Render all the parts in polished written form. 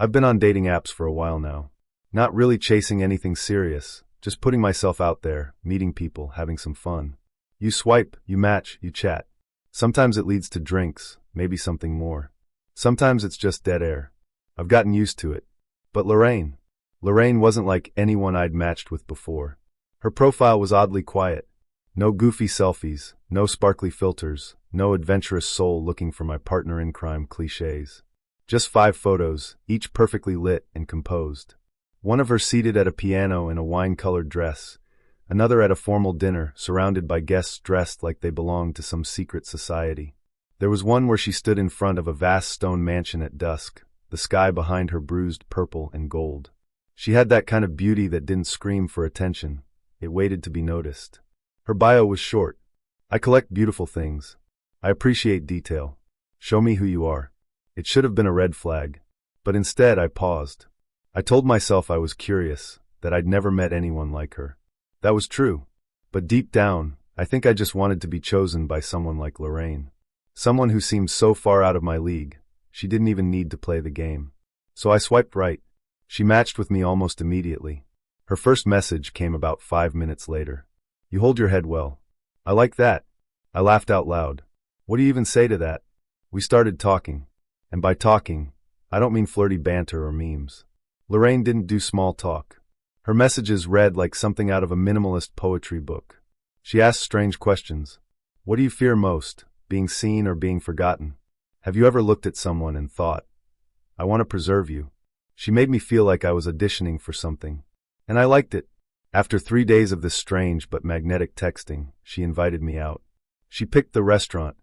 I've been on dating apps for a while now. Not really chasing anything serious, just putting myself out there, meeting people, having some fun. You swipe, you match, you chat. Sometimes it leads to drinks, maybe something more. Sometimes it's just dead air. I've gotten used to it. But Lorraine wasn't like anyone I'd matched with before. Her profile was oddly quiet. No goofy selfies, no sparkly filters, no adventurous soul looking for my partner in crime cliches. Just 5 photos, each perfectly lit and composed. One of her seated at a piano in a wine-colored dress, another at a formal dinner, surrounded by guests dressed like they belonged to some secret society. There was one where she stood in front of a vast stone mansion at dusk, the sky behind her bruised purple and gold. She had that kind of beauty that didn't scream for attention. It waited to be noticed. Her bio was short. I collect beautiful things. I appreciate detail. Show me who you are. It should have been a red flag. But instead I paused. I told myself I was curious, that I'd never met anyone like her. That was true. But deep down, I think I just wanted to be chosen by someone like Lorraine. Someone who seemed so far out of my league, she didn't even need to play the game. So I swiped right. She matched with me almost immediately. Her first message came about 5 minutes later. You hold your head well. I like that. I laughed out loud. What do you even say to that? We started talking. And by talking, I don't mean flirty banter or memes. Lorraine didn't do small talk. Her messages read like something out of a minimalist poetry book. She asked strange questions. What do you fear most, being seen or being forgotten? Have you ever looked at someone and thought, I want to preserve you? She made me feel like I was auditioning for something. And I liked it. After 3 days of this strange but magnetic texting, she invited me out. She picked the restaurant,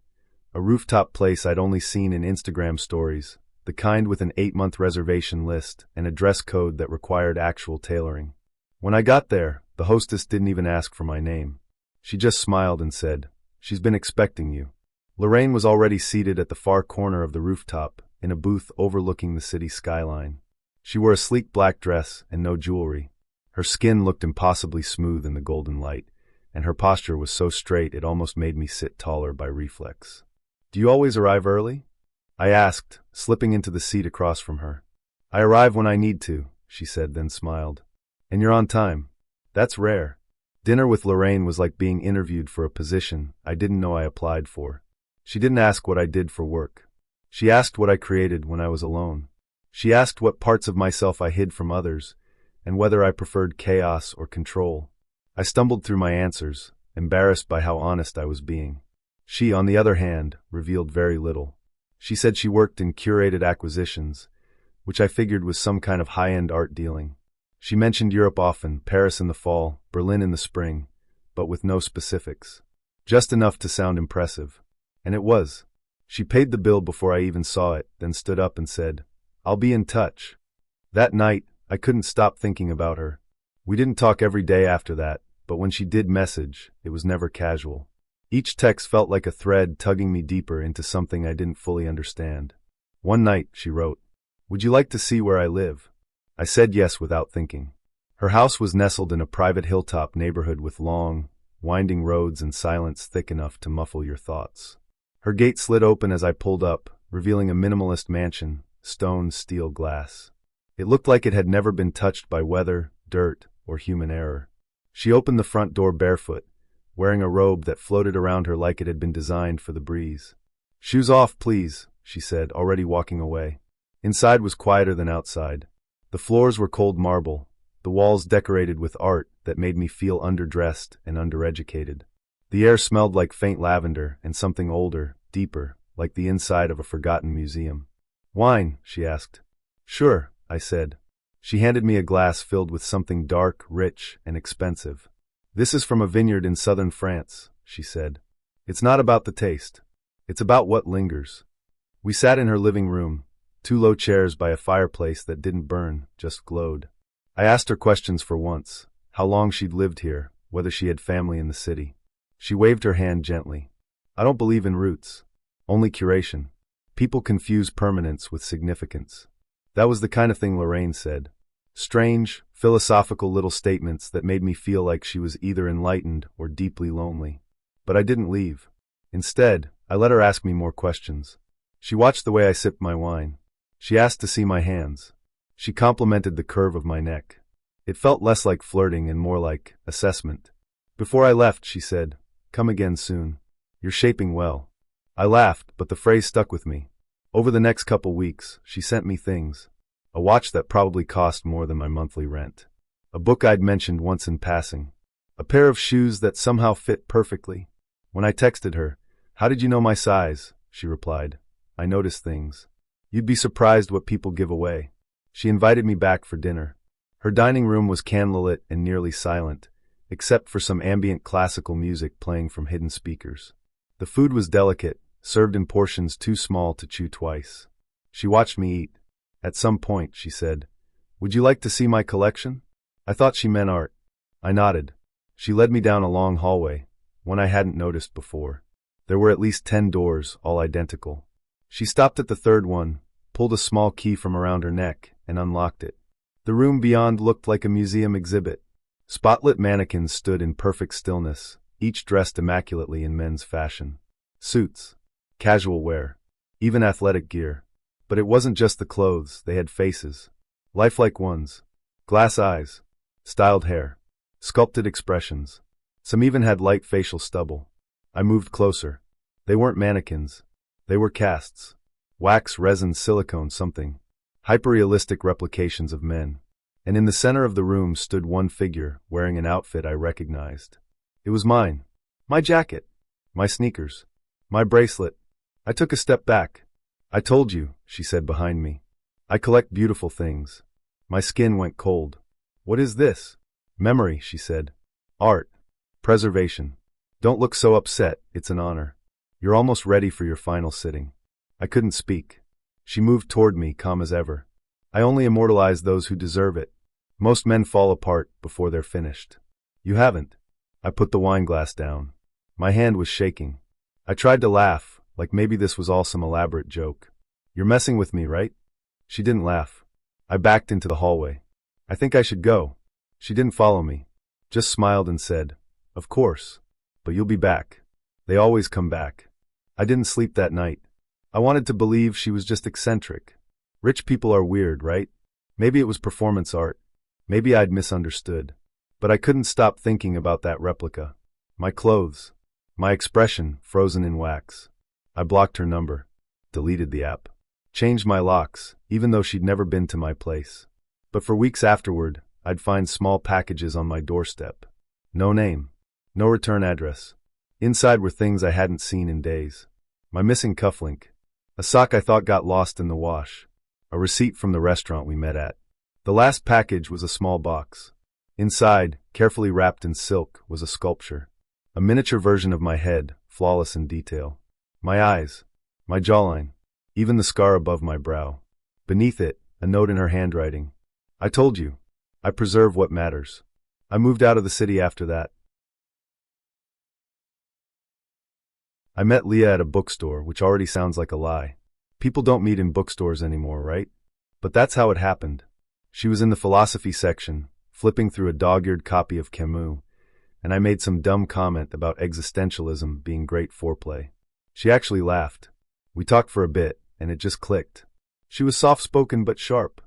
a rooftop place I'd only seen in Instagram stories, the kind with an 8-month reservation list and a dress code that required actual tailoring. When I got there, the hostess didn't even ask for my name. She just smiled and said, She's been expecting you. Lorraine was already seated at the far corner of the rooftop, in a booth overlooking the city skyline. She wore a sleek black dress and no jewelry. Her skin looked impossibly smooth in the golden light, and her posture was so straight it almost made me sit taller by reflex. Do you always arrive early? I asked, slipping into the seat across from her. I arrive when I need to, she said, then smiled. And you're on time. That's rare. Dinner with Lorraine was like being interviewed for a position I didn't know I applied for. She didn't ask what I did for work. She asked what I created when I was alone. She asked what parts of myself I hid from others, and whether I preferred chaos or control. I stumbled through my answers, embarrassed by how honest I was being. She, on the other hand, revealed very little. She said she worked in curated acquisitions, which I figured was some kind of high-end art dealing. She mentioned Europe often, Paris in the fall, Berlin in the spring, but with no specifics. Just enough to sound impressive. And it was. She paid the bill before I even saw it, then stood up and said, I'll be in touch. That night, I couldn't stop thinking about her. We didn't talk every day after that, but when she did message, it was never casual. Each text felt like a thread tugging me deeper into something I didn't fully understand. One night, she wrote, Would you like to see where I live? I said yes without thinking. Her house was nestled in a private hilltop neighborhood with long, winding roads and silence thick enough to muffle your thoughts. Her gate slid open as I pulled up, revealing a minimalist mansion, stone, steel, glass. It looked like it had never been touched by weather, dirt, or human error. She opened the front door barefoot, wearing a robe that floated around her like it had been designed for the breeze. Shoes off, please, she said, already walking away. Inside was quieter than outside. The floors were cold marble, the walls decorated with art that made me feel underdressed and undereducated. The air smelled like faint lavender and something older, deeper, like the inside of a forgotten museum. Wine, she asked. Sure, I said. She handed me a glass filled with something dark, rich, and expensive. This is from a vineyard in southern France, she said. It's not about the taste. It's about what lingers. We sat in her living room, 2 low chairs by a fireplace that didn't burn, just glowed. I asked her questions for once, how long she'd lived here, whether she had family in the city. She waved her hand gently. I don't believe in roots. Only curation. People confuse permanence with significance. That was the kind of thing Lorraine said. Strange, philosophical little statements that made me feel like she was either enlightened or deeply lonely. But I didn't leave. Instead, I let her ask me more questions. She watched the way I sipped my wine. She asked to see my hands. She complimented the curve of my neck. It felt less like flirting and more like assessment. Before I left, she said, "Come again soon. You're shaping well." I laughed, but the phrase stuck with me. Over the next couple weeks, she sent me things. A watch that probably cost more than my monthly rent. A book I'd mentioned once in passing. A pair of shoes that somehow fit perfectly. When I texted her, "How did you know my size?" she replied, "I notice things. You'd be surprised what people give away." She invited me back for dinner. Her dining room was candlelit and nearly silent, except for some ambient classical music playing from hidden speakers. The food was delicate, served in portions too small to chew twice. She watched me eat. At some point, she said, "Would you like to see my collection?" I thought she meant art. I nodded. She led me down a long hallway, one I hadn't noticed before. There were at least 10 doors, all identical. She stopped at the third one, pulled a small key from around her neck, and unlocked it. The room beyond looked like a museum exhibit. Spotlit mannequins stood in perfect stillness, each dressed immaculately in men's fashion. Suits, casual wear, even athletic gear. But it wasn't just the clothes, they had faces. Lifelike ones. Glass eyes. Styled hair. Sculpted expressions. Some even had light facial stubble. I moved closer. They weren't mannequins. They were casts. Wax, resin, silicone, something. Hyperrealistic replications of men. And in the center of the room stood one figure, wearing an outfit I recognized. It was mine. My jacket. My sneakers. My bracelet. I took a step back. "I told you," she said behind me. "I collect beautiful things." My skin went cold. "What is this?" "Memory," she said. "Art. Preservation. Don't look so upset, it's an honor. You're almost ready for your final sitting." I couldn't speak. She moved toward me, calm as ever. "I only immortalize those who deserve it. Most men fall apart before they're finished. You haven't." I put the wine glass down. My hand was shaking. I tried to laugh, like maybe this was all some elaborate joke. "You're messing with me, right?" She didn't laugh. I backed into the hallway. "I think I should go." She didn't follow me, just smiled and said, "Of course. But you'll be back. They always come back." I didn't sleep that night. I wanted to believe she was just eccentric. Rich people are weird, right? Maybe it was performance art. Maybe I'd misunderstood. But I couldn't stop thinking about that replica. My clothes. My expression, frozen in wax. I blocked her number. Deleted the app. Changed my locks, even though she'd never been to my place. But for weeks afterward, I'd find small packages on my doorstep. No name. No return address. Inside were things I hadn't seen in days. My missing cufflink. A sock I thought got lost in the wash. A receipt from the restaurant we met at. The last package was a small box. Inside, carefully wrapped in silk, was a sculpture. A miniature version of my head, flawless in detail. My eyes. My jawline. Even the scar above my brow. Beneath it, a note in her handwriting. "I told you. I preserve what matters." I moved out of the city after that. I met Leah at a bookstore, which already sounds like a lie. People don't meet in bookstores anymore, right? But that's how it happened. She was in the philosophy section, flipping through a dog-eared copy of Camus, and I made some dumb comment about existentialism being great foreplay. She actually laughed. We talked for a bit, and it just clicked. She was soft-spoken but sharp.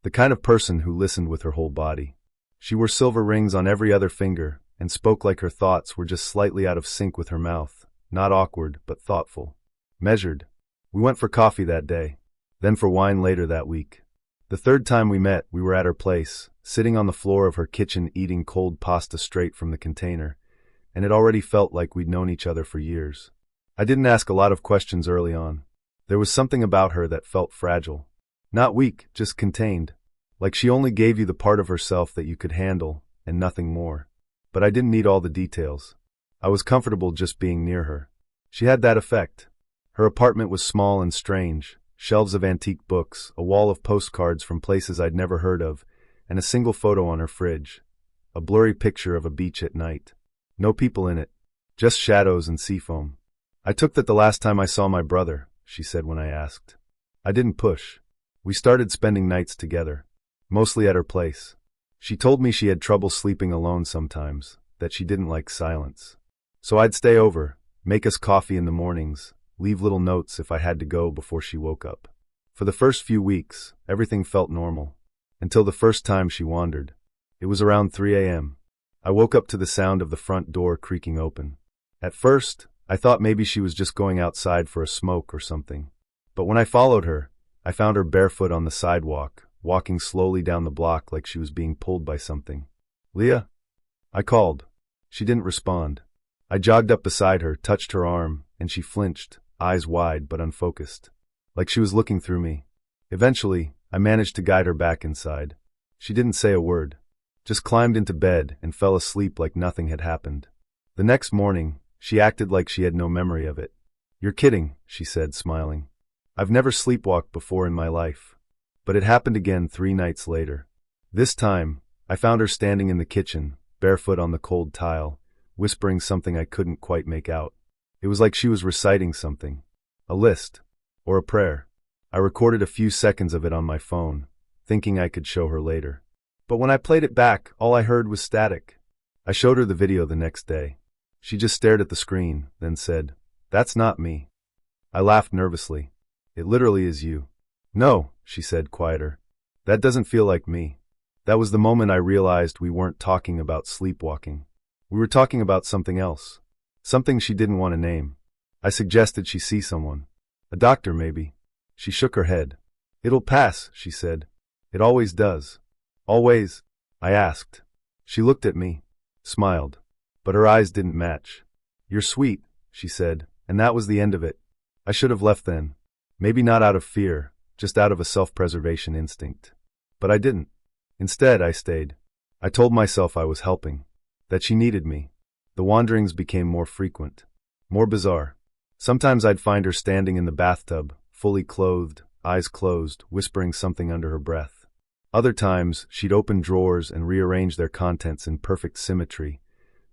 The kind of person who listened with her whole body. She wore silver rings on every other finger, and spoke like her thoughts were just slightly out of sync with her mouth. Not awkward, but thoughtful. Measured. We went for coffee that day, then for wine later that week. The third time we met, we were at her place, sitting on the floor of her kitchen eating cold pasta straight from the container, and it already felt like we'd known each other for years. I didn't ask a lot of questions early on. There was something about her that felt fragile. Not weak, just contained. Like she only gave you the part of herself that you could handle, and nothing more. But I didn't need all the details. I was comfortable just being near her. She had that effect. Her apartment was small and strange, shelves of antique books, a wall of postcards from places I'd never heard of, and a single photo on her fridge. A blurry picture of a beach at night. No people in it. Just shadows and seafoam. "I took that the last time I saw my brother," she said when I asked. I didn't push. We started spending nights together. Mostly at her place. She told me she had trouble sleeping alone sometimes, that she didn't like silence. So I'd stay over, make us coffee in the mornings, leave little notes if I had to go before she woke up. For the first few weeks, everything felt normal. until the first time she wandered. It was around 3 a.m. I woke up to the sound of the front door creaking open. At first, I thought maybe she was just going outside for a smoke or something. But when I followed her, I found her barefoot on the sidewalk, walking slowly down the block like she was being pulled by something. "Leah?" I called. She didn't respond. I jogged up beside her, touched her arm, and she flinched, eyes wide but unfocused, like she was looking through me. Eventually, I managed to guide her back inside. She didn't say a word, just climbed into bed and fell asleep like nothing had happened. The next morning, she acted like she had no memory of it. "You're kidding," she said, smiling. "I've never sleepwalked before in my life." But it happened again 3 nights later. This time, I found her standing in the kitchen, barefoot on the cold tile, whispering something I couldn't quite make out. It was like she was reciting something. A list. Or a prayer. I recorded a few seconds of it on my phone, thinking I could show her later. But when I played it back, all I heard was static. I showed her the video the next day. She just stared at the screen, then said, "That's not me." I laughed nervously. "It literally is you." "No," she said, quieter. "That doesn't feel like me." That was the moment I realized we weren't talking about sleepwalking. We were talking about something else. Something she didn't want to name. I suggested she see someone. A doctor, maybe. She shook her head. "It'll pass," she said. "It always does." "Always?" I asked. She looked at me, smiled, but her eyes didn't match. "You're sweet," she said, and that was the end of it. I should have left then. Maybe not out of fear, just out of a self-preservation instinct. But I didn't. Instead, I stayed. I told myself I was helping, that she needed me. The wanderings became more frequent, more bizarre. Sometimes I'd find her standing in the bathtub, fully clothed, eyes closed, whispering something under her breath. Other times, she'd open drawers and rearrange their contents in perfect symmetry,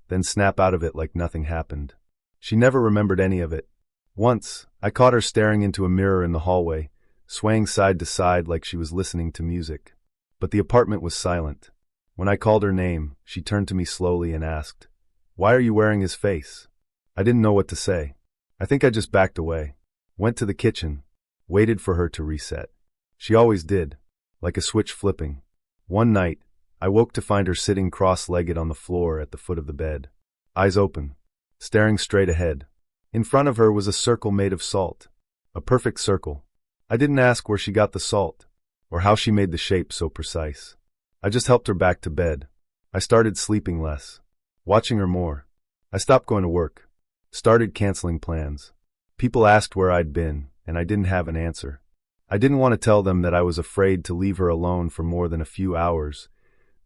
then snap out of it like nothing happened. She never remembered any of it. Once, I caught her staring into a mirror in the hallway, swaying side to side like she was listening to music. But the apartment was silent. When I called her name, she turned to me slowly and asked, "Why are you wearing his face?" I didn't know what to say. I think I just backed away, went to the kitchen, waited for her to reset. She always did, like a switch flipping. One night, I woke to find her sitting cross-legged on the floor at the foot of the bed, eyes open, staring straight ahead. In front of her was a circle made of salt, a perfect circle. I didn't ask where she got the salt, or how she made the shape so precise. I just helped her back to bed. I started sleeping less, watching her more. I stopped going to work, started canceling plans. People asked where I'd been, and I didn't have an answer. I didn't want to tell them that I was afraid to leave her alone for more than a few hours,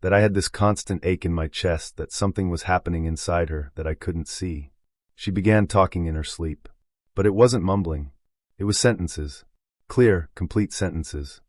that I had this constant ache in my chest that something was happening inside her that I couldn't see. She began talking in her sleep. But it wasn't mumbling. It was sentences. Clear, complete sentences.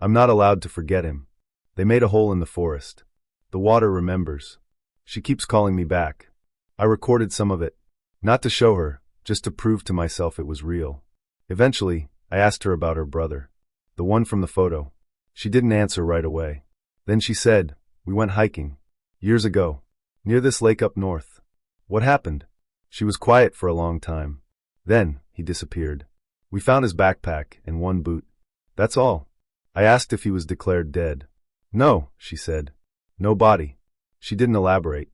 "I'm not allowed to forget him. They made a hole in the forest. The water remembers. She keeps calling me back." I recorded some of it. Not to show her, just to prove to myself it was real. Eventually, I asked her about her brother. The one from the photo. She didn't answer right away. Then she said, "We went hiking. Years ago. Near this lake up north." "What happened?" She was quiet for a long time. "Then, he disappeared. We found his backpack and one boot. That's all." I asked if he was declared dead. "No," she said. "No body." She didn't elaborate.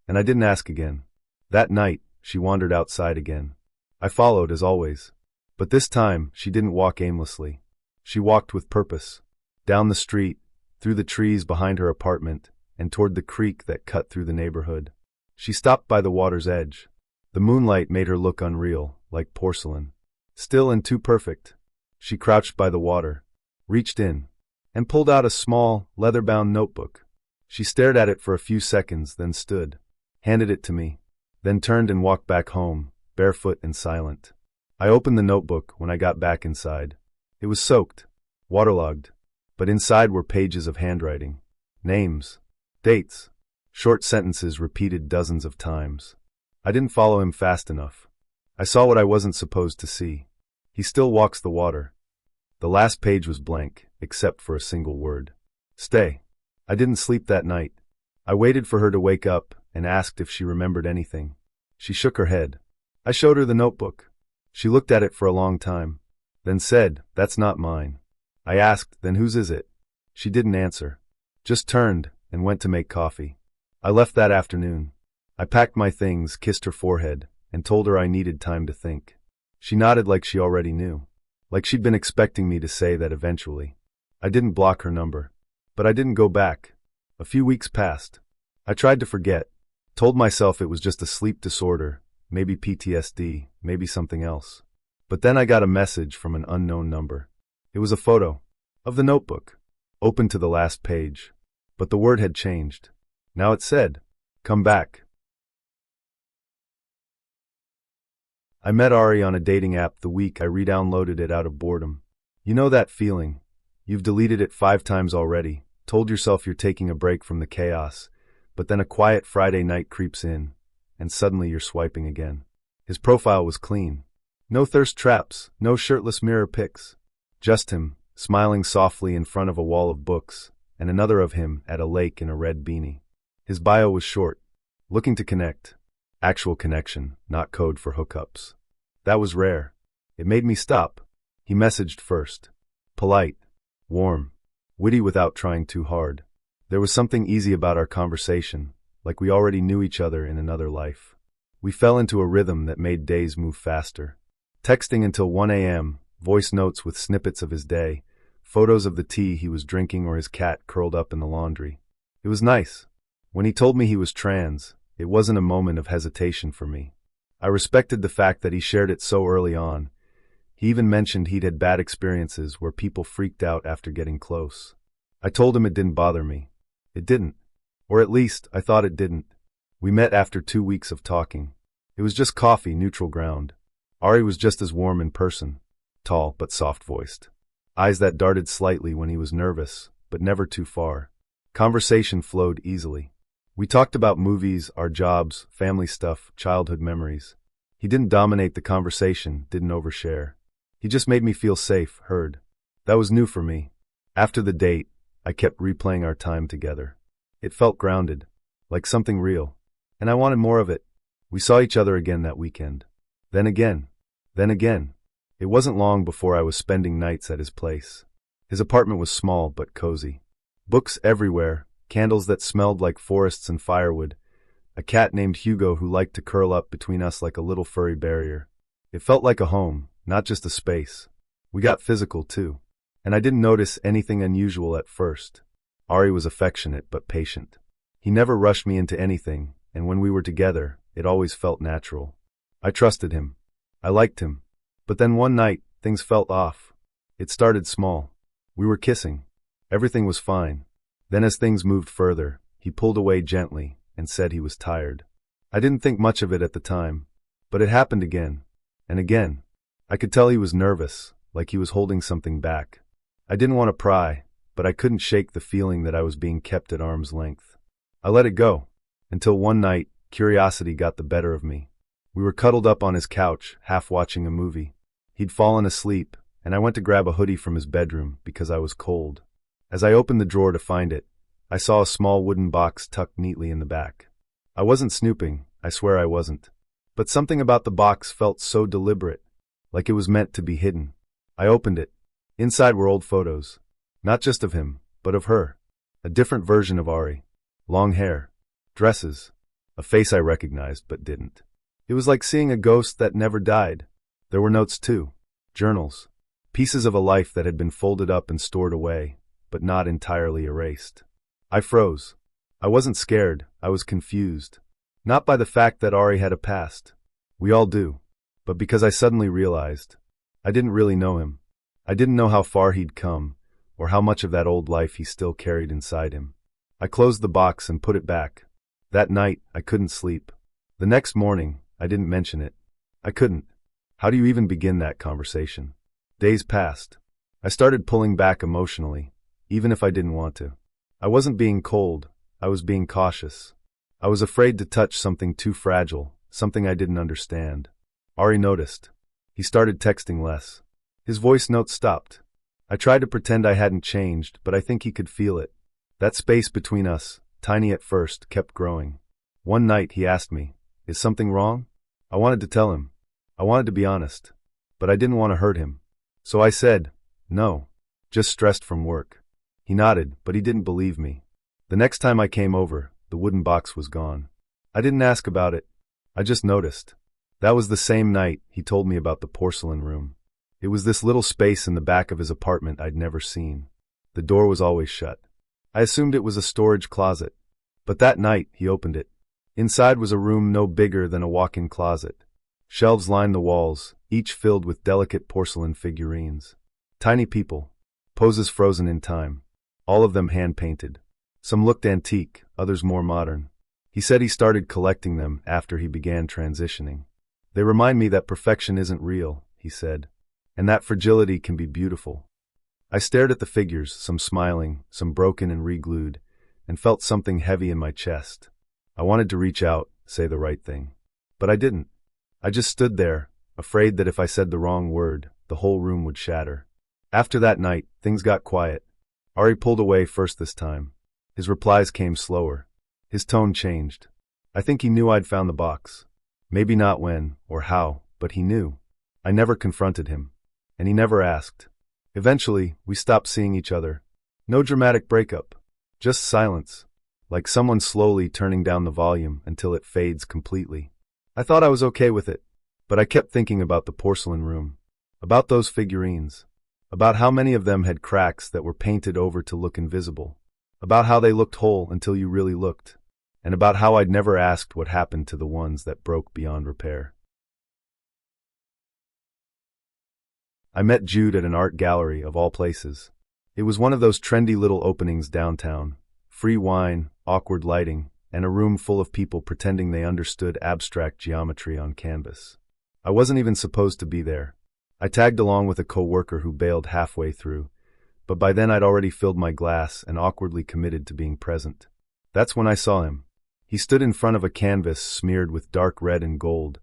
And I didn't ask again. That night, she wandered outside again. I followed as always. But this time, she didn't walk aimlessly. She walked with purpose. Down the street, through the trees behind her apartment, and toward the creek that cut through the neighborhood. She stopped by the water's edge. The moonlight made her look unreal, like porcelain. Still and too perfect. She crouched by the water, reached in, and pulled out a small, leather-bound notebook. She stared at it for a few seconds, then stood, handed it to me, then turned and walked back home, barefoot and silent. I opened the notebook when I got back inside. It was soaked, waterlogged, but inside were pages of handwriting, names, dates, short sentences repeated dozens of times. I didn't follow him fast enough. I saw what I wasn't supposed to see. He still walks the water. The last page was blank, except for a single word. Stay. I didn't sleep that night. I waited for her to wake up and asked if she remembered anything. She shook her head. I showed her the notebook. She looked at it for a long time, then said, "That's not mine." I asked, "Then whose is it?" She didn't answer. Just turned and went to make coffee. I left that afternoon. I packed my things, kissed her forehead, and told her I needed time to think. She nodded like she already knew. Like she'd been expecting me to say that eventually. I didn't block her number. But I didn't go back. A few weeks passed. I tried to forget. Told myself it was just a sleep disorder, maybe PTSD, maybe something else. But then I got a message from an unknown number. It was a photo of the notebook, open to the last page. But the word had changed. Now it said, "Come back." I met Ari on a dating app the week I re-downloaded it out of boredom. You know that feeling? You've deleted it 5 times already, told yourself you're taking a break from the chaos, but then a quiet Friday night creeps in, and suddenly you're swiping again. His profile was clean. No thirst traps, no shirtless mirror pics. Just him, smiling softly in front of a wall of books, and another of him at a lake in a red beanie. His bio was short. Looking to connect. Actual connection, not code for hookups. That was rare. It made me stop. He messaged first. Polite. Warm. Witty without trying too hard. There was something easy about our conversation, like we already knew each other in another life. We fell into a rhythm that made days move faster. Texting until 1 a.m., voice notes with snippets of his day, photos of the tea he was drinking or his cat curled up in the laundry. It was nice. When he told me he was trans, it wasn't a moment of hesitation for me. I respected the fact that he shared it so early on. He even mentioned he'd had bad experiences where people freaked out after getting close. I told him it didn't bother me. It didn't. Or at least, I thought it didn't. We met after 2 weeks of talking. It was just coffee, neutral ground. Ari was just as warm in person. Tall, but soft-voiced. Eyes that darted slightly when he was nervous, but never too far. Conversation flowed easily. We talked about movies, our jobs, family stuff, childhood memories. He didn't dominate the conversation, didn't overshare. He just made me feel safe, heard. That was new for me. After the date, I kept replaying our time together. It felt grounded, like something real. And I wanted more of it. We saw each other again that weekend. Then again. Then again. It wasn't long before I was spending nights at his place. His apartment was small but cozy. Books everywhere, candles that smelled like forests and firewood, a cat named Hugo who liked to curl up between us like a little furry barrier. It felt like a home, not just a space. We got physical too. And I didn't notice anything unusual at first. Ari was affectionate but patient. He never rushed me into anything, and when we were together, it always felt natural. I trusted him. I liked him. But then one night, things felt off. It started small. We were kissing. Everything was fine. Then as things moved further, he pulled away gently and said he was tired. I didn't think much of it at the time, but it happened again. And again. I could tell he was nervous, like he was holding something back. I didn't want to pry, but I couldn't shake the feeling that I was being kept at arm's length. I let it go, until one night, curiosity got the better of me. We were cuddled up on his couch, half watching a movie. He'd fallen asleep, and I went to grab a hoodie from his bedroom because I was cold. As I opened the drawer to find it, I saw a small wooden box tucked neatly in the back. I wasn't snooping, I swear I wasn't. But something about the box felt so deliberate, like it was meant to be hidden. I opened it. Inside were old photos. Not just of him, but of her. A different version of Ari. Long hair. Dresses. A face I recognized but didn't. It was like seeing a ghost that never died. There were notes too. Journals. Pieces of a life that had been folded up and stored away, but not entirely erased. I froze. I wasn't scared, I was confused. Not by the fact that Ari had a past. We all do. But because I suddenly realized, I didn't really know him. I didn't know how far he'd come, or how much of that old life he still carried inside him. I closed the box and put it back. That night, I couldn't sleep. The next morning, I didn't mention it. I couldn't. How do you even begin that conversation? Days passed. I started pulling back emotionally, even if I didn't want to. I wasn't being cold, I was being cautious. I was afraid to touch something too fragile, something I didn't understand. Ari noticed. He started texting less. His voice notes stopped. I tried to pretend I hadn't changed, but I think he could feel it. That space between us, tiny at first, kept growing. One night he asked me, "Is something wrong?" I wanted to tell him. I wanted to be honest. But I didn't want to hurt him. So I said, "No. Just stressed from work." He nodded, but he didn't believe me. The next time I came over, the wooden box was gone. I didn't ask about it. I just noticed. That was the same night he told me about the porcelain room. It was this little space in the back of his apartment I'd never seen. The door was always shut. I assumed it was a storage closet. But that night, he opened it. Inside was a room no bigger than a walk-in closet. Shelves lined the walls, each filled with delicate porcelain figurines. Tiny people. Poses frozen in time. All of them hand-painted. Some looked antique, others more modern. He said he started collecting them after he began transitioning. They remind me that perfection isn't real, he said, and that fragility can be beautiful. I stared at the figures, some smiling, some broken and re-glued, and felt something heavy in my chest. I wanted to reach out, say the right thing. But I didn't. I just stood there, afraid that if I said the wrong word, the whole room would shatter. After that night, things got quiet. Ari pulled away first this time. His replies came slower. His tone changed. I think he knew I'd found the box. Maybe not when or how, but he knew. I never confronted him. And he never asked. Eventually, we stopped seeing each other. No dramatic breakup. Just silence. Like someone slowly turning down the volume until it fades completely. I thought I was okay with it, but I kept thinking about the porcelain room, about those figurines, about how many of them had cracks that were painted over to look invisible, about how they looked whole until you really looked, and about how I'd never asked what happened to the ones that broke beyond repair. I met Jude at an art gallery of all places. It was one of those trendy little openings downtown. Free wine, awkward lighting, and a room full of people pretending they understood abstract geometry on canvas. I wasn't even supposed to be there. I tagged along with a co-worker who bailed halfway through, but by then I'd already filled my glass and awkwardly committed to being present. That's when I saw him. He stood in front of a canvas smeared with dark red and gold,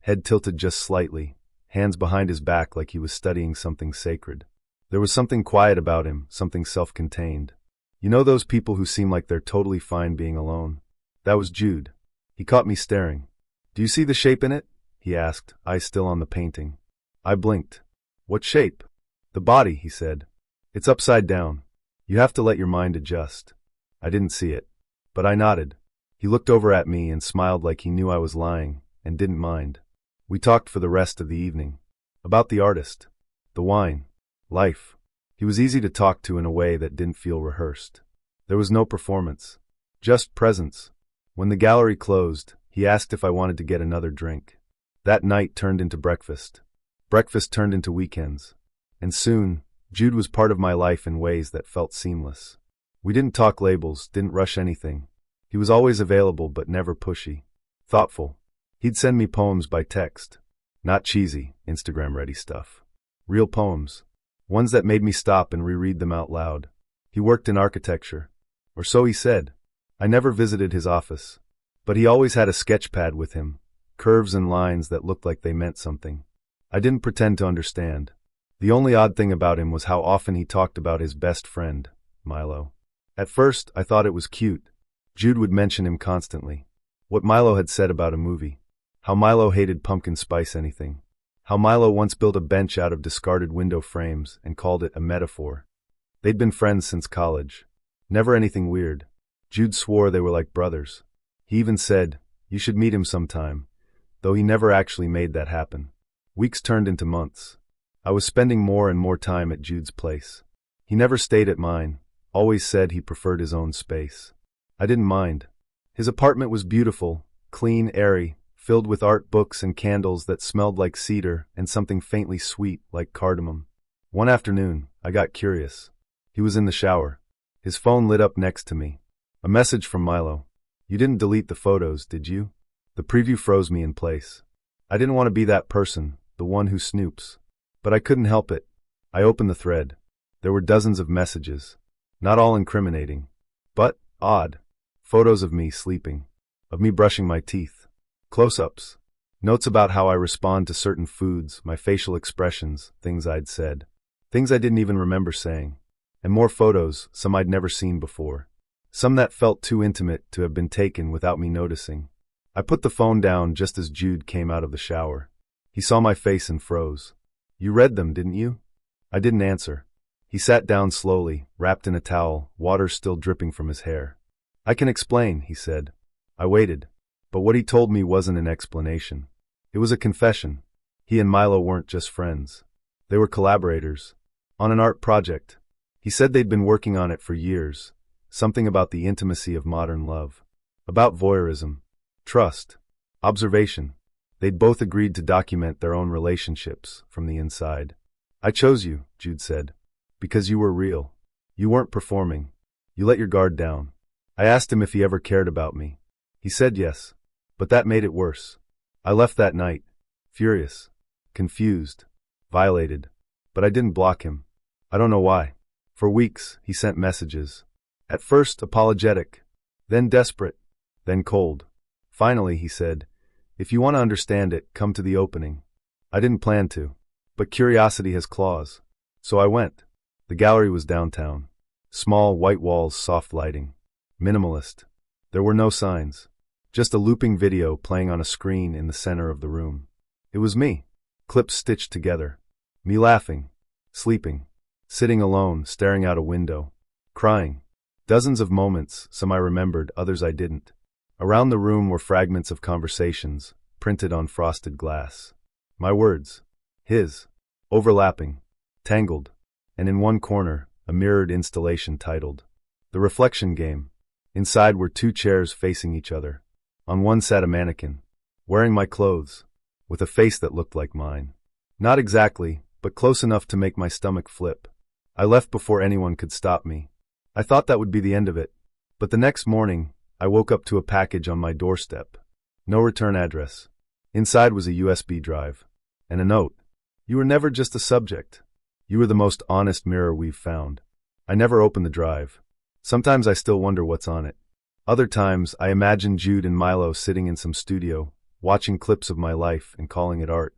head tilted just slightly, hands behind his back like he was studying something sacred. There was something quiet about him, something self-contained. You know those people who seem like they're totally fine being alone? That was Jude. He caught me staring. "Do you see the shape in it?" he asked, eyes still on the painting. I blinked. "What shape?" "The body," he said. "It's upside down. You have to let your mind adjust." I didn't see it, but I nodded. He looked over at me and smiled like he knew I was lying, and didn't mind. We talked for the rest of the evening. About the artist, the wine, life. He was easy to talk to in a way that didn't feel rehearsed. There was no performance, just presence. When the gallery closed, he asked if I wanted to get another drink. That night turned into breakfast. Breakfast turned into weekends. And soon, Jude was part of my life in ways that felt seamless. We didn't talk labels, didn't rush anything. He was always available but never pushy. Thoughtful. He'd send me poems by text. Not cheesy, Instagram-ready stuff. Real poems. Ones that made me stop and reread them out loud. He worked in architecture. Or so he said. I never visited his office. But he always had a sketch pad with him. Curves and lines that looked like they meant something. I didn't pretend to understand. The only odd thing about him was how often he talked about his best friend, Milo. At first, I thought it was cute. Jude would mention him constantly. What Milo had said about a movie. How Milo hated pumpkin spice anything. How Milo once built a bench out of discarded window frames and called it a metaphor. They'd been friends since college. Never anything weird. Jude swore they were like brothers. He even said, "You should meet him sometime," though he never actually made that happen. Weeks turned into months. I was spending more and more time at Jude's place. He never stayed at mine, always said he preferred his own space. I didn't mind. His apartment was beautiful, clean, airy, filled with art books and candles that smelled like cedar and something faintly sweet like cardamom. One afternoon, I got curious. He was in the shower. His phone lit up next to me. A message from Milo. "You didn't delete the photos, did you?" The preview froze me in place. I didn't want to be that person, the one who snoops. But I couldn't help it. I opened the thread. There were dozens of messages. Not all incriminating. But, odd. Photos of me sleeping. Of me brushing my teeth. Close-ups. Notes about how I respond to certain foods, my facial expressions, things I'd said. Things I didn't even remember saying. And more photos, some I'd never seen before. Some that felt too intimate to have been taken without me noticing. I put the phone down just as Jude came out of the shower. He saw my face and froze. "You read them, didn't you?" I didn't answer. He sat down slowly, wrapped in a towel, water still dripping from his hair. I can explain, he said. I waited. But what he told me wasn't an explanation. It was a confession. He and Milo weren't just friends. They were collaborators. On an art project. He said they'd been working on it for years. Something about the intimacy of modern love. About voyeurism. Trust. Observation. They'd both agreed to document their own relationships from the inside. I chose you, Jude said. Because you were real. You weren't performing. You let your guard down. I asked him if he ever cared about me. He said yes. But that made it worse. I left that night. Furious. Confused. Violated. But I didn't block him. I don't know why. For weeks, he sent messages. At first, apologetic. Then desperate. Then cold. Finally, he said, "If you want to understand it, come to the opening." I didn't plan to. But curiosity has claws. So I went. The gallery was downtown. Small, white walls, soft lighting. Minimalist. There were no signs. Just a looping video playing on a screen in the center of the room. It was me. Clips stitched together. Me laughing. Sleeping. Sitting alone, staring out a window. Crying. Dozens of moments, some I remembered, others I didn't. Around the room were fragments of conversations, printed on frosted glass. My words. His. Overlapping. Tangled. And in one corner, a mirrored installation titled, "The Reflection Game." Inside were two chairs facing each other. On one sat a mannequin, wearing my clothes, with a face that looked like mine. Not exactly, but close enough to make my stomach flip. I left before anyone could stop me. I thought that would be the end of it. But the next morning, I woke up to a package on my doorstep. No return address. Inside was a USB drive. And a note. "You were never just a subject. You were the most honest mirror we've found." I never opened the drive. Sometimes I still wonder what's on it. Other times, I imagine Jude and Milo sitting in some studio, watching clips of my life and calling it art.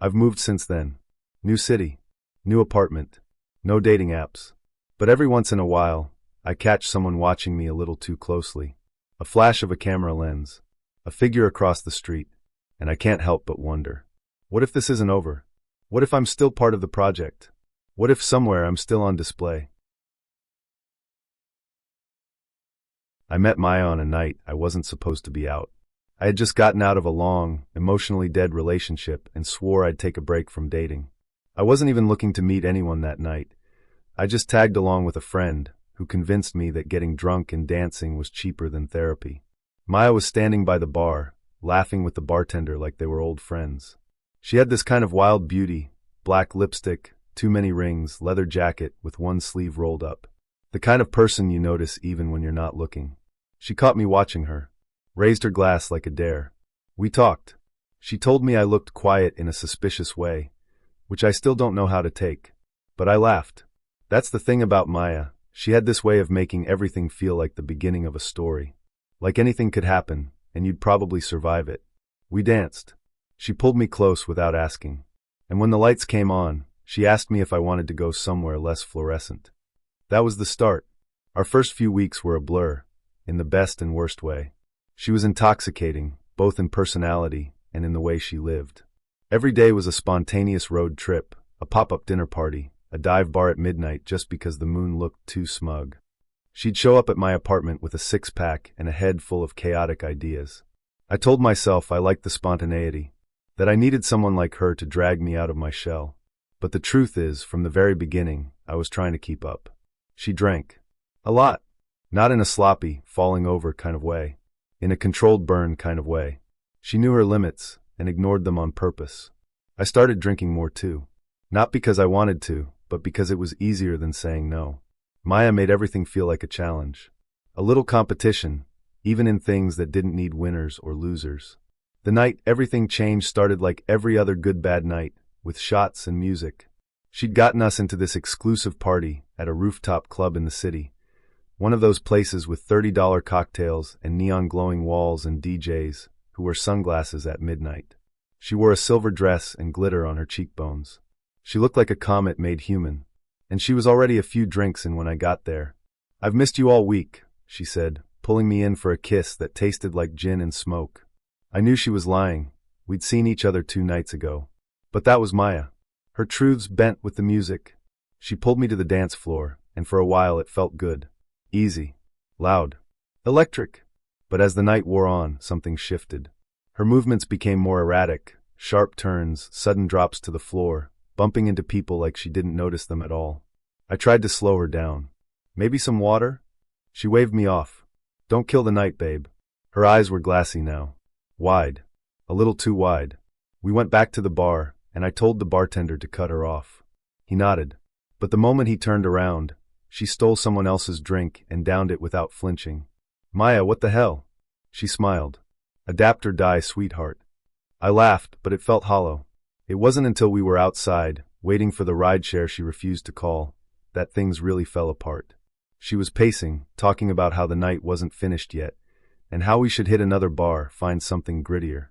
I've moved since then. New city. New apartment. No dating apps. But every once in a while, I catch someone watching me a little too closely. A flash of a camera lens. A figure across the street. And I can't help but wonder. What if this isn't over? What if I'm still part of the project? What if somewhere I'm still on display? I met Maya on a night I wasn't supposed to be out. I had just gotten out of a long, emotionally dead relationship and swore I'd take a break from dating. I wasn't even looking to meet anyone that night. I just tagged along with a friend who convinced me that getting drunk and dancing was cheaper than therapy. Maya was standing by the bar, laughing with the bartender like they were old friends. She had this kind of wild beauty, black lipstick, too many rings, leather jacket with one sleeve rolled up. The kind of person you notice even when you're not looking. She caught me watching her, raised her glass like a dare. We talked. She told me I looked quiet in a suspicious way, which I still don't know how to take. But I laughed. That's the thing about Maya. She had this way of making everything feel like the beginning of a story. Like anything could happen, and you'd probably survive it. We danced. She pulled me close without asking. And when the lights came on, she asked me if I wanted to go somewhere less fluorescent. That was the start. Our first few weeks were a blur, in the best and worst way. She was intoxicating, both in personality and in the way she lived. Every day was a spontaneous road trip, a pop-up dinner party, a dive bar at midnight just because the moon looked too smug. She'd show up at my apartment with a six-pack and a head full of chaotic ideas. I told myself I liked the spontaneity, that I needed someone like her to drag me out of my shell. But the truth is, from the very beginning, I was trying to keep up. She drank. A lot. Not in a sloppy, falling over kind of way. In a controlled burn kind of way. She knew her limits and ignored them on purpose. I started drinking more too. Not because I wanted to, but because it was easier than saying no. Maya made everything feel like a challenge. A little competition, even in things that didn't need winners or losers. The night everything changed started like every other good bad night, with shots and music. She'd gotten us into this exclusive party at a rooftop club in the city. One of those places with $30 cocktails and neon glowing walls and DJs who wear sunglasses at midnight. She wore a silver dress and glitter on her cheekbones. She looked like a comet made human, and she was already a few drinks in when I got there. "I've missed you all week," she said, pulling me in for a kiss that tasted like gin and smoke. I knew she was lying. We'd seen each other 2 nights ago. But that was Maya. Her truths bent with the music. She pulled me to the dance floor, and for a while it felt good. Easy. Loud. Electric. But as the night wore on, something shifted. Her movements became more erratic, sharp turns, sudden drops to the floor, bumping into people like she didn't notice them at all. I tried to slow her down. Maybe some water? She waved me off. Don't kill the night, babe. Her eyes were glassy now. Wide. A little too wide. We went back to the bar, and I told the bartender to cut her off. He nodded. But the moment he turned around, she stole someone else's drink and downed it without flinching. Maya, what the hell? She smiled. Adapt or die, sweetheart. I laughed, but it felt hollow. It wasn't until we were outside, waiting for the rideshare she refused to call, that things really fell apart. She was pacing, talking about how the night wasn't finished yet, and how we should hit another bar, find something grittier.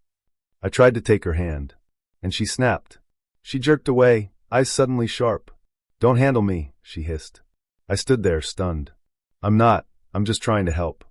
I tried to take her hand, and she snapped. She jerked away, eyes suddenly sharp. Don't handle me, she hissed. I stood there, stunned. I'm just trying to help.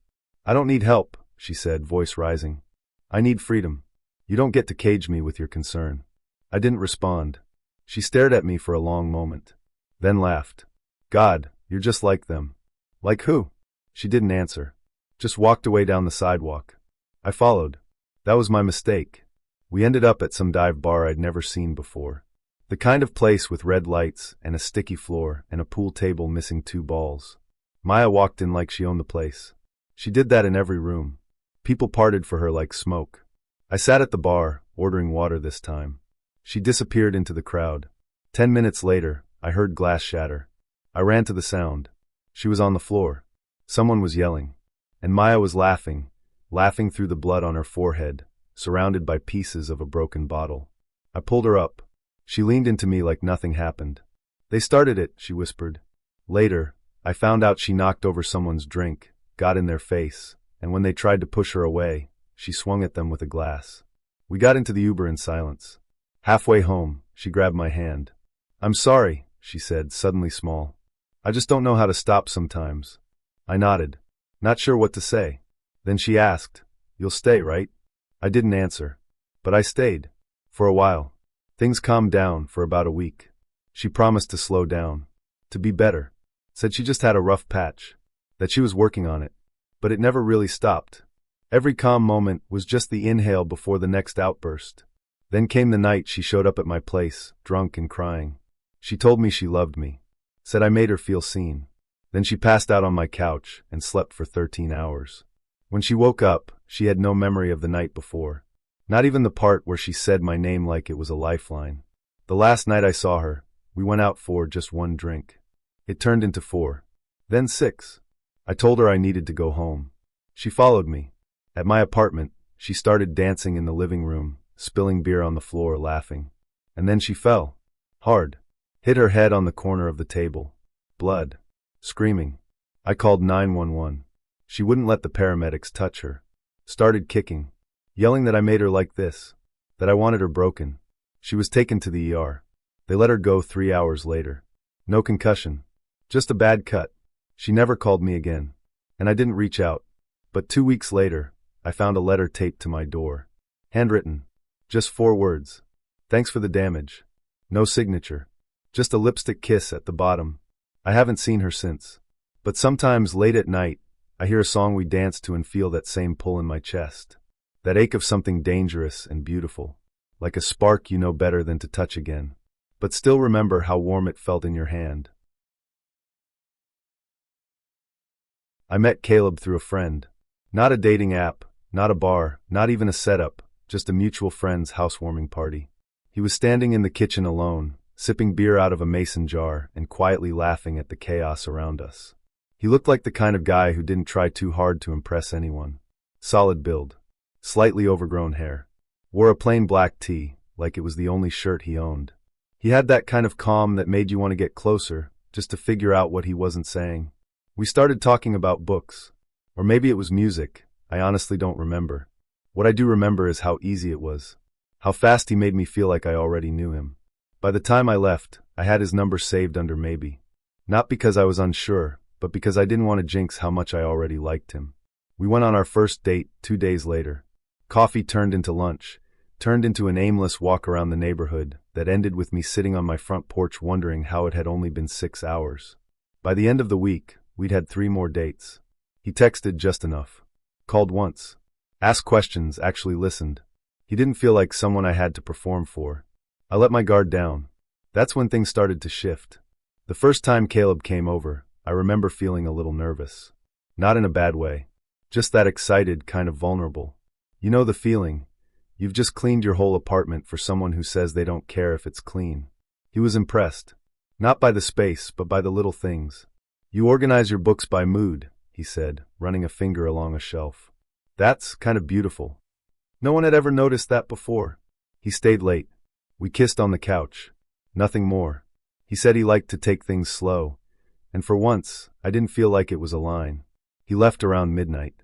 I don't need help, she said, voice rising. I need freedom. You don't get to cage me with your concern. I didn't respond. She stared at me for a long moment, then laughed. God, you're just like them. Like who? She didn't answer. Just walked away down the sidewalk. I followed. That was my mistake. We ended up at some dive bar I'd never seen before. The kind of place with red lights and a sticky floor and a pool table missing 2 balls. Maya walked in like she owned the place. She did that in every room. People parted for her like smoke. I sat at the bar, ordering water this time. She disappeared into the crowd. 10 minutes later, I heard glass shatter. I ran to the sound. She was on the floor. Someone was yelling. And Maya was laughing through the blood on her forehead, surrounded by pieces of a broken bottle. I pulled her up. She leaned into me like nothing happened. They started it, she whispered. Later, I found out she knocked over someone's drink, got in their face, and when they tried to push her away, she swung at them with a glass. We got into the Uber in silence. Halfway home, she grabbed my hand. I'm sorry, she said, suddenly small. I just don't know how to stop sometimes. I nodded, not sure what to say. Then she asked, You'll stay, right? I didn't answer. But I stayed. For a while. Things calmed down for about a week. She promised to slow down. To be better. Said she just had a rough patch. That she was working on it. But it never really stopped. Every calm moment was just the inhale before the next outburst. Then came the night she showed up at my place, drunk and crying. She told me she loved me. Said I made her feel seen. Then she passed out on my couch and slept for 13 hours. When she woke up, she had no memory of the night before. Not even the part where she said my name like it was a lifeline. The last night I saw her, we went out for just 1 drink. It turned into 4. Then 6. I told her I needed to go home. She followed me. At my apartment, she started dancing in the living room, spilling beer on the floor, laughing. And then she fell. Hard. Hit her head on the corner of the table. Blood. Screaming. I called 911. She wouldn't let the paramedics touch her. Started kicking. Yelling that I made her like this. That I wanted her broken. She was taken to the ER. They let her go 3 hours later. No concussion. Just a bad cut. She never called me again. And I didn't reach out. But 2 weeks later, I found a letter taped to my door. Handwritten. Just 4 words. Thanks for the damage. No signature. Just a lipstick kiss at the bottom. I haven't seen her since. But sometimes late at night, I hear a song we dance to and feel that same pull in my chest. That ache of something dangerous and beautiful. Like a spark you know better than to touch again. But still remember how warm it felt in your hand. I met Caleb through a friend. Not a dating app, not a bar, not even a setup, just a mutual friend's housewarming party. He was standing in the kitchen alone, sipping beer out of a mason jar and quietly laughing at the chaos around us. He looked like the kind of guy who didn't try too hard to impress anyone. Solid build. Slightly overgrown hair. Wore a plain black tee, like it was the only shirt he owned. He had that kind of calm that made you want to get closer, just to figure out what he wasn't saying. We started talking about books. Or maybe it was music, I honestly don't remember. What I do remember is how easy it was. How fast he made me feel like I already knew him. By the time I left, I had his number saved under maybe. Not because I was unsure, but because I didn't want to jinx how much I already liked him. We went on our first date 2 days later. Coffee turned into lunch, turned into an aimless walk around the neighborhood that ended with me sitting on my front porch wondering how it had only been 6 hours. By the end of the week, we'd had 3 more dates. He texted just enough. Called once. Asked questions, actually listened. He didn't feel like someone I had to perform for. I let my guard down. That's when things started to shift. The first time Caleb came over, I remember feeling a little nervous. Not in a bad way. Just that excited, kind of vulnerable. You know the feeling. You've just cleaned your whole apartment for someone who says they don't care if it's clean. He was impressed. Not by the space, but by the little things. You organize your books by mood, he said, running a finger along a shelf. That's kind of beautiful. No one had ever noticed that before. He stayed late. We kissed on the couch. Nothing more. He said he liked to take things slow. And for once, I didn't feel like it was a line. He left around midnight.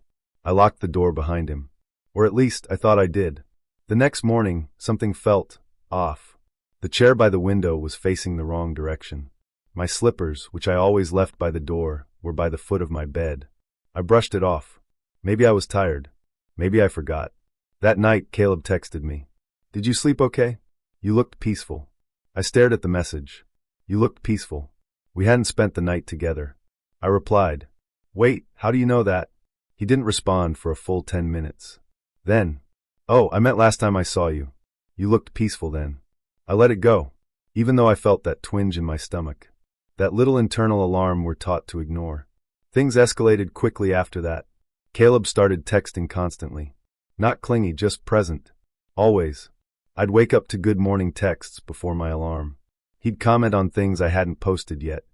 I locked the door behind him. Or at least, I thought I did. The next morning, something felt off. The chair by the window was facing the wrong direction. My slippers, which I always left by the door, were by the foot of my bed. I brushed it off. Maybe I was tired. Maybe I forgot. That night, Caleb texted me. "Did you sleep okay? You looked peaceful." I stared at the message. You looked peaceful. We hadn't spent the night together. I replied, "Wait, how do you know that?" He didn't respond for a full 10 minutes. Then, "Oh, I meant last time I saw you. You looked peaceful then." I let it go, even though I felt that twinge in my stomach. That little internal alarm we're taught to ignore. Things escalated quickly after that. Caleb started texting constantly. Not clingy, just present. Always. I'd wake up to good morning texts before my alarm. He'd comment on things I hadn't posted yet,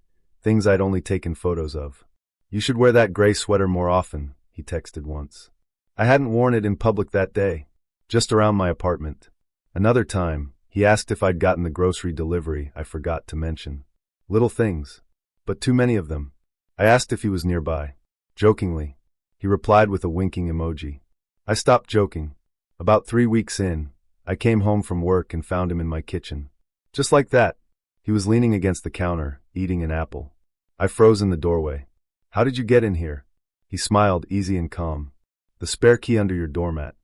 things I'd only taken photos of. "You should wear that gray sweater more often," he texted once. I hadn't worn it in public that day, just around my apartment. Another time, he asked if I'd gotten the grocery delivery I forgot to mention. Little things, but too many of them. I asked if he was nearby. Jokingly. He replied with a winking emoji. I stopped joking. About 3 weeks in, I came home from work and found him in my kitchen. Just like that. He was leaning against the counter, eating an apple. I froze in the doorway. "How did you get in here?" He smiled, easy and calm. "The spare key under your doormat."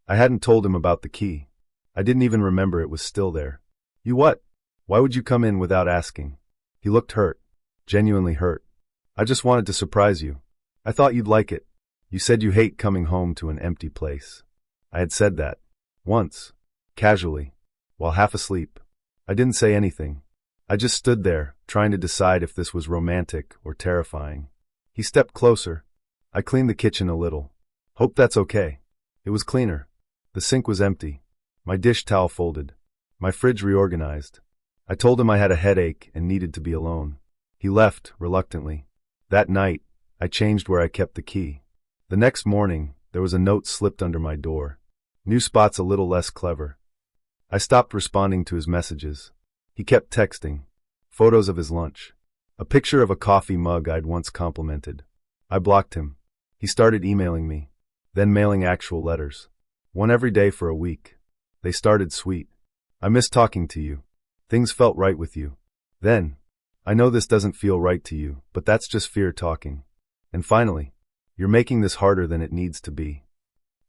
I hadn't told him about the key. I didn't even remember it was still there. "You what? Why would you come in without asking?" He looked hurt. Genuinely hurt. "I just wanted to surprise you. I thought you'd like it. You said you hate coming home to an empty place." I had said that. Once. Casually. While half asleep. I didn't say anything. I just stood there, trying to decide if this was romantic or terrifying. He stepped closer. I cleaned the kitchen a little. "Hope that's okay." It was cleaner. The sink was empty. My dish towel folded. My fridge reorganized. I told him I had a headache and needed to be alone. He left, reluctantly. That night, I changed where I kept the key. The next morning, there was a note slipped under my door. New spots a little less clever. I stopped responding to his messages. He kept texting. Photos of his lunch. A picture of a coffee mug I'd once complimented. I blocked him. He started emailing me. Then mailing actual letters. One every day for a week. They started sweet. "I miss talking to you. Things felt right with you." Then, "I know this doesn't feel right to you, but that's just fear talking." And finally, "You're making this harder than it needs to be."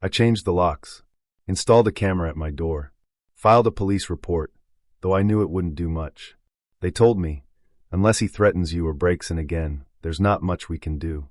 I changed the locks. Installed a camera at my door. Filed a police report, though I knew it wouldn't do much. They told me, unless he threatens you or breaks in again, there's not much we can do.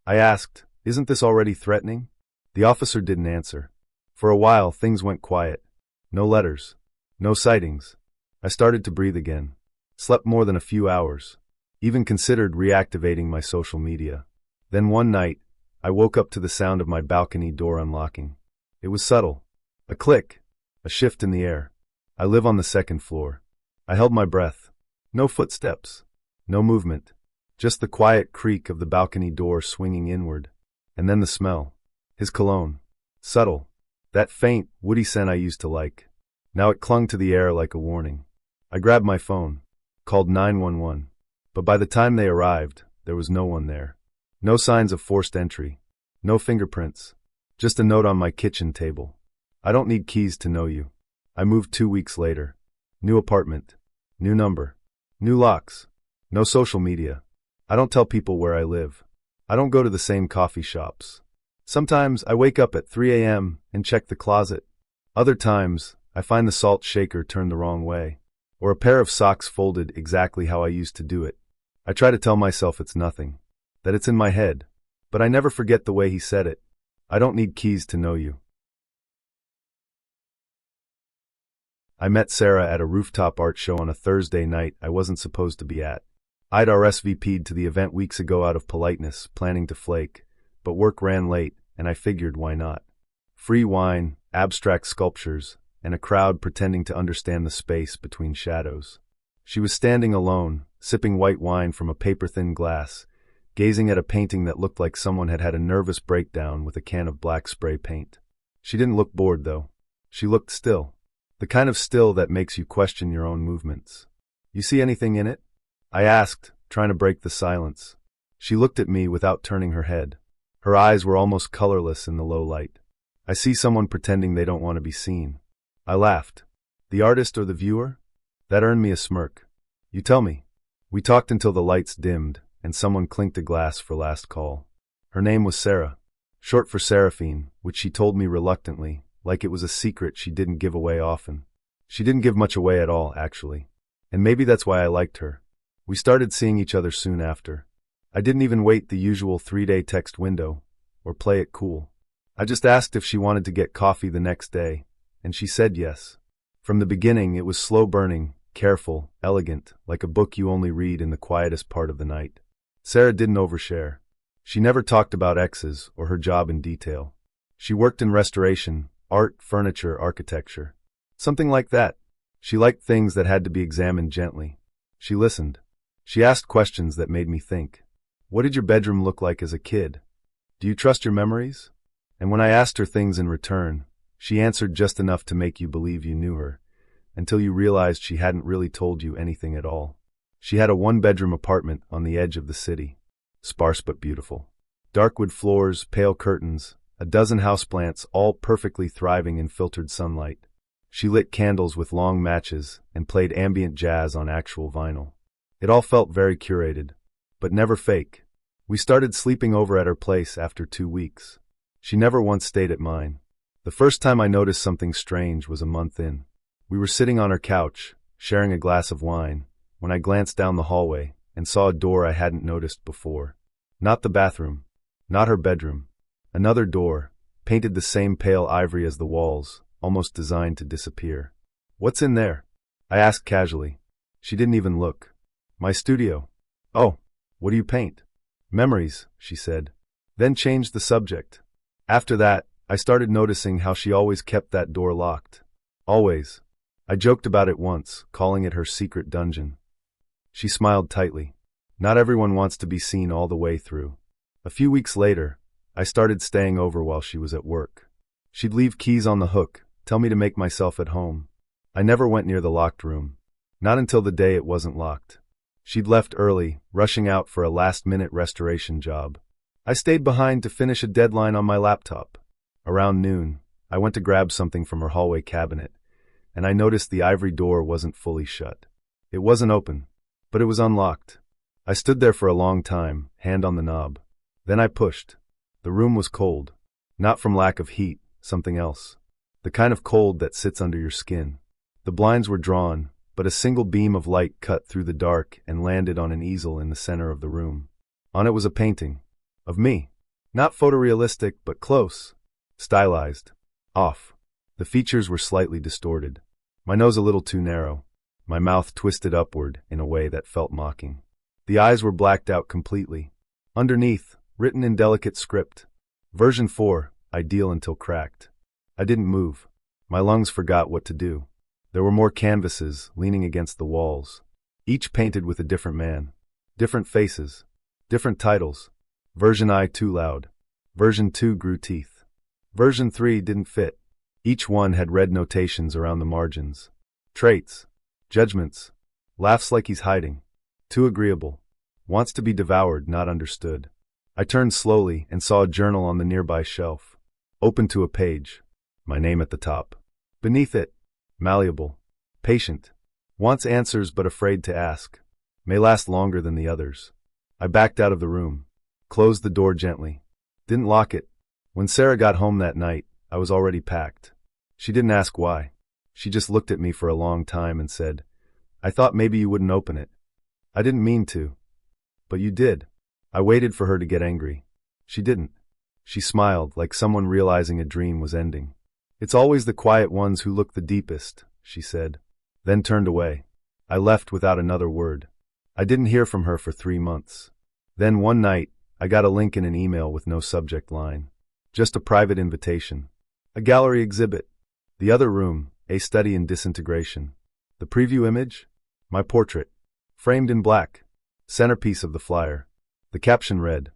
I asked, "Isn't this already threatening?" The officer didn't answer. For a while, things went quiet. No letters. No sightings. I started to breathe again. Slept more than a few hours. Even considered reactivating my social media. Then one night, I woke up to the sound of my balcony door unlocking. It was subtle. A click. A shift in the air. I live on the second floor. I held my breath. No footsteps. No movement. Just the quiet creak of the balcony door swinging inward. And then the smell. His cologne. Subtle. That faint, woody scent I used to like. Now it clung to the air like a warning. I grabbed my phone. Called 911. But by the time they arrived, there was no one there. No signs of forced entry. No fingerprints. Just a note on my kitchen table. "I don't need keys to know you." I moved 2 weeks later. New apartment. New number. New locks. No social media. I don't tell people where I live. I don't go to the same coffee shops. Sometimes I wake up at 3 a.m. and check the closet. Other times, I find the salt shaker turned the wrong way. Or a pair of socks folded exactly how I used to do it. I try to tell myself it's nothing. That it's in my head. But I never forget the way he said it. I don't need keys to know you. I met Sarah at a rooftop art show on a Thursday night I wasn't supposed to be at. I'd RSVP'd to the event weeks ago out of politeness, planning to flake, but work ran late, and I figured why not. Free wine, abstract sculptures, and a crowd pretending to understand the space between shadows. She was standing alone, sipping white wine from a paper-thin glass, gazing at a painting that looked like someone had had a nervous breakdown with a can of black spray paint. She didn't look bored, though. She looked still. The kind of still that makes you question your own movements. You see anything in it? I asked, trying to break the silence. She looked at me without turning her head. Her eyes were almost colorless in the low light. I see someone pretending they don't want to be seen. I laughed. The artist or the viewer? That earned me a smirk. You tell me. We talked until the lights dimmed, and someone clinked a glass for last call. Her name was Sarah, short for Seraphine, which she told me reluctantly, like it was a secret she didn't give away often. She didn't give much away at all, actually. And maybe that's why I liked her. We started seeing each other soon after. I didn't even wait the usual 3-day text window, or play it cool. I just asked if she wanted to get coffee the next day, and she said yes. From the beginning, it was slow burning, careful, elegant, like a book you only read in the quietest part of the night. Sarah didn't overshare. She never talked about exes or her job in detail. She worked in restoration, art, furniture, architecture. Something like that. She liked things that had to be examined gently. She listened. She asked questions that made me think. What did your bedroom look like as a kid? Do you trust your memories? And when I asked her things in return, she answered just enough to make you believe you knew her, until you realized she hadn't really told you anything at all. She had a 1-bedroom apartment on the edge of the city. Sparse but beautiful. Dark wood floors, pale curtains, a dozen houseplants, all perfectly thriving in filtered sunlight. She lit candles with long matches and played ambient jazz on actual vinyl. It all felt very curated, but never fake. We started sleeping over at her place after 2 weeks. She never once stayed at mine. The first time I noticed something strange was a month in. We were sitting on her couch, sharing a glass of wine, when I glanced down the hallway and saw a door I hadn't noticed before. Not the bathroom. Not her bedroom. Another door, painted the same pale ivory as the walls, almost designed to disappear. What's in there? I asked casually. She didn't even look. My studio. Oh, what do you paint? Memories, she said. Then changed the subject. After that, I started noticing how she always kept that door locked. Always. I joked about it once, calling it her secret dungeon. She smiled tightly. Not everyone wants to be seen all the way through. A few weeks later, I started staying over while she was at work. She'd leave keys on the hook, tell me to make myself at home. I never went near the locked room. Not until the day it wasn't locked. She'd left early, rushing out for a last-minute restoration job. I stayed behind to finish a deadline on my laptop. Around noon, I went to grab something from her hallway cabinet, and I noticed the ivory door wasn't fully shut. It wasn't open, but it was unlocked. I stood there for a long time, hand on the knob. Then I pushed. The room was cold. Not from lack of heat, something else. The kind of cold that sits under your skin. The blinds were drawn, but a single beam of light cut through the dark and landed on an easel in the center of the room. On it was a painting. Of me. Not photorealistic, but close. Stylized. Off. The features were slightly distorted. My nose a little too narrow. My mouth twisted upward in a way that felt mocking. The eyes were blacked out completely. Underneath, written in delicate script. Version 4, ideal until cracked. I didn't move. My lungs forgot what to do. There were more canvases leaning against the walls. Each painted with a different man. Different faces. Different titles. Version I too loud. Version 2 grew teeth. Version 3 didn't fit. Each one had red notations around the margins. Traits. Judgments. Laughs like he's hiding. Too agreeable. Wants to be devoured, not understood. I turned slowly and saw a journal on the nearby shelf. Open to a page. My name at the top. Beneath it. Malleable. Patient. Wants answers but afraid to ask. May last longer than the others. I backed out of the room. Closed the door gently. Didn't lock it. When Sarah got home that night, I was already packed. She didn't ask why. She just looked at me for a long time and said, "I thought maybe you wouldn't open it." I didn't mean to. But you did. I waited for her to get angry. She didn't. She smiled, like someone realizing a dream was ending. It's always the quiet ones who look the deepest, she said. Then turned away. I left without another word. I didn't hear from her for 3 months. Then one night, I got a link in an email with no subject line. Just a private invitation. A gallery exhibit. The other room, a study in disintegration. The preview image? My portrait. Framed in black. Centerpiece of the flyer. The caption read,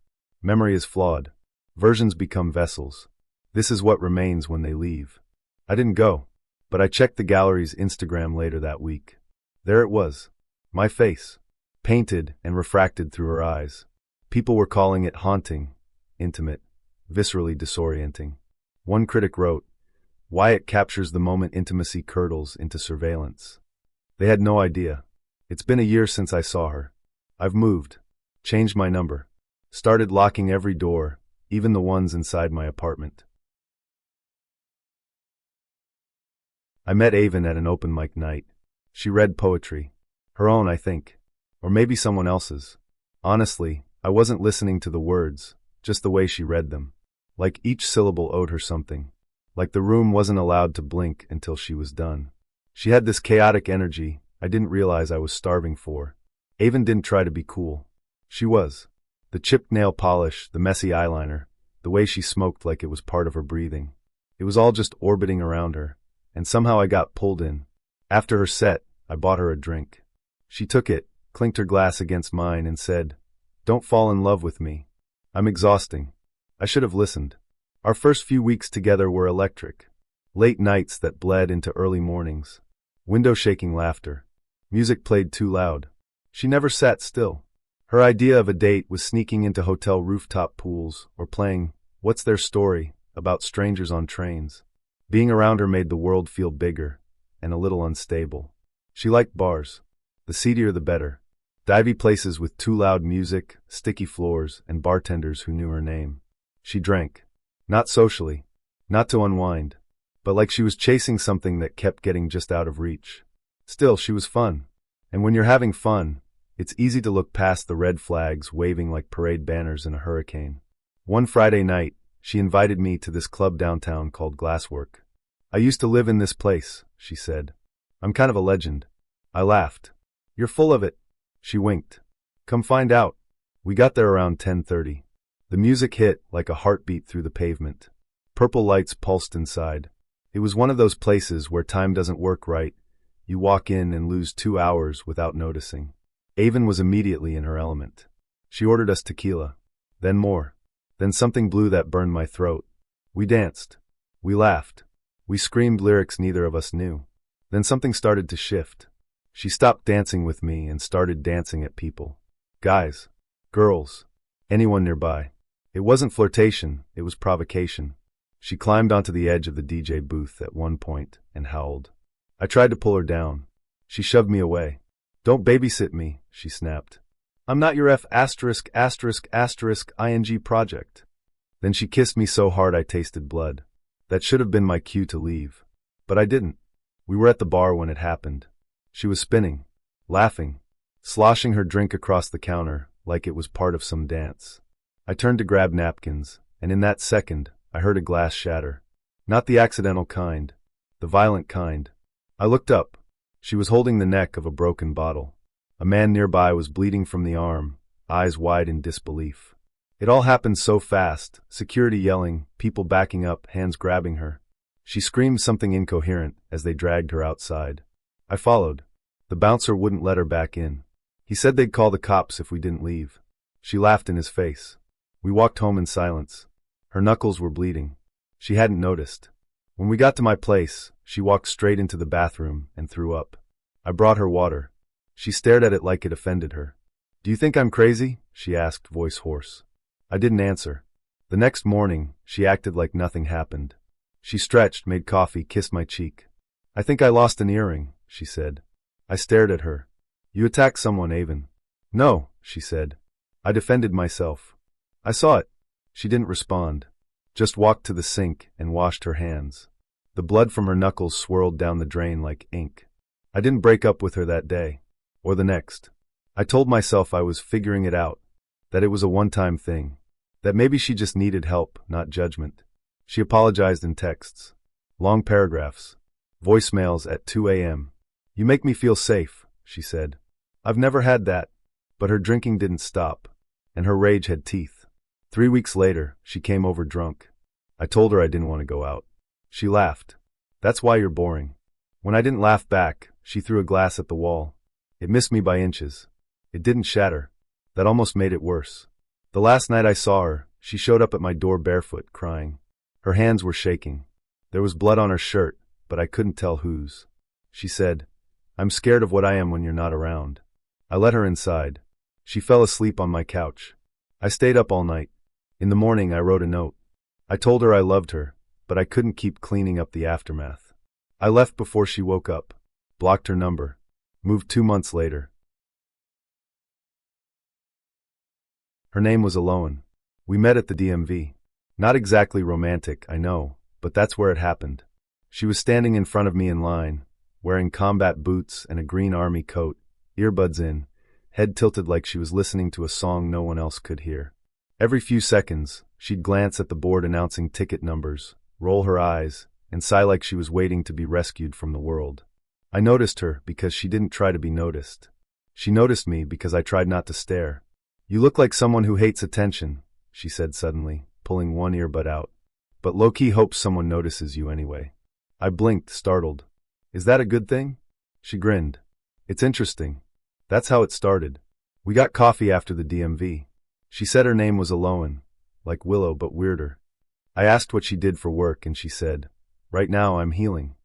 "Memory is flawed. Versions become vessels. This is what remains when they leave." I didn't go, but I checked the gallery's Instagram later that week. There it was. My face. Painted and refracted through her eyes. People were calling it haunting, intimate, viscerally disorienting. One critic wrote, "Why it captures the moment intimacy curdles into surveillance." They had no idea. It's been a year since I saw her. I've moved. Changed my number. Started locking every door, even the ones inside my apartment. I met Avon at an open mic night. She read poetry. Her own, I think. Or maybe someone else's. Honestly, I wasn't listening to the words, just the way she read them. Like each syllable owed her something. Like the room wasn't allowed to blink until she was done. She had this chaotic energy I didn't realize I was starving for. Avon didn't try to be cool. She was. The chipped nail polish, the messy eyeliner, the way she smoked like it was part of her breathing. It was all just orbiting around her, and somehow I got pulled in. After her set, I bought her a drink. She took it, clinked her glass against mine, and said, "Don't fall in love with me. I'm exhausting." I should have listened. Our first few weeks together were electric. Late nights that bled into early mornings. Window-shaking laughter. Music played too loud. She never sat still. Her idea of a date was sneaking into hotel rooftop pools or playing What's Their Story about strangers on trains. Being around her made the world feel bigger and a little unstable. She liked bars. The seedier the better. Divey places with too loud music, sticky floors, and bartenders who knew her name. She drank. Not socially. Not to unwind. But like she was chasing something that kept getting just out of reach. Still, she was fun. And when you're having fun, it's easy to look past the red flags waving like parade banners in a hurricane. One Friday night, she invited me to this club downtown called Glasswork. "I used to live in this place," she said. "I'm kind of a legend." I laughed. "You're full of it." She winked. "Come find out." We got there around 10:30. The music hit like a heartbeat through the pavement. Purple lights pulsed inside. It was one of those places where time doesn't work right. You walk in and lose 2 hours without noticing. Avon was immediately in her element. She ordered us tequila. Then more. Then something blue that burned my throat. We danced. We laughed. We screamed lyrics neither of us knew. Then something started to shift. She stopped dancing with me and started dancing at people. Guys. Girls. Anyone nearby. It wasn't flirtation, it was provocation. She climbed onto the edge of the DJ booth at one point and howled. I tried to pull her down. She shoved me away. "Don't babysit me," she snapped. "I'm not your ****ing project." Then she kissed me so hard I tasted blood. That should have been my cue to leave. But I didn't. We were at the bar when it happened. She was spinning, laughing, sloshing her drink across the counter like it was part of some dance. I turned to grab napkins, and in that second, I heard a glass shatter. Not the accidental kind, the violent kind. I looked up. She was holding the neck of a broken bottle. A man nearby was bleeding from the arm, eyes wide in disbelief. It all happened so fast, security yelling, people backing up, hands grabbing her. She screamed something incoherent as they dragged her outside. I followed. The bouncer wouldn't let her back in. He said they'd call the cops if we didn't leave. She laughed in his face. We walked home in silence. Her knuckles were bleeding. She hadn't noticed. When we got to my place, she walked straight into the bathroom and threw up. I brought her water. She stared at it like it offended her. "Do you think I'm crazy?" she asked, voice hoarse. I didn't answer. The next morning, she acted like nothing happened. She stretched, made coffee, kissed my cheek. "I think I lost an earring," she said. I stared at her. "You attacked someone, Avon." "No," she said. I defended myself. "I saw it." She didn't respond. Just walked to the sink and washed her hands. The blood from her knuckles swirled down the drain like ink. I didn't break up with her that day. Or the next. I told myself I was figuring it out. That it was a one-time thing. That maybe she just needed help, not judgment. She apologized in texts. Long paragraphs. Voicemails at 2 a.m. "You make me feel safe," she said. I've never had that. But her drinking didn't stop, and her rage had teeth. 3 weeks later, she came over drunk. I told her I didn't want to go out. She laughed. "That's why you're boring." When I didn't laugh back, she threw a glass at the wall. It missed me by inches. It didn't shatter. That almost made it worse. The last night I saw her, she showed up at my door barefoot, crying. Her hands were shaking. There was blood on her shirt, but I couldn't tell whose. She said, "I'm scared of what I am when you're not around." I let her inside. She fell asleep on my couch. I stayed up all night. In the morning I wrote a note. I told her I loved her, but I couldn't keep cleaning up the aftermath. I left before she woke up, blocked her number, moved 2 months later. Her name was Aloan. We met at the DMV. Not exactly romantic, I know, but that's where it happened. She was standing in front of me in line, wearing combat boots and a green army coat, earbuds in, head tilted like she was listening to a song no one else could hear. Every few seconds, she'd glance at the board announcing ticket numbers, roll her eyes, and sigh like she was waiting to be rescued from the world. I noticed her because she didn't try to be noticed. She noticed me because I tried not to stare. "You look like someone who hates attention," she said suddenly, pulling one earbud out. "But low-key hopes someone notices you anyway." I blinked, startled. "Is that a good thing?" She grinned. "It's interesting. That's how it started. We got coffee after the DMV. She said her name was Aloan, like Willow but weirder. I asked what she did for work and she said, "Right now I'm healing."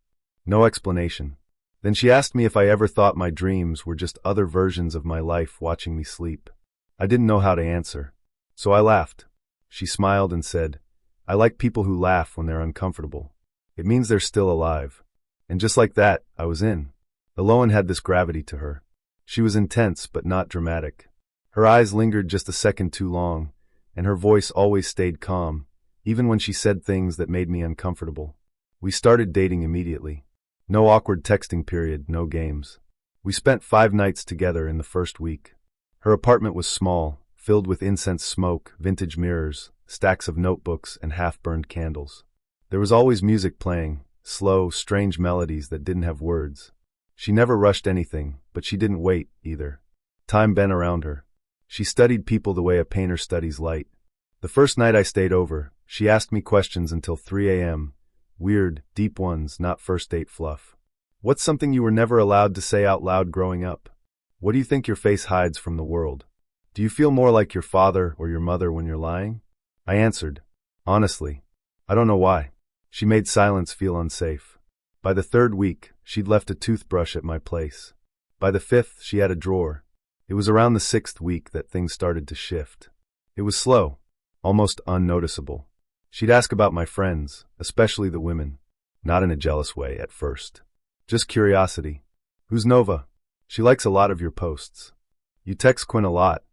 No explanation. Then she asked me if I ever thought my dreams were just other versions of my life watching me sleep. I didn't know how to answer. So I laughed. She smiled and said, "I like people who laugh when they're uncomfortable. It means they're still alive." And just like that, I was in. Aloan had this gravity to her. She was intense but not dramatic. Her eyes lingered just a second too long, and her voice always stayed calm, even when she said things that made me uncomfortable. We started dating immediately. No awkward texting period, no games. We spent 5 nights together in the first week. Her apartment was small, filled with incense smoke, vintage mirrors, stacks of notebooks, and half-burned candles. There was always music playing, slow, strange melodies that didn't have words. She never rushed anything, but she didn't wait, either. Time bent around her. She studied people the way a painter studies light. The first night I stayed over, she asked me questions until 3 a.m., weird, deep ones, not first date fluff. "What's something you were never allowed to say out loud growing up? What do you think your face hides from the world? Do you feel more like your father or your mother when you're lying?" I answered, "Honestly, I don't know why." She made silence feel unsafe. By the 3rd week, she'd left a toothbrush at my place. By the 5th, she had a drawer. It was around the 6th week that things started to shift. It was slow, almost unnoticeable. She'd ask about my friends, especially the women. Not in a jealous way at first. Just curiosity. "Who's Nova? She likes a lot of your posts. You text Quinn a lot.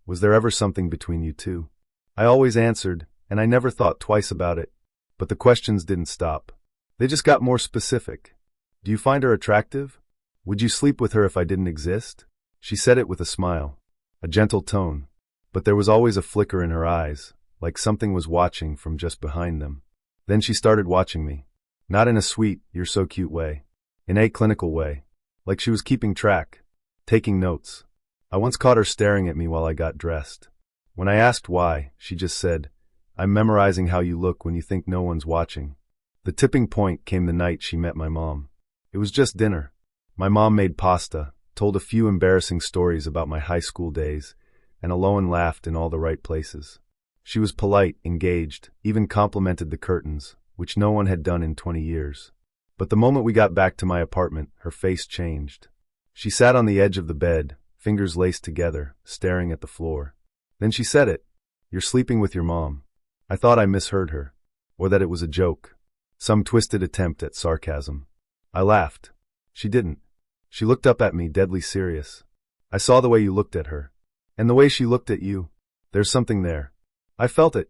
Was there ever something between you two?" I always answered, and I never thought twice about it. But the questions didn't stop. They just got more specific. "Do you find her attractive? Would you sleep with her if I didn't exist?" She said it with a smile, a gentle tone, but there was always a flicker in her eyes, like something was watching from just behind them. Then she started watching me. Not in a sweet, "you're so cute" way. In a clinical way. Like she was keeping track. Taking notes. I once caught her staring at me while I got dressed. When I asked why, she just said, "I'm memorizing how you look when you think no one's watching." The tipping point came the night she met my mom. It was just dinner. My mom made pasta, told a few embarrassing stories about my high school days, and Aloan laughed in all the right places. She was polite, engaged, even complimented the curtains, which no one had done in 20 years. But the moment we got back to my apartment, her face changed. She sat on the edge of the bed, fingers laced together, staring at the floor. Then she said it. "You're sleeping with your mom." I thought I misheard her, or that it was a joke. Some twisted attempt at sarcasm. I laughed. She didn't. She looked up at me, deadly serious. "I saw the way you looked at her. And the way she looked at you. There's something there. I felt it."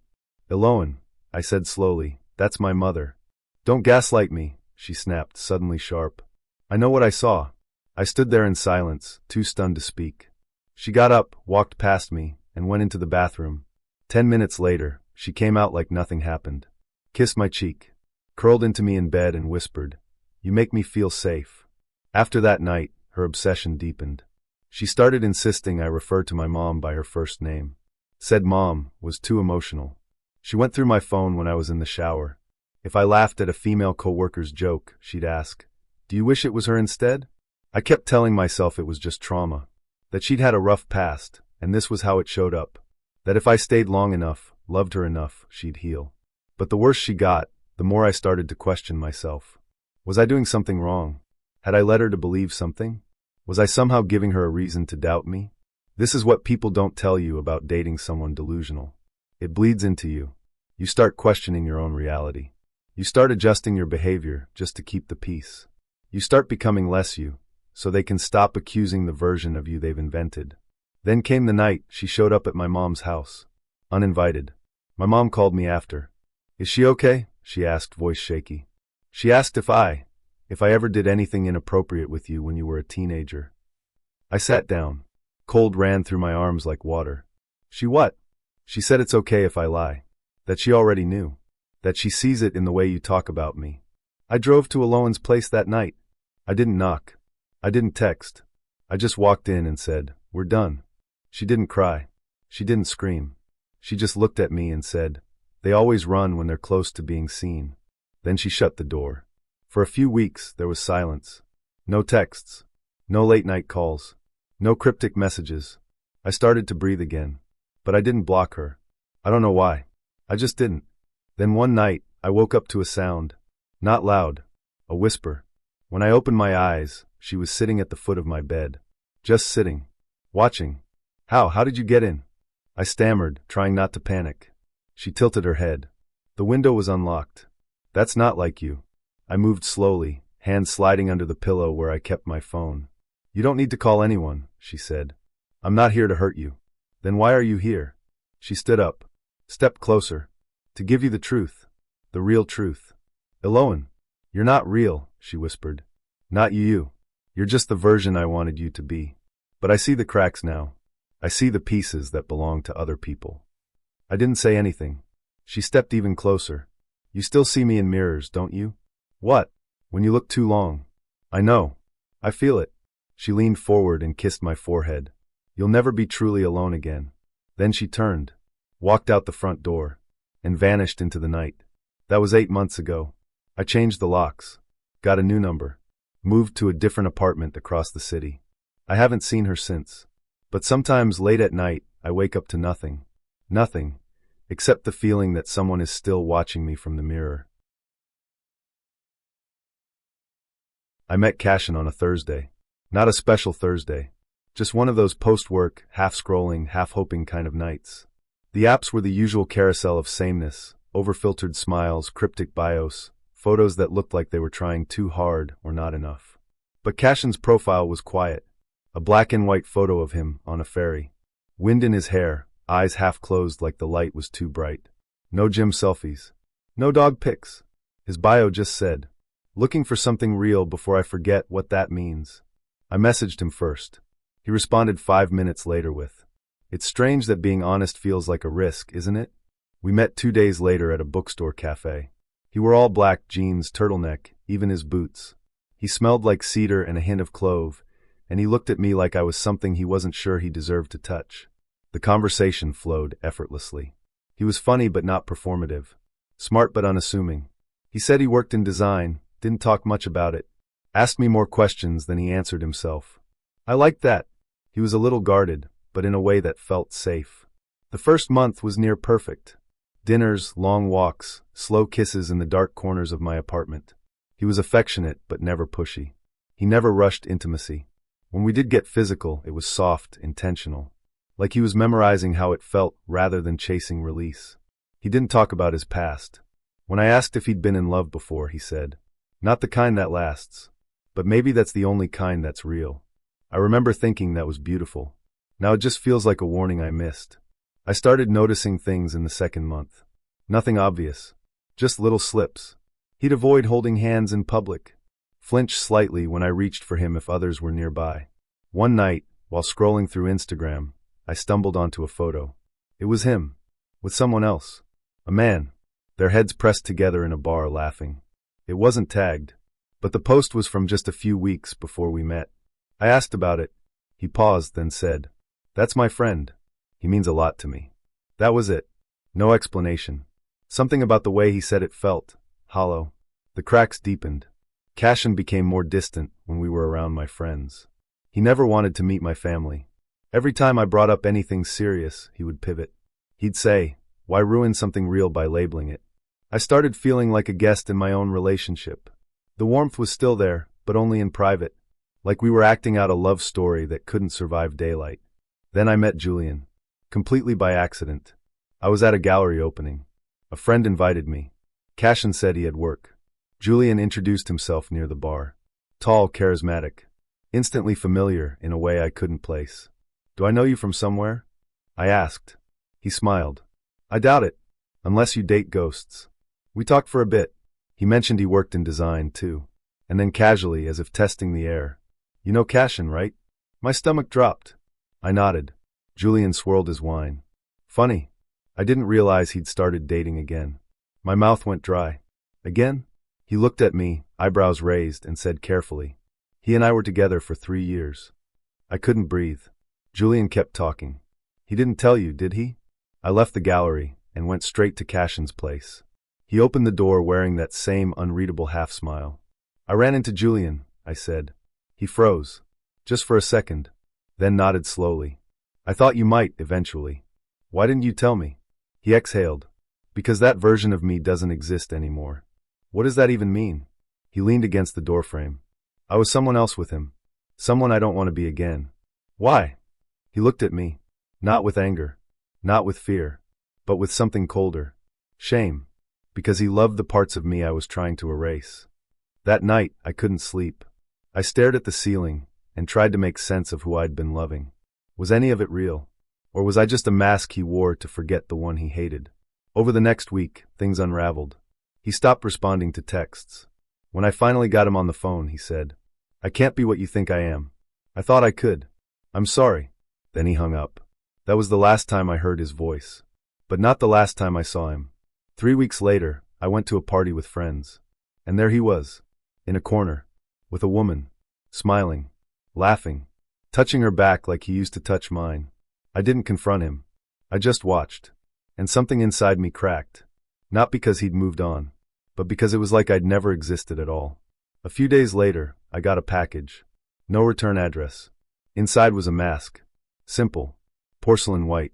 "Aloan," I said slowly, "that's my mother." "Don't gaslight me," she snapped, suddenly sharp. "I know what I saw." I stood there in silence, too stunned to speak. She got up, walked past me, and went into the bathroom. 10 minutes later, she came out like nothing happened. Kissed my cheek, curled into me in bed and whispered, "You make me feel safe." After that night, her obsession deepened. She started insisting I refer to my mom by her first name. Said mom was too emotional. She went through my phone when I was in the shower. If I laughed at a female coworker's joke, she'd ask, "Do you wish it was her instead?" I kept telling myself it was just trauma, that she'd had a rough past, and this was how it showed up. That if I stayed long enough, loved her enough, she'd heal. But the worse she got, the more I started to question myself. Was I doing something wrong? Had I led her to believe something? Was I somehow giving her a reason to doubt me? This is what people don't tell you about dating someone delusional. It bleeds into you. You start questioning your own reality. You start adjusting your behavior just to keep the peace. You start becoming less you, so they can stop accusing the version of you they've invented. Then came the night she showed up at my mom's house. Uninvited. My mom called me after. "Is she okay?" she asked, voice shaky. She asked if I ever did anything inappropriate with you when you were a teenager. I sat down. Cold ran through my arms like water. She what? She said it's okay if I lie. That she already knew. That she sees it in the way you talk about me. I drove to Alohan's place that night. I didn't knock. I didn't text. I just walked in and said, "We're done." She didn't cry. She didn't scream. She just looked at me and said, "They always run when they're close to being seen." Then she shut the door. For a few weeks, there was silence. No texts. No late-night calls. No cryptic messages. I started to breathe again. But I didn't block her. I don't know why. I just didn't. Then one night, I woke up to a sound. Not loud. A whisper. When I opened my eyes, she was sitting at the foot of my bed. Just sitting. Watching. How did you get in?" I stammered, trying not to panic. She tilted her head. "The window was unlocked." "That's not like you." I moved slowly, hands sliding under the pillow where I kept my phone. "You don't need to call anyone," she said. "I'm not here to hurt you." "Then why are you here?" She stood up, stepped closer. "To give you the truth. The real truth." "Alohan, you're not real," she whispered. "Not you. You're just the version I wanted you to be. But I see the cracks now. I see the pieces that belong to other people." I didn't say anything. She stepped even closer. "You still see me in mirrors, don't you?" "What?" "When you look too long." "I know. I feel it." She leaned forward and kissed my forehead. "You'll never be truly alone again." Then she turned, walked out the front door, and vanished into the night. That was 8 months ago. I changed the locks, got a new number, moved to a different apartment across the city. I haven't seen her since. But sometimes late at night, I wake up to nothing. Nothing, except the feeling that someone is still watching me from the mirror. I met Cashin on a Thursday. Not a special Thursday. Just one of those post-work, half-scrolling, half-hoping kind of nights. The apps were the usual carousel of sameness, over-filtered smiles, cryptic bios, photos that looked like they were trying too hard or not enough. But Cashin's profile was quiet. A black and white photo of him on a ferry. Wind in his hair, eyes half closed like the light was too bright. No gym selfies. No dog pics. His bio just said, "Looking for something real before I forget what that means." I messaged him first. He responded 5 minutes later with, "It's strange that being honest feels like a risk, isn't it?" We met 2 days later at a bookstore cafe. He wore all black jeans, turtleneck, even his boots. He smelled like cedar and a hint of clove, and he looked at me like I was something he wasn't sure he deserved to touch. The conversation flowed effortlessly. He was funny but not performative. Smart but unassuming. He said he worked in design, didn't talk much about it. Asked me more questions than he answered himself. I liked that. He was a little guarded, but in a way that felt safe. The first month was near perfect. Dinners, long walks, slow kisses in the dark corners of my apartment. He was affectionate but never pushy. He never rushed intimacy. When we did get physical, it was soft, intentional. Like he was memorizing how it felt rather than chasing release. He didn't talk about his past. When I asked if he'd been in love before, he said, "Not the kind that lasts. But maybe that's the only kind that's real." I remember thinking that was beautiful. Now it just feels like a warning I missed. I started noticing things in the second month. Nothing obvious. Just little slips. He'd avoid holding hands in public. Flinch slightly when I reached for him if others were nearby. One night, while scrolling through Instagram, I stumbled onto a photo. It was him. With someone else. A man. Their heads pressed together in a bar laughing. It wasn't tagged. But the post was from just a few weeks before we met. I asked about it. He paused, then said, "That's my friend. He means a lot to me." That was it. No explanation. Something about the way he said it felt hollow. The cracks deepened. Cashin became more distant when we were around my friends. He never wanted to meet my family. Every time I brought up anything serious, he would pivot. He'd say, "Why ruin something real by labeling it?" I started feeling like a guest in my own relationship. The warmth was still there, but only in private, like we were acting out a love story that couldn't survive daylight. Then I met Julian. Completely by accident. I was at a gallery opening. A friend invited me. Cashin said he had work. Julian introduced himself near the bar. Tall, charismatic. Instantly familiar in a way I couldn't place. "Do I know you from somewhere?" I asked. He smiled. "I doubt it. Unless you date ghosts." We talked for a bit. He mentioned he worked in design, too. And then casually, as if testing the air, "You know Cashin, right?" My stomach dropped. I nodded. Julian swirled his wine. "Funny. I didn't realize he'd started dating again." My mouth went dry. "Again?" He looked at me, eyebrows raised, and said carefully, "He and I were together for 3 years." I couldn't breathe. Julian kept talking. "He didn't tell you, did he?" I left the gallery and went straight to Cashin's place. He opened the door wearing that same unreadable half-smile. "I ran into Julian," I said. He froze. Just for a second. Then nodded slowly. "I thought you might, eventually. Why didn't you tell me?" He exhaled. "Because that version of me doesn't exist anymore." "What does that even mean?" He leaned against the doorframe. "I was someone else with him. Someone I don't want to be again." "Why?" He looked at me. Not with anger. Not with fear. But with something colder. Shame. Because he loved the parts of me I was trying to erase. That night, I couldn't sleep. I stared at the ceiling and tried to make sense of who I'd been loving. Was any of it real? Or was I just a mask he wore to forget the one he hated? Over the next week, things unraveled. He stopped responding to texts. When I finally got him on the phone, he said, "I can't be what you think I am. I thought I could. I'm sorry." Then he hung up. That was the last time I heard his voice. But not the last time I saw him. 3 weeks later, I went to a party with friends. And there he was, in a corner, with a woman, smiling, laughing, touching her back like he used to touch mine. I didn't confront him. I just watched. And something inside me cracked. Not because he'd moved on, but because it was like I'd never existed at all. A few days later, I got a package. No return address. Inside was a mask. Simple. Porcelain white.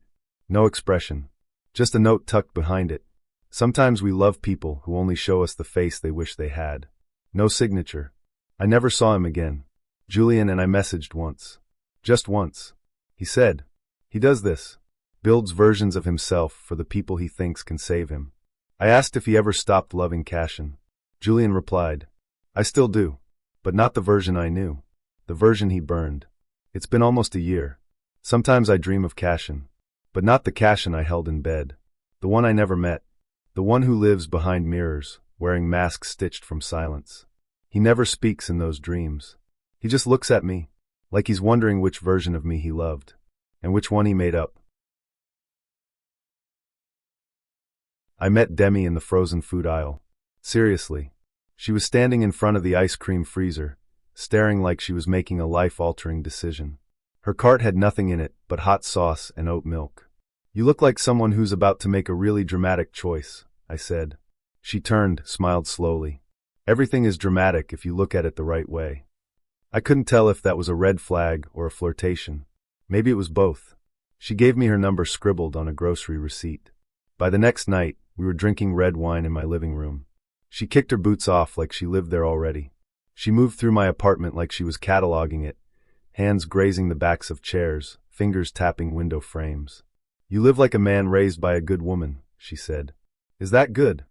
No expression. Just a note tucked behind it. Sometimes we love people who only show us the face they wish they had. No signature. I never saw him again. Julian and I messaged once. Just once. He said, he does this. Builds versions of himself for the people he thinks can save him. I asked if he ever stopped loving Cashin. Julian replied, "I still do. But not the version I knew. The version he burned." It's been almost a year. Sometimes I dream of Cashin. But not the Cashin I held in bed. The one I never met. The one who lives behind mirrors, wearing masks stitched from silence. He never speaks in those dreams. He just looks at me, like he's wondering which version of me he loved, and which one he made up. I met Demi in the frozen food aisle. Seriously. She was standing in front of the ice cream freezer, staring like she was making a life-altering decision. Her cart had nothing in it but hot sauce and oat milk. "You look like someone who's about to make a really dramatic choice," I said. She turned, smiled slowly. "Everything is dramatic if you look at it the right way." I couldn't tell if that was a red flag or a flirtation. Maybe it was both. She gave me her number scribbled on a grocery receipt. By the next night, we were drinking red wine in my living room. She kicked her boots off like she lived there already. She moved through my apartment like she was cataloging it, hands grazing the backs of chairs, fingers tapping window frames. "You live like a man raised by a good woman," she said. "Is that good?"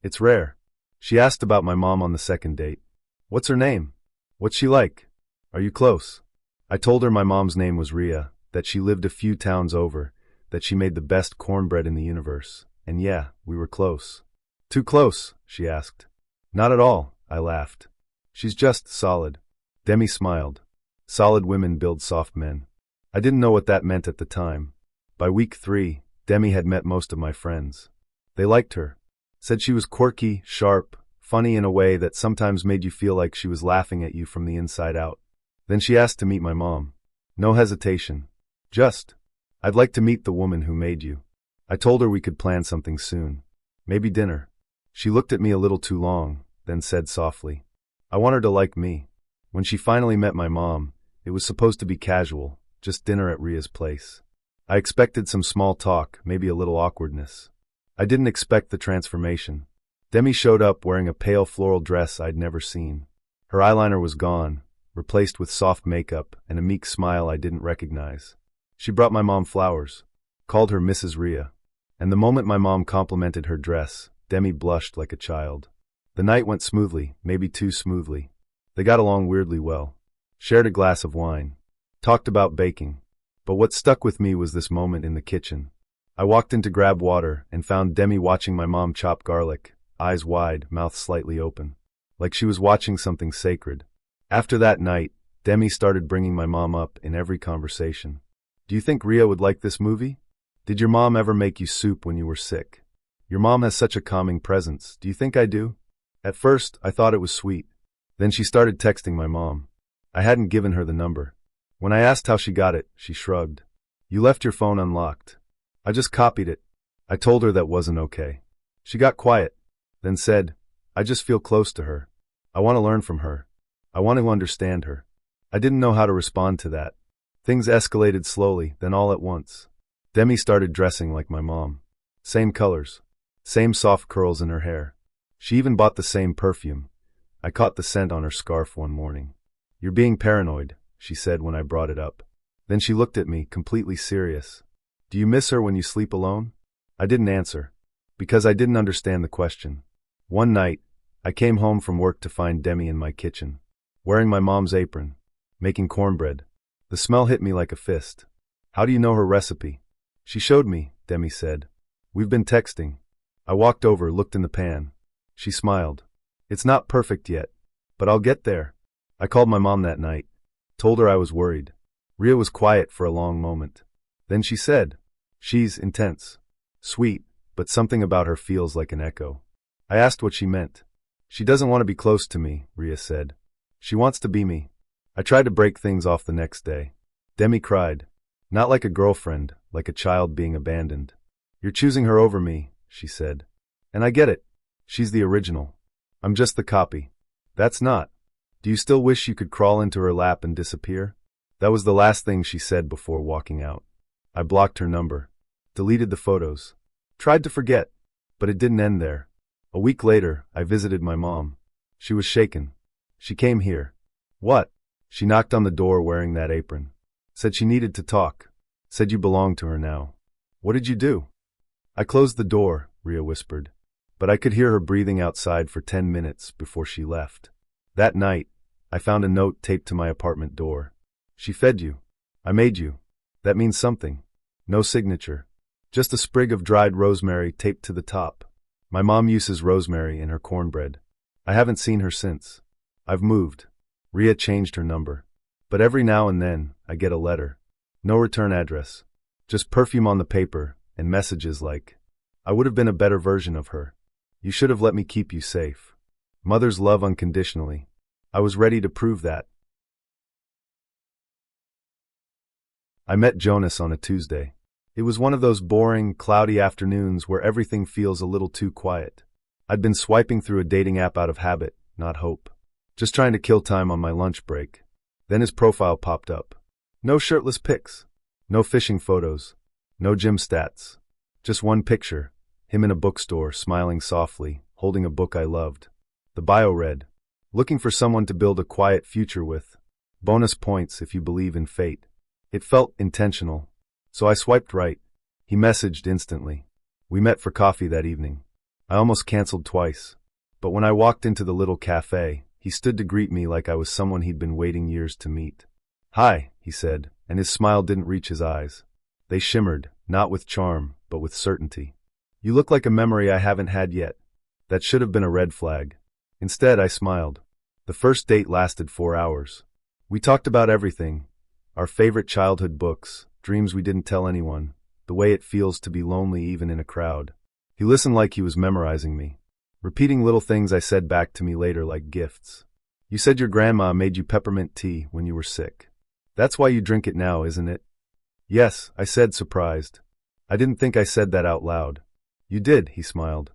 "It's rare." She asked about my mom on the second date. "What's her name? What's she like? Are you close?" I told her my mom's name was Rhea, that she lived a few towns over, that she made the best cornbread in the universe, and yeah, we were close. "Too close?" she asked. "Not at all," I laughed. "She's just solid." Demi smiled. Solid women build soft men. I didn't know what that meant at the time. By week 3, Demi had met most of my friends. They liked her. Said she was quirky, sharp, funny in a way that sometimes made you feel like she was laughing at you from the inside out. Then she asked to meet my mom. No hesitation. Just, I'd like to meet the woman who made you. I told her we could plan something soon. Maybe dinner. She looked at me a little too long, then said softly, I want her to like me. When she finally met my mom, it was supposed to be casual, just dinner at Ria's place. I expected some small talk, maybe a little awkwardness. I didn't expect the transformation. Demi showed up wearing a pale floral dress I'd never seen. Her eyeliner was gone, replaced with soft makeup and a meek smile I didn't recognize. She brought my mom flowers, called her Mrs. Ria. And the moment my mom complimented her dress, Demi blushed like a child. The night went smoothly, maybe too smoothly. They got along weirdly well. Shared a glass of wine. Talked about baking. But what stuck with me was this moment in the kitchen. I walked in to grab water and found Demi watching my mom chop garlic, eyes wide, mouth slightly open. Like she was watching something sacred. After that night, Demi started bringing my mom up in every conversation. Do you think Ria would like this movie? Did your mom ever make you soup when you were sick? Your mom has such a calming presence. Do you think I do? At first, I thought it was sweet. Then she started texting my mom. I hadn't given her the number. When I asked how she got it, she shrugged. You left your phone unlocked. I just copied it. I told her that wasn't okay. She got quiet, then said, I just feel close to her. I want to learn from her. I want to understand her. I didn't know how to respond to that. Things escalated slowly, then all at once. Demi started dressing like my mom. Same colors. Same soft curls in her hair. She even bought the same perfume. I caught the scent on her scarf one morning. You're being paranoid, she said when I brought it up. Then she looked at me, completely serious. Do you miss her when you sleep alone? I didn't answer, because I didn't understand the question. One night, I came home from work to find Demi in my kitchen, wearing my mom's apron, making cornbread. The smell hit me like a fist. How do you know her recipe? She showed me, Demi said. We've been texting. I walked over, looked in the pan. She smiled. It's not perfect yet, but I'll get there. I called my mom that night. Told her I was worried. Ria was quiet for a long moment. Then she said, she's intense. Sweet, but something about her feels like an echo. I asked what she meant. She doesn't want to be close to me, Ria said. She wants to be me. I tried to break things off the next day. Demi cried. Not like a girlfriend, like a child being abandoned. You're choosing her over me, she said. And I get it. She's the original. I'm just the copy. That's not. Do you still wish you could crawl into her lap and disappear? That was the last thing she said before walking out. I blocked her number. Deleted the photos. Tried to forget. But it didn't end there. A week later, I visited my mom. She was shaken. She came here. What? She knocked on the door wearing that apron. Said she needed to talk. Said you belonged to her now. What did you do? I closed the door, Ria whispered. But I could hear her breathing outside for 10 minutes before she left. That night, I found a note taped to my apartment door. She fed you. I made you. That means something. No signature. Just a sprig of dried rosemary taped to the top. My mom uses rosemary in her cornbread. I haven't seen her since. I've moved. Ria changed her number. But every now and then, I get a letter. No return address. Just perfume on the paper, and messages like, I would have been a better version of her. You should have let me keep you safe. Mothers love unconditionally. I was ready to prove that. I met Jonas on a Tuesday. It was one of those boring, cloudy afternoons where everything feels a little too quiet. I'd been swiping through a dating app out of habit, not hope. Just trying to kill time on my lunch break. Then his profile popped up. No shirtless pics. No fishing photos. No gym stats. Just one picture. Him in a bookstore, smiling softly, holding a book I loved. The bio read, looking for someone to build a quiet future with. Bonus points if you believe in fate. It felt intentional. So I swiped right. He messaged instantly. We met for coffee that evening. I almost canceled twice. But when I walked into the little cafe, he stood to greet me like I was someone he'd been waiting years to meet. Hi, he said, and his smile didn't reach his eyes. They shimmered, not with charm, but with certainty. You look like a memory I haven't had yet. That should have been a red flag. Instead, I smiled. The first date lasted 4 hours. We talked about everything. Our favorite childhood books, dreams we didn't tell anyone, the way it feels to be lonely even in a crowd. He listened like he was memorizing me, repeating little things I said back to me later like gifts. You said your grandma made you peppermint tea when you were sick. That's why you drink it now, isn't it? Yes, I said, surprised. I didn't think I said that out loud. You did, he smiled.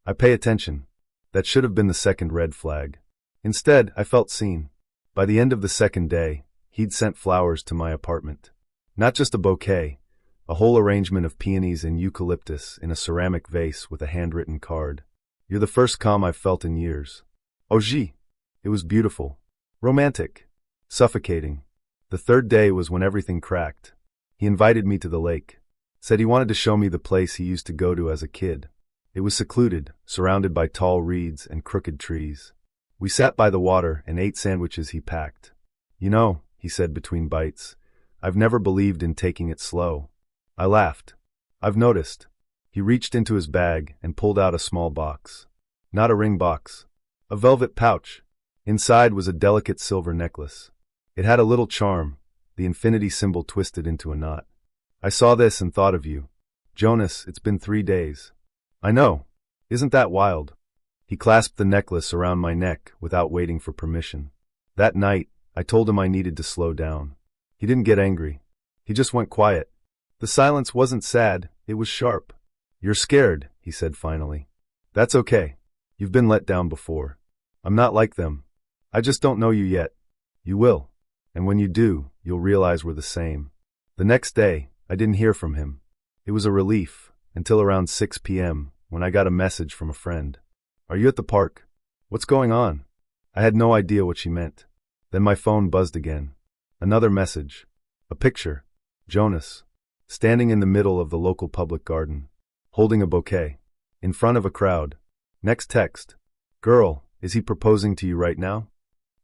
I pay attention. That should have been the second red flag. Instead, I felt seen. By the end of the second day, he'd sent flowers to my apartment. Not just a bouquet, a whole arrangement of peonies and eucalyptus in a ceramic vase with a handwritten card. You're the first calm I've felt in years. Oh gee. It was beautiful. Romantic. Suffocating. The third day was when everything cracked. He invited me to the lake. Said he wanted to show me the place he used to go to as a kid. It was secluded, surrounded by tall reeds and crooked trees. We sat by the water and ate sandwiches he packed. You know, he said between bites, I've never believed in taking it slow. I laughed. I've noticed. He reached into his bag and pulled out a small box. Not a ring box. A velvet pouch. Inside was a delicate silver necklace. It had a little charm, the infinity symbol twisted into a knot. I saw this and thought of you. Jonas, it's been 3 days. I know. Isn't that wild? He clasped the necklace around my neck without waiting for permission. That night, I told him I needed to slow down. He didn't get angry. He just went quiet. The silence wasn't sad, it was sharp. You're scared, he said finally. That's okay. You've been let down before. I'm not like them. I just don't know you yet. You will. And when you do, you'll realize we're the same. The next day, I didn't hear from him. It was a relief, until around 6 p.m., when I got a message from a friend. Are you at the park? What's going on? I had no idea what she meant. Then my phone buzzed again. Another message. A picture. Jonas. Standing in the middle of the local public garden. Holding a bouquet. In front of a crowd. Next text. Girl, is he proposing to you right now?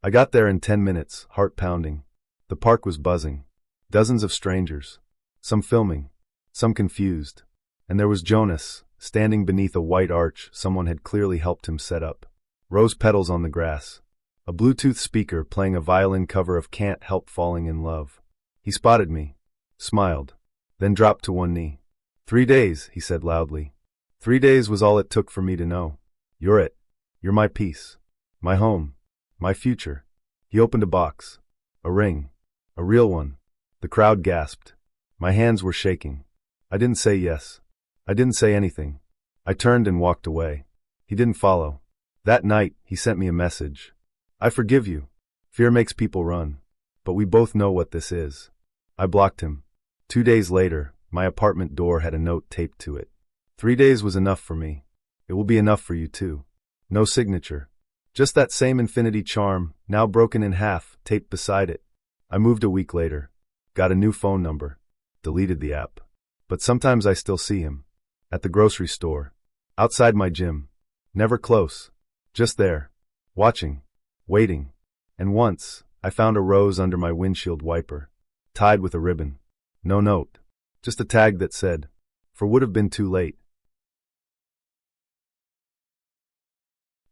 I got there in 10 minutes, heart pounding. The park was buzzing. Dozens of strangers. Some filming. Some confused. And there was Jonas, standing beneath a white arch someone had clearly helped him set up. Rose petals on the grass. A Bluetooth speaker playing a violin cover of Can't Help Falling in Love. He spotted me. Smiled. Then dropped to one knee. 3 days, he said loudly. 3 days was all it took for me to know. You're it. You're my peace. My home. My future. He opened a box. A ring. A real one. The crowd gasped. My hands were shaking. I didn't say yes. I didn't say anything. I turned and walked away. He didn't follow. That night, he sent me a message. I forgive you. Fear makes people run. But we both know what this is. I blocked him. 2 days later, my apartment door had a note taped to it. 3 days was enough for me. It will be enough for you too. No signature. Just that same infinity charm, now broken in half, taped beside it. I moved a week later. Got a new phone number. Deleted the app. But sometimes I still see him. At the grocery store. Outside my gym. Never close. Just there. Watching. Waiting. And once, I found a rose under my windshield wiper. Tied with a ribbon. No note. Just a tag that said, "For would have been too late."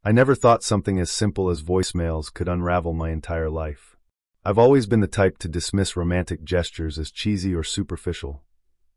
I never thought something as simple as voicemails could unravel my entire life. I've always been the type to dismiss romantic gestures as cheesy or superficial.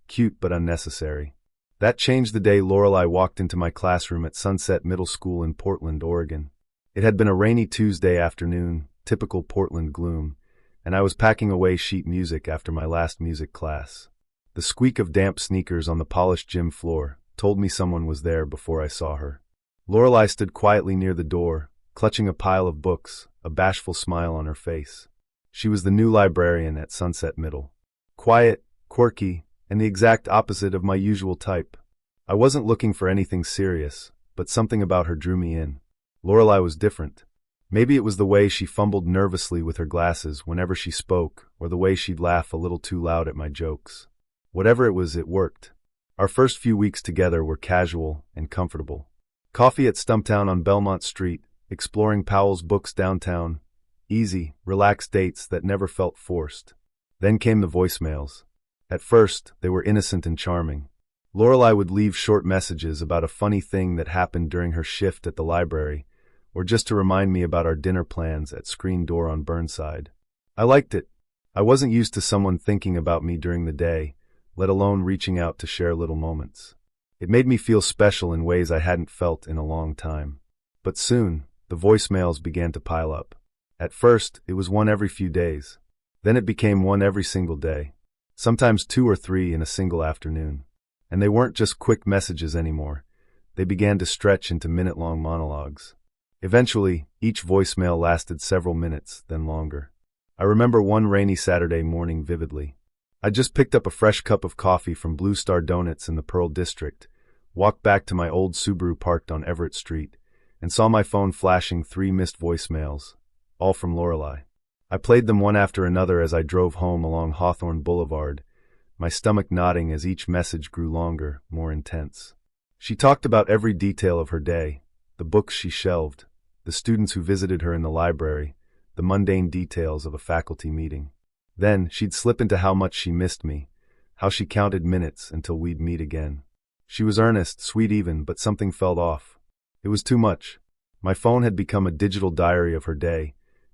Cute but unnecessary. That changed the day Lorelei walked into my classroom at Sunset Middle School in Portland, Oregon. It had been a rainy Tuesday afternoon, typical Portland gloom, and I was packing away sheet music after my last music class. The squeak of damp sneakers on the polished gym floor told me someone was there before I saw her. Lorelei stood quietly near the door, clutching a pile of books, a bashful smile on her face. She was the new librarian at Sunset Middle. Quiet, quirky, and the exact opposite of my usual type. I wasn't looking for anything serious, but something about her drew me in. Lorelei was different. Maybe it was the way she fumbled nervously with her glasses whenever she spoke, or the way she'd laugh a little too loud at my jokes. Whatever it was, it worked. Our first few weeks together were casual and comfortable. Coffee at Stumptown on Belmont Street, exploring Powell's books downtown. Easy, relaxed dates that never felt forced. Then came the voicemails. At first, they were innocent and charming. Lorelei would leave short messages about a funny thing that happened during her shift at the library, or just to remind me about our dinner plans at Screen Door on Burnside. I liked it. I wasn't used to someone thinking about me during the day, let alone reaching out to share little moments. It made me feel special in ways I hadn't felt in a long time. But soon, the voicemails began to pile up. At first, it was one every few days. Then it became one every single day. Sometimes 2 or 3 in a single afternoon. And they weren't just quick messages anymore. They began to stretch into minute-long monologues. Eventually, each voicemail lasted several minutes, then longer. I remember one rainy Saturday morning vividly. I just picked up a fresh cup of coffee from Blue Star Donuts in the Pearl District, walked back to my old Subaru parked on Everett Street, and saw my phone flashing 3 missed voicemails, all from Lorelei. I played them one after another as I drove home along Hawthorne Boulevard, my stomach nodding as each message grew longer, more intense. She talked about every detail of her day, the books she shelved, the students who visited her in the library, the mundane details of a faculty meeting. Then, she'd slip into how much she missed me, how she counted minutes until we'd meet again. She was earnest, sweet even, but something felt off. It was too much. My phone had become a digital diary of her day,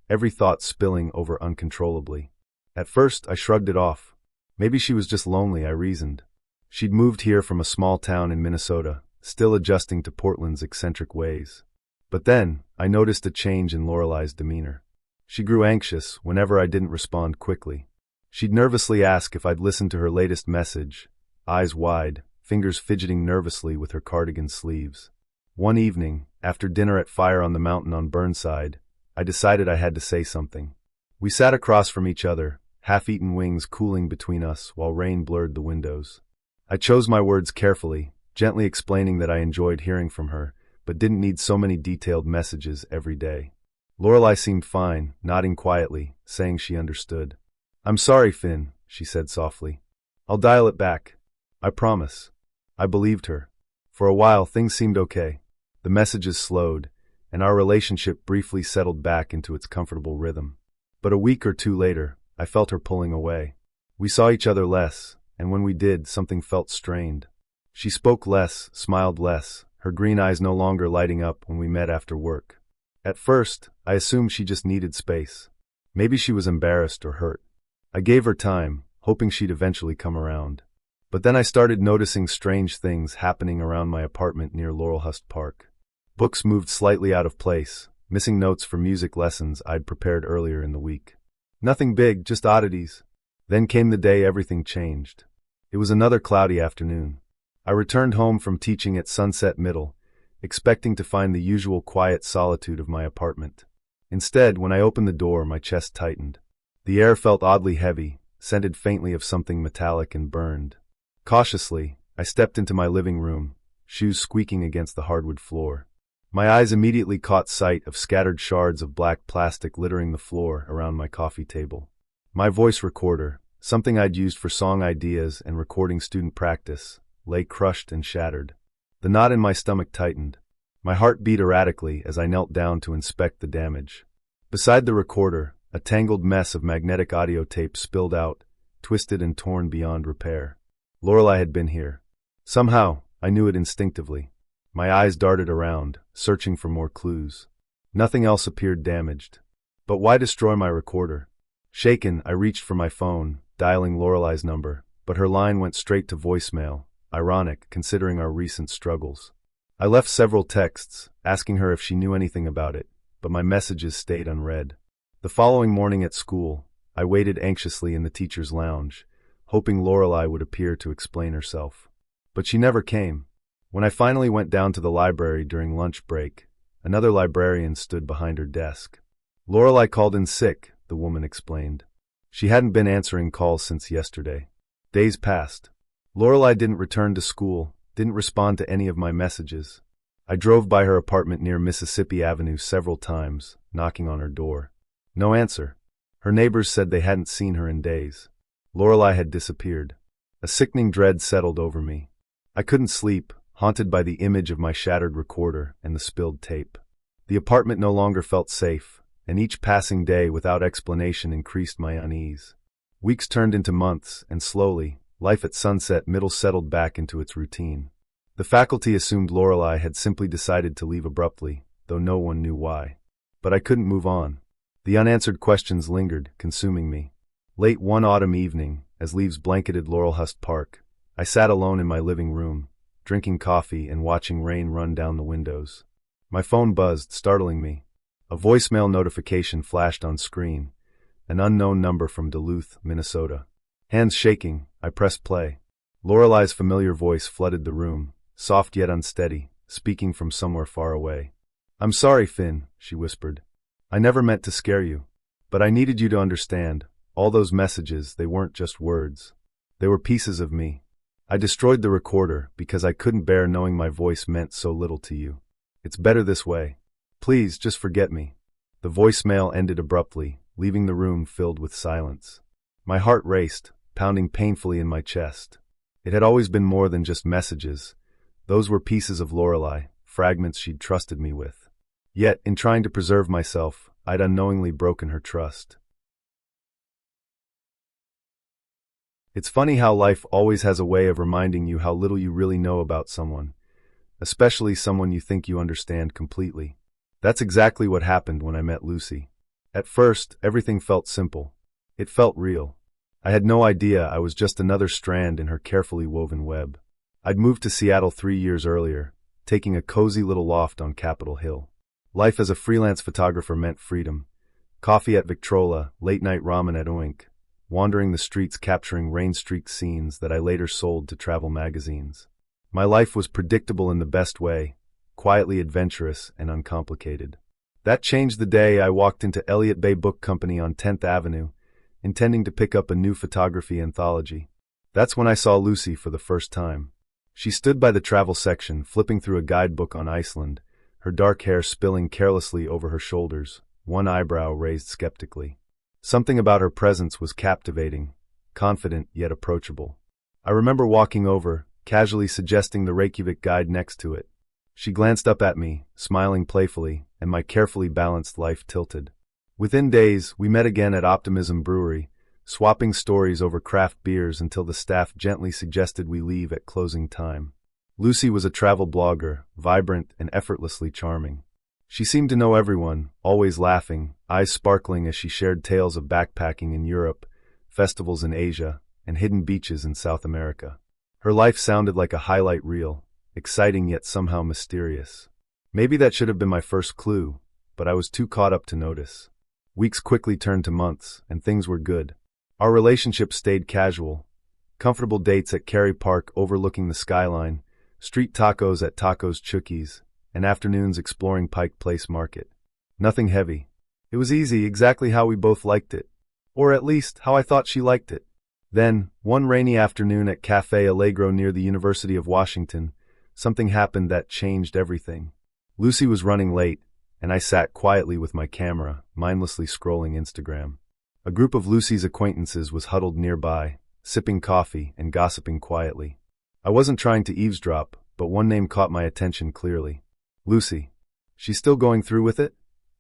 every thought spilling over uncontrollably. At first, I shrugged it off. Maybe she was just lonely, I reasoned. She'd moved here from a small town in Minnesota, still adjusting to Portland's eccentric ways. But then, I noticed a change in Lorelei's demeanor. She grew anxious whenever I didn't respond quickly. She'd nervously ask if I'd listened to her latest message, eyes wide, fingers fidgeting nervously with her cardigan sleeves. One evening, after dinner at Fire on the Mountain on Burnside, I decided I had to say something. We sat across from each other, half-eaten wings cooling between us while rain blurred the windows. I chose my words carefully, gently explaining that I enjoyed hearing from her, but didn't need so many detailed messages every day. Lorelei seemed fine, nodding quietly, saying she understood. "I'm sorry, Finn," she said softly. "I'll dial it back. I promise." I believed her. For a while, things seemed okay. The messages slowed, and our relationship briefly settled back into its comfortable rhythm. But a week or 2 later, I felt her pulling away. We saw each other less, and when we did, something felt strained. She spoke less, smiled less, her green eyes no longer lighting up when we met after work. At first, I assumed she just needed space. Maybe she was embarrassed or hurt. I gave her time, hoping she'd eventually come around. But then I started noticing strange things happening around my apartment near Laurelhurst Park. Books moved slightly out of place, missing notes for music lessons I'd prepared earlier in the week. Nothing big, just oddities. Then came the day everything changed. It was another cloudy afternoon. I returned home from teaching at Sunset Middle, expecting to find the usual quiet solitude of my apartment. Instead, when I opened the door, my chest tightened. The air felt oddly heavy, scented faintly of something metallic and burned. Cautiously, I stepped into my living room, shoes squeaking against the hardwood floor. My eyes immediately caught sight of scattered shards of black plastic littering the floor around my coffee table. My voice recorder, something I'd used for song ideas and recording student practice, lay crushed and shattered. The knot in my stomach tightened. My heart beat erratically as I knelt down to inspect the damage. Beside the recorder, a tangled mess of magnetic audio tape spilled out, twisted and torn beyond repair. Lorelei had been here. Somehow, I knew it instinctively. My eyes darted around, searching for more clues. Nothing else appeared damaged. But why destroy my recorder? Shaken, I reached for my phone, dialing Lorelei's number, but her line went straight to voicemail, ironic considering our recent struggles. I left several texts, asking her if she knew anything about it, but my messages stayed unread. The following morning at school, I waited anxiously in the teacher's lounge, hoping Lorelei would appear to explain herself. But she never came. When I finally went down to the library during lunch break, another librarian stood behind her desk. "Lorelei called in sick," the woman explained. She hadn't been answering calls since yesterday. Days passed. Lorelei didn't return to school, didn't respond to any of my messages. I drove by her apartment near Mississippi Avenue several times, knocking on her door. No answer. Her neighbors said they hadn't seen her in days. Lorelei had disappeared. A sickening dread settled over me. I couldn't sleep, haunted by the image of my shattered recorder and the spilled tape. The apartment no longer felt safe, and each passing day without explanation increased my unease. Weeks turned into months, and slowly, life at Sunset Middle settled back into its routine. The faculty assumed Lorelei had simply decided to leave abruptly, though no one knew why. But I couldn't move on. The unanswered questions lingered, consuming me. Late one autumn evening, as leaves blanketed laurel-husked park, I sat alone in my living room, drinking coffee and watching rain run down the windows. My phone buzzed, startling me. A voicemail notification flashed on screen, an unknown number from Duluth, Minnesota. Hands shaking, I pressed play. Lorelei's familiar voice flooded the room, soft yet unsteady, speaking from somewhere far away. "I'm sorry, Finn," she whispered. "I never meant to scare you. But I needed you to understand, all those messages, they weren't just words. They were pieces of me. I destroyed the recorder because I couldn't bear knowing my voice meant so little to you. It's better this way. Please, just forget me." The voicemail ended abruptly, leaving the room filled with silence. My heart raced, pounding painfully in my chest. It had always been more than just messages. Those were pieces of Lorelei, fragments she'd trusted me with. Yet, in trying to preserve myself, I'd unknowingly broken her trust. It's funny how life always has a way of reminding you how little you really know about someone, especially someone you think you understand completely. That's exactly what happened when I met Lucy. At first, everything felt simple. It felt real. I had no idea I was just another strand in her carefully woven web. I'd moved to Seattle 3 years earlier, taking a cozy little loft on Capitol Hill. Life as a freelance photographer meant freedom. Coffee at Victrola, late-night ramen at Oink, wandering the streets capturing rain-streaked scenes that I later sold to travel magazines. My life was predictable in the best way, quietly adventurous and uncomplicated. That changed the day I walked into Elliott Bay Book Company on 10th Avenue, intending to pick up a new photography anthology. That's when I saw Lucy for the first time. She stood by the travel section, flipping through a guidebook on Iceland, her dark hair spilling carelessly over her shoulders, one eyebrow raised skeptically. Something about her presence was captivating, confident yet approachable. I remember walking over, casually suggesting the Reykjavik guide next to it. She glanced up at me, smiling playfully, and my carefully balanced life tilted. Within days, we met again at Optimism Brewery, swapping stories over craft beers until the staff gently suggested we leave at closing time. Lucy was a travel blogger, vibrant and effortlessly charming. She seemed to know everyone, always laughing, eyes sparkling as she shared tales of backpacking in Europe, festivals in Asia, and hidden beaches in South America. Her life sounded like a highlight reel, exciting yet somehow mysterious. Maybe that should have been my first clue, but I was too caught up to notice. Weeks quickly turned to months, and things were good. Our relationship stayed casual. Comfortable dates at Cary Park overlooking the skyline, street tacos at Tacos Chukis, and afternoons exploring Pike Place Market. Nothing heavy. It was easy, exactly how we both liked it. Or at least, how I thought she liked it. Then, one rainy afternoon at Café Allegro near the University of Washington, something happened that changed everything. Lucy was running late, and I sat quietly with my camera, mindlessly scrolling Instagram. A group of Lucy's acquaintances was huddled nearby, sipping coffee and gossiping quietly. I wasn't trying to eavesdrop, but one name caught my attention clearly. "Lucy. She's still going through with it?"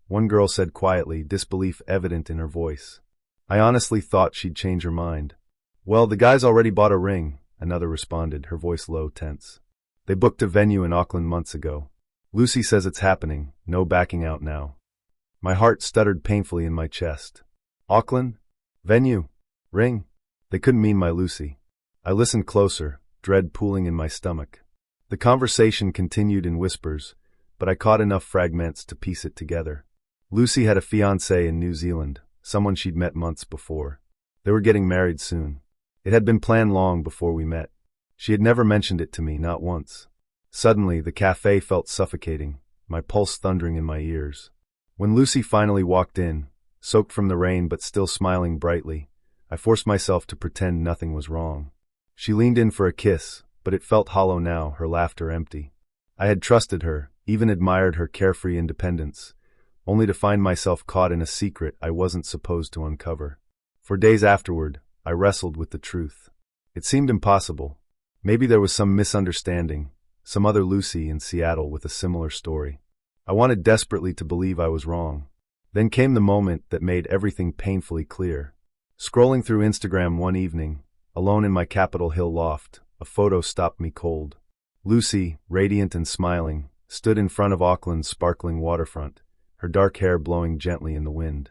One girl said quietly, disbelief evident in her voice. I honestly thought she'd change her mind. "Well, the guy's already bought a ring," another responded, her voice low, tense. "They booked a venue in Auckland months ago. Lucy says it's happening, no backing out now." My heart stuttered painfully in my chest. Auckland? Venue? Ring? They couldn't mean my Lucy. I listened closer, dread pooling in my stomach. The conversation continued in whispers, but I caught enough fragments to piece it together. Lucy had a fiancé in New Zealand, someone she'd met months before. They were getting married soon. It had been planned long before we met. She had never mentioned it to me, not once. Suddenly, the cafe felt suffocating, my pulse thundering in my ears. When Lucy finally walked in, soaked from the rain but still smiling brightly, I forced myself to pretend nothing was wrong. She leaned in for a kiss, but it felt hollow now, her laughter empty. I had trusted her, even admired her carefree independence, only to find myself caught in a secret I wasn't supposed to uncover. For days afterward, I wrestled with the truth. It seemed impossible. Maybe there was some misunderstanding, some other Lucy in Seattle with a similar story. I wanted desperately to believe I was wrong. Then came the moment that made everything painfully clear. Scrolling through Instagram one evening, alone in my Capitol Hill loft, a photo stopped me cold. Lucy, radiant and smiling, stood in front of Auckland's sparkling waterfront, her dark hair blowing gently in the wind.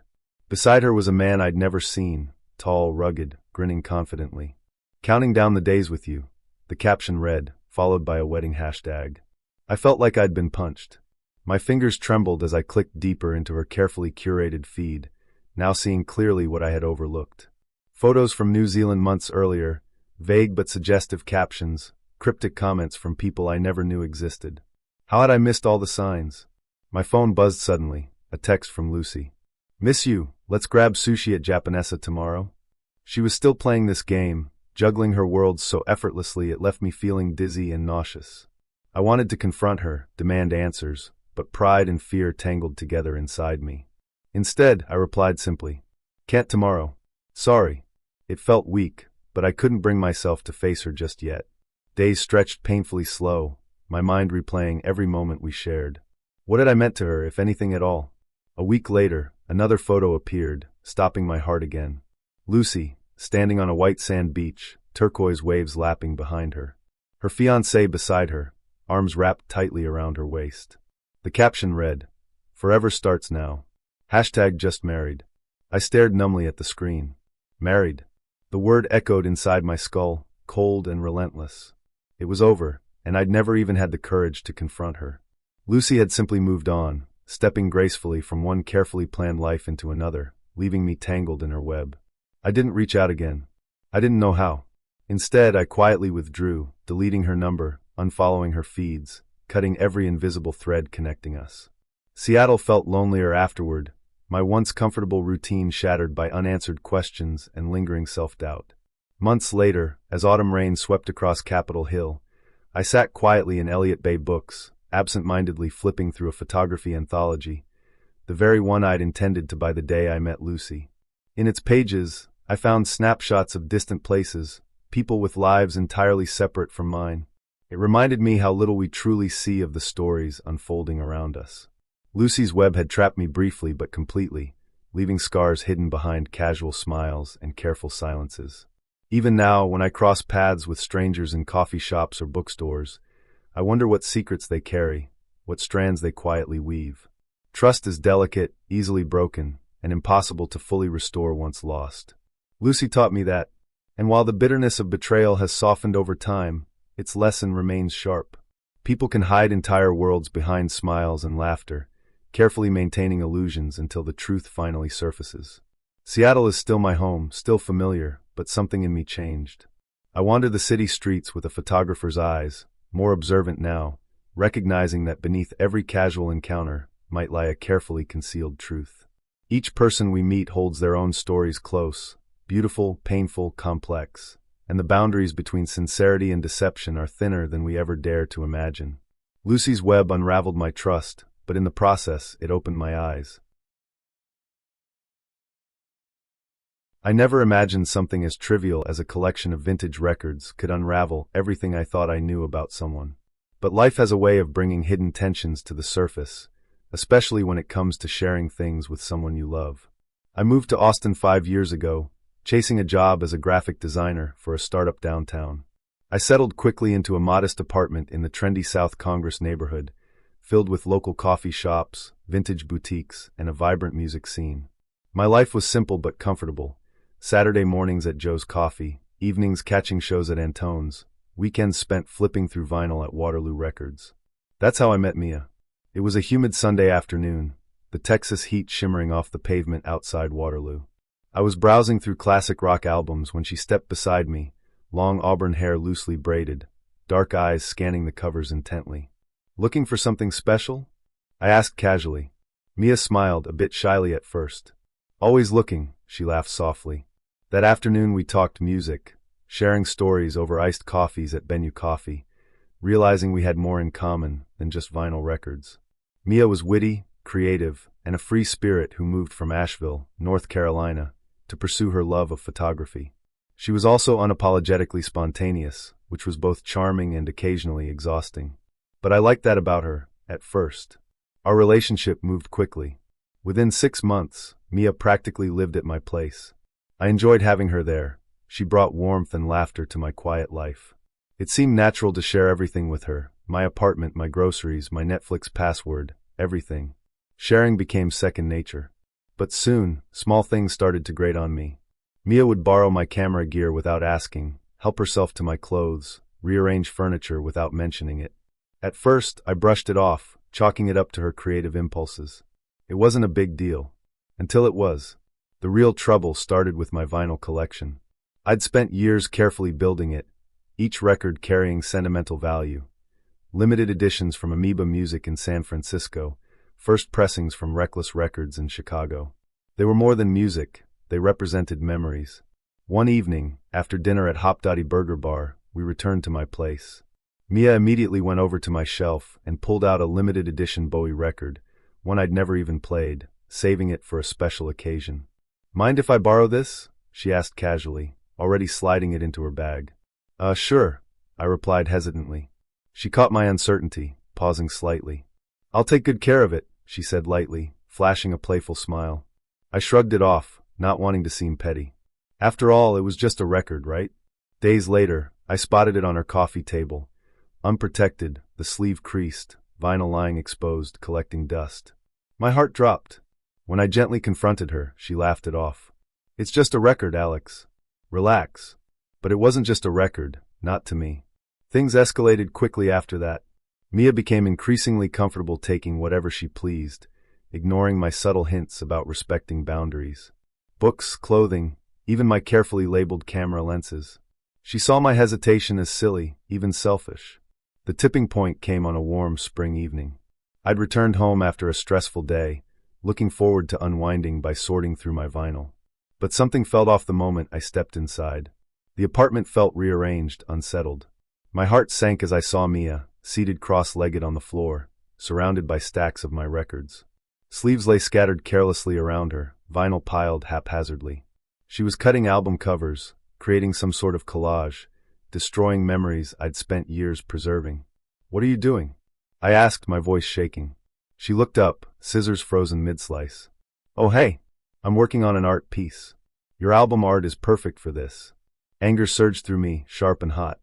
Beside her was a man I'd never seen, tall, rugged, grinning confidently. "Counting down the days with you," the caption read, followed by a wedding hashtag. I felt like I'd been punched. My fingers trembled as I clicked deeper into her carefully curated feed, now seeing clearly what I had overlooked. Photos from New Zealand months earlier, vague but suggestive captions, cryptic comments from people I never knew existed. How had I missed all the signs? My phone buzzed suddenly, a text from Lucy. "Miss you, let's grab sushi at Japanesa tomorrow." She was still playing this game, juggling her worlds so effortlessly it left me feeling dizzy and nauseous. I wanted to confront her, demand answers, but pride and fear tangled together inside me. Instead, I replied simply, "Can't tomorrow. Sorry." It felt weak, but I couldn't bring myself to face her just yet. Days stretched painfully slow, my mind replaying every moment we shared. What had I meant to her, if anything at all? A week later, another photo appeared, stopping my heart again. Lucy, standing on a white sand beach, turquoise waves lapping behind her. Her fiancé beside her, arms wrapped tightly around her waist. The caption read, "Forever starts now. Hashtag just married." I stared numbly at the screen. Married. The word echoed inside my skull, cold and relentless. It was over, and I'd never even had the courage to confront her. Lucy had simply moved on, stepping gracefully from one carefully planned life into another, leaving me tangled in her web. I didn't reach out again. I didn't know how. Instead, I quietly withdrew, deleting her number, unfollowing her feeds, cutting every invisible thread connecting us. Seattle felt lonelier afterward, my once comfortable routine shattered by unanswered questions and lingering self-doubt. Months later, as autumn rain swept across Capitol Hill, I sat quietly in Elliott Bay Books, absent-mindedly flipping through a photography anthology, the very one I'd intended to buy the day I met Lucy. In its pages, I found snapshots of distant places, people with lives entirely separate from mine. It reminded me how little we truly see of the stories unfolding around us. Lucy's web had trapped me briefly but completely, leaving scars hidden behind casual smiles and careful silences. Even now, when I cross paths with strangers in coffee shops or bookstores, I wonder what secrets they carry, what strands they quietly weave. Trust is delicate, easily broken, and impossible to fully restore once lost. Lucy taught me that, and while the bitterness of betrayal has softened over time, its lesson remains sharp. People can hide entire worlds behind smiles and laughter, carefully maintaining illusions until the truth finally surfaces. Seattle is still my home, still familiar, but something in me changed. I wander the city streets with a photographer's eyes, more observant now, recognizing that beneath every casual encounter might lie a carefully concealed truth. Each person we meet holds their own stories close, beautiful, painful, complex, and the boundaries between sincerity and deception are thinner than we ever dare to imagine. Lucy's web unraveled my trust, but in the process, it opened my eyes. I never imagined something as trivial as a collection of vintage records could unravel everything I thought I knew about someone. But life has a way of bringing hidden tensions to the surface, especially when it comes to sharing things with someone you love. I moved to Austin 5 years ago, chasing a job as a graphic designer for a startup downtown. I settled quickly into a modest apartment in the trendy South Congress neighborhood, filled with local coffee shops, vintage boutiques, and a vibrant music scene. My life was simple but comfortable. Saturday mornings at Joe's Coffee, evenings catching shows at Antone's, weekends spent flipping through vinyl at Waterloo Records. That's how I met Mia. It was a humid Sunday afternoon, the Texas heat shimmering off the pavement outside Waterloo. I was browsing through classic rock albums when she stepped beside me, long auburn hair loosely braided, dark eyes scanning the covers intently. "Looking for something special?" I asked casually. Mia smiled, a bit shyly at first. "Always looking," she laughed softly. That afternoon we talked music, sharing stories over iced coffees at Bennu Coffee, realizing we had more in common than just vinyl records. Mia was witty, creative, and a free spirit who moved from Asheville, North Carolina, to pursue her love of photography. She was also unapologetically spontaneous, which was both charming and occasionally exhausting. But I liked that about her, at first. Our relationship moved quickly. Within 6 months, Mia practically lived at my place. I enjoyed having her there. She brought warmth and laughter to my quiet life. It seemed natural to share everything with her, my apartment, my groceries, my Netflix password, everything. Sharing became second nature. But soon, small things started to grate on me. Mia would borrow my camera gear without asking, help herself to my clothes, rearrange furniture without mentioning it. At first, I brushed it off, chalking it up to her creative impulses. It wasn't a big deal. Until it was. The real trouble started with my vinyl collection. I'd spent years carefully building it, each record carrying sentimental value. Limited editions from Amoeba Music in San Francisco, first pressings from Reckless Records in Chicago. They were more than music, they represented memories. One evening, after dinner at Hopdoddy Burger Bar, we returned to my place. Mia immediately went over to my shelf and pulled out a limited edition Bowie record, one I'd never even played, saving it for a special occasion. Mind if I borrow this? She asked casually, already sliding it into her bag. Sure, I replied hesitantly. She caught my uncertainty, pausing slightly. I'll take good care of it, she said lightly, flashing a playful smile. I shrugged it off, not wanting to seem petty. After all, it was just a record, right? Days later, I spotted it on her coffee table. Unprotected, the sleeve creased, vinyl lying exposed, collecting dust. My heart dropped. When I gently confronted her, she laughed it off. It's just a record, Alex. Relax. But it wasn't just a record, not to me. Things escalated quickly after that. Mia became increasingly comfortable taking whatever she pleased, ignoring my subtle hints about respecting boundaries. Books, clothing, even my carefully labeled camera lenses. She saw my hesitation as silly, even selfish. The tipping point came on a warm spring evening. I'd returned home after a stressful day, looking forward to unwinding by sorting through my vinyl. But something felt off the moment I stepped inside. The apartment felt rearranged, unsettled. My heart sank as I saw Mia, seated cross-legged on the floor, surrounded by stacks of my records. Sleeves lay scattered carelessly around her, vinyl piled haphazardly. She was cutting album covers, creating some sort of collage, destroying memories I'd spent years preserving. What are you doing? I asked, my voice shaking. She looked up, scissors frozen mid-slice. Oh hey, I'm working on an art piece. Your album art is perfect for this. Anger surged through me, sharp and hot.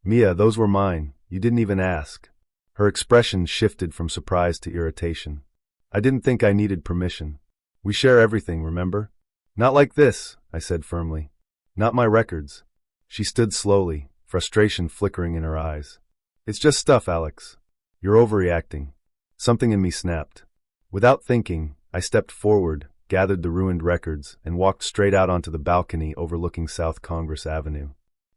Mia, those were mine. You didn't even ask. Her expression shifted from surprise to irritation. I didn't think I needed permission. We share everything, remember? Not like this, I said firmly. Not my records. She stood slowly, frustration flickering in her eyes. It's just stuff, Alex. You're overreacting. Something in me snapped. Without thinking, I stepped forward, gathered the ruined records, and walked straight out onto the balcony overlooking South Congress Avenue.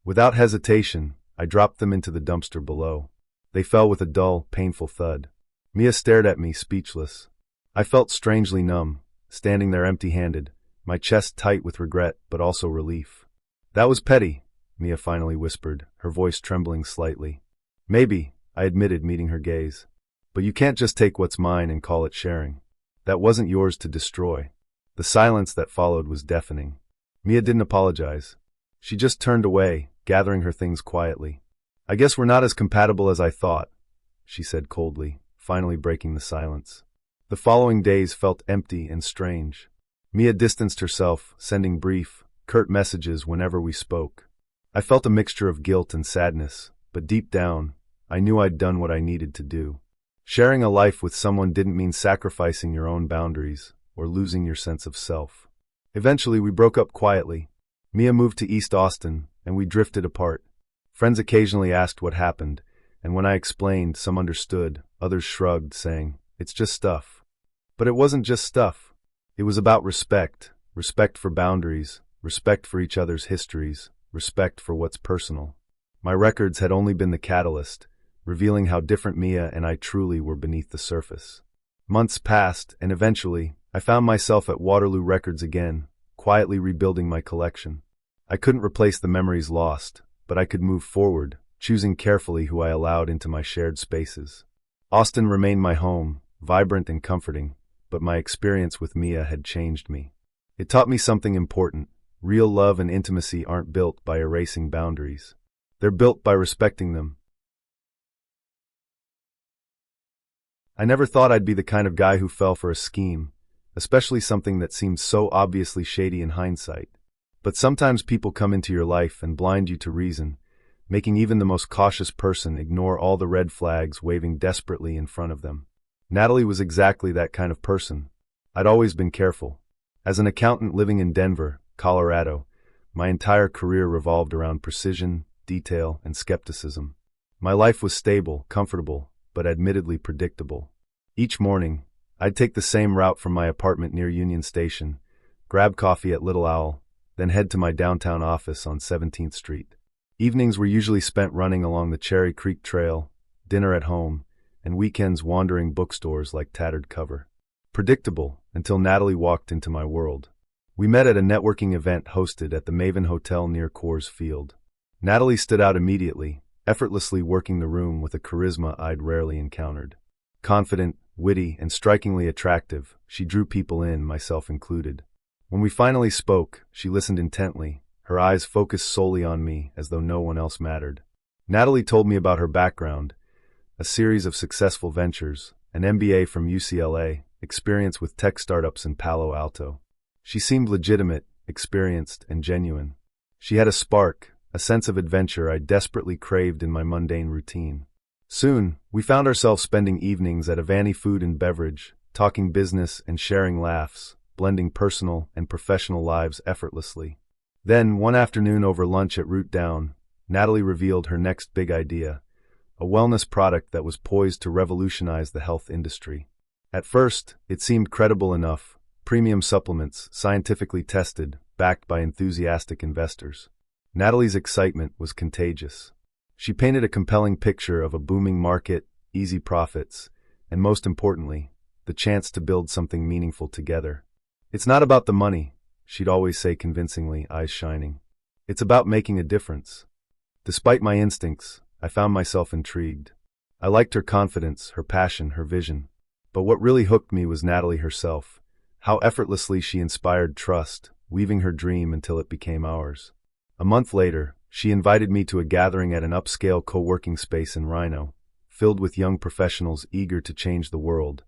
Without hesitation, I dropped them into the dumpster below. They fell with a dull, painful thud. Mia stared at me, speechless. I felt strangely numb, standing there empty-handed, my chest tight with regret but also relief. That was petty, Mia finally whispered, her voice trembling slightly. Maybe, I admitted, meeting her gaze. But you can't just take what's mine and call it sharing. That wasn't yours to destroy. The silence that followed was deafening. Mia didn't apologize. She just turned away, gathering her things quietly. I guess we're not as compatible as I thought, she said coldly, finally breaking the silence. The following days felt empty and strange. Mia distanced herself, sending brief, curt messages whenever we spoke. I felt a mixture of guilt and sadness, but deep down, I knew I'd done what I needed to do. Sharing a life with someone didn't mean sacrificing your own boundaries or losing your sense of self. Eventually, we broke up quietly. Mia moved to East Austin, and we drifted apart. Friends occasionally asked what happened, and when I explained, some understood, others shrugged, saying, "It's just stuff." But it wasn't just stuff. It was about respect, respect for boundaries, respect for each other's histories, respect for what's personal. My records had only been the catalyst, revealing how different Mia and I truly were beneath the surface. Months passed, and eventually, I found myself at Waterloo Records again, quietly rebuilding my collection. I couldn't replace the memories lost, but I could move forward, choosing carefully who I allowed into my shared spaces. Austin remained my home, vibrant and comforting, but my experience with Mia had changed me. It taught me something important. Real love and intimacy aren't built by erasing boundaries. They're built by respecting them. I never thought I'd be the kind of guy who fell for a scheme, especially something that seemed so obviously shady in hindsight. But sometimes people come into your life and blind you to reason, making even the most cautious person ignore all the red flags waving desperately in front of them. Natalie was exactly that kind of person. I'd always been careful. As an accountant living in Denver, Colorado, my entire career revolved around precision, detail, and skepticism. My life was stable, comfortable, but admittedly predictable. Each morning, I'd take the same route from my apartment near Union Station, grab coffee at Little Owl, then head to my downtown office on 17th Street. Evenings were usually spent running along the Cherry Creek Trail, dinner at home, and weekends wandering bookstores like Tattered Cover. Predictable, until Natalie walked into my world. We met at a networking event hosted at the Maven Hotel near Coors Field. Natalie stood out immediately, effortlessly working the room with a charisma I'd rarely encountered. Confident, witty, and strikingly attractive, she drew people in, myself included. When we finally spoke, she listened intently, her eyes focused solely on me, as though no one else mattered. Natalie told me about her background, a series of successful ventures, an MBA from UCLA, experience with tech startups in Palo Alto. She seemed legitimate, experienced, and genuine. She had a spark, a sense of adventure I desperately craved in my mundane routine. Soon, we found ourselves spending evenings at Avani Food and Beverage, talking business and sharing laughs, blending personal and professional lives effortlessly. Then, one afternoon over lunch at Root Down, Natalie revealed her next big idea, a wellness product that was poised to revolutionize the health industry. At first, it seemed credible enough, premium supplements, scientifically tested, backed by enthusiastic investors. Natalie's excitement was contagious. She painted a compelling picture of a booming market, easy profits, and most importantly, the chance to build something meaningful together. "It's not about the money," she'd always say convincingly, eyes shining. "It's about making a difference." Despite my instincts, I found myself intrigued. I liked her confidence, her passion, her vision. But what really hooked me was Natalie herself, how effortlessly she inspired trust, weaving her dream until it became ours. A month later, she invited me to a gathering at an upscale co-working space in Rhino, filled with young professionals eager to change the world,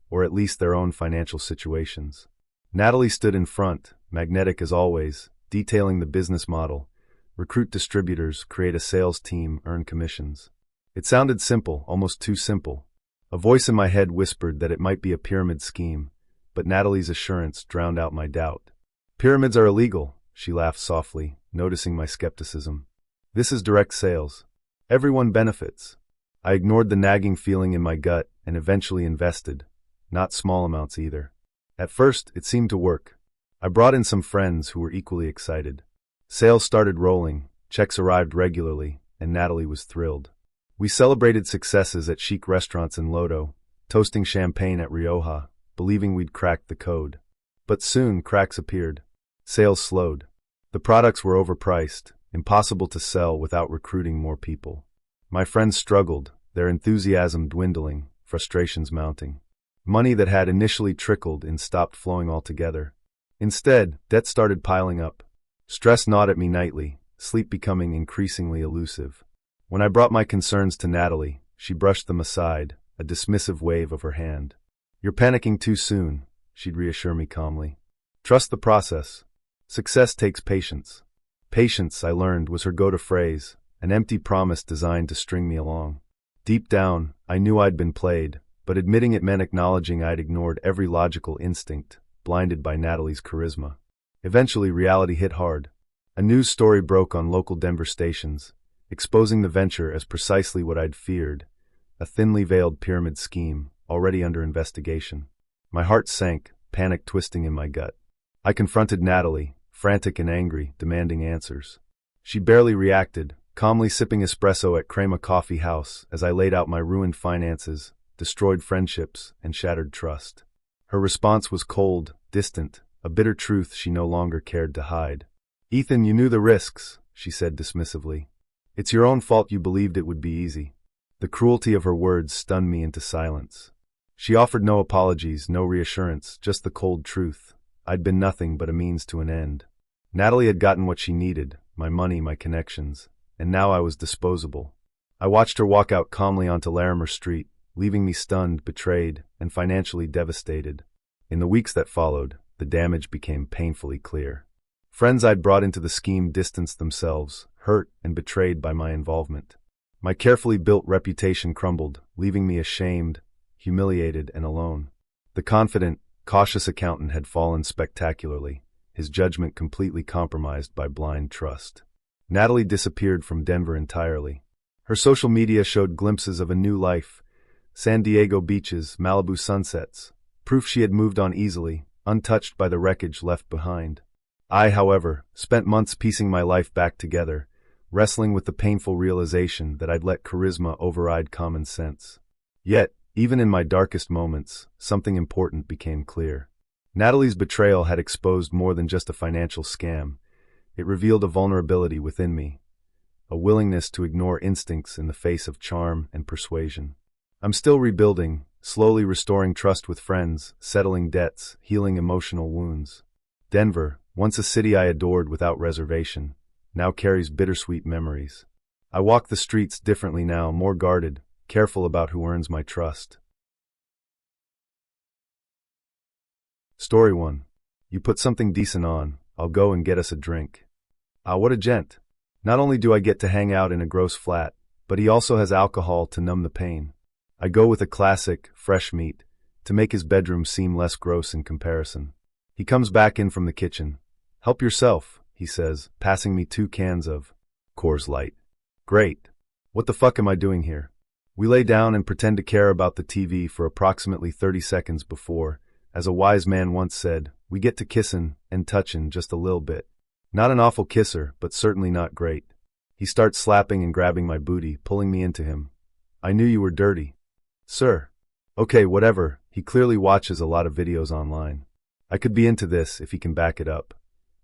or at least their own financial situations. Natalie stood in front, magnetic as always, detailing the business model: recruit distributors, create a sales team, earn commissions. It sounded simple, almost too simple. A voice in my head whispered that it might be a pyramid scheme, but Natalie's assurance drowned out my doubt. "Pyramids are illegal," she laughed softly, noticing my skepticism. "This is direct sales. Everyone benefits." I ignored the nagging feeling in my gut and eventually invested, not small amounts either. At first, it seemed to work. I brought in some friends who were equally excited. Sales started rolling, checks arrived regularly, and Natalie was thrilled. We celebrated successes at chic restaurants in Lodo, toasting champagne at Rioja, believing we'd cracked the code. But soon, cracks appeared. Sales slowed. The products were overpriced, impossible to sell without recruiting more people. My friends struggled, their enthusiasm dwindling, frustrations mounting. Money that had initially trickled in stopped flowing altogether. Instead, debt started piling up. Stress gnawed at me nightly, sleep becoming increasingly elusive. When I brought my concerns to Natalie, she brushed them aside, a dismissive wave of her hand. "You're panicking too soon," she'd reassure me calmly. "Trust the process. Success takes patience." Patience, I learned, was her go-to phrase, an empty promise designed to string me along. Deep down, I knew I'd been played, but admitting it meant acknowledging I'd ignored every logical instinct, blinded by Natalie's charisma. Eventually, reality hit hard. A news story broke on local Denver stations, exposing the venture as precisely what I'd feared, a thinly veiled pyramid scheme, already under investigation. My heart sank, panic twisting in my gut. I confronted Natalie, frantic and angry, demanding answers. She barely reacted, calmly sipping espresso at Crema Coffee House as I laid out my ruined finances, destroyed friendships, and shattered trust. Her response was cold, distant, a bitter truth she no longer cared to hide. "Ethan, you knew the risks," she said dismissively. "It's your own fault you believed it would be easy." The cruelty of her words stunned me into silence. She offered no apologies, no reassurance, just the cold truth. I'd been nothing but a means to an end. Natalie had gotten what she needed, my money, my connections, and now I was disposable. I watched her walk out calmly onto Larimer Street, leaving me stunned, betrayed, and financially devastated. In the weeks that followed, the damage became painfully clear. Friends I'd brought into the scheme distanced themselves, hurt and betrayed by my involvement. My carefully built reputation crumbled, leaving me ashamed, humiliated, and alone. The confident, cautious accountant had fallen spectacularly, his judgment completely compromised by blind trust. Natalie disappeared from Denver entirely. Her social media showed glimpses of a new life: San Diego beaches, Malibu sunsets, proof she had moved on easily, untouched by the wreckage left behind. I, however, spent months piecing my life back together, wrestling with the painful realization that I'd let charisma override common sense. Yet, even in my darkest moments, something important became clear. Natalie's betrayal had exposed more than just a financial scam. It revealed a vulnerability within me, a willingness to ignore instincts in the face of charm and persuasion. I'm still rebuilding, slowly restoring trust with friends, settling debts, healing emotional wounds. Denver, once a city I adored without reservation, now carries bittersweet memories. I walk the streets differently now, more guarded, careful about who earns my trust. Story 1. You put something decent on, I'll go and get us a drink. Ah, what a gent. Not only do I get to hang out in a gross flat, but he also has alcohol to numb the pain. I go with a classic, fresh meat, to make his bedroom seem less gross in comparison. He comes back in from the kitchen. Help yourself, he says, passing me 2 cans of Coors Light. Great. What the fuck am I doing here? We lay down and pretend to care about the TV for approximately 30 seconds before, as a wise man once said, we get to kissin' and touchin' just a little bit. Not an awful kisser, but certainly not great. He starts slapping and grabbing my booty, pulling me into him. I knew you were dirty. Sir. Okay, whatever. He clearly watches a lot of videos online. I could be into this if he can back it up,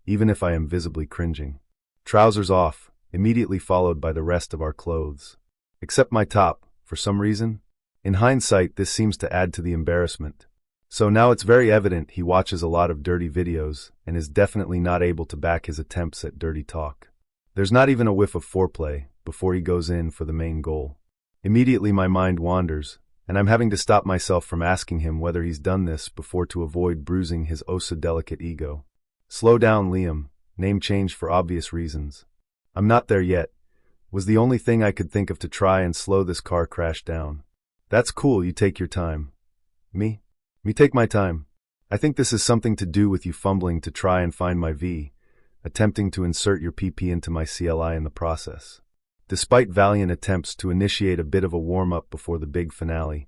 even if I am visibly cringing. Trousers off, immediately followed by the rest of our clothes. Except my top, for some reason. In hindsight, this seems to add to the embarrassment. So now it's very evident he watches a lot of dirty videos and is definitely not able to back his attempts at dirty talk. There's not even a whiff of foreplay before he goes in for the main goal. Immediately my mind wanders, and I'm having to stop myself from asking him whether he's done this before to avoid bruising his oh-so-delicate ego. Slow down, Liam. Name change for obvious reasons. I'm not there yet, was the only thing I could think of to try and slow this car crash down. That's cool, you take your time. Me take my time. I think this is something to do with you fumbling to try and find my V, attempting to insert your PP into my CLI in the process. Despite valiant attempts to initiate a bit of a warm-up before the big finale,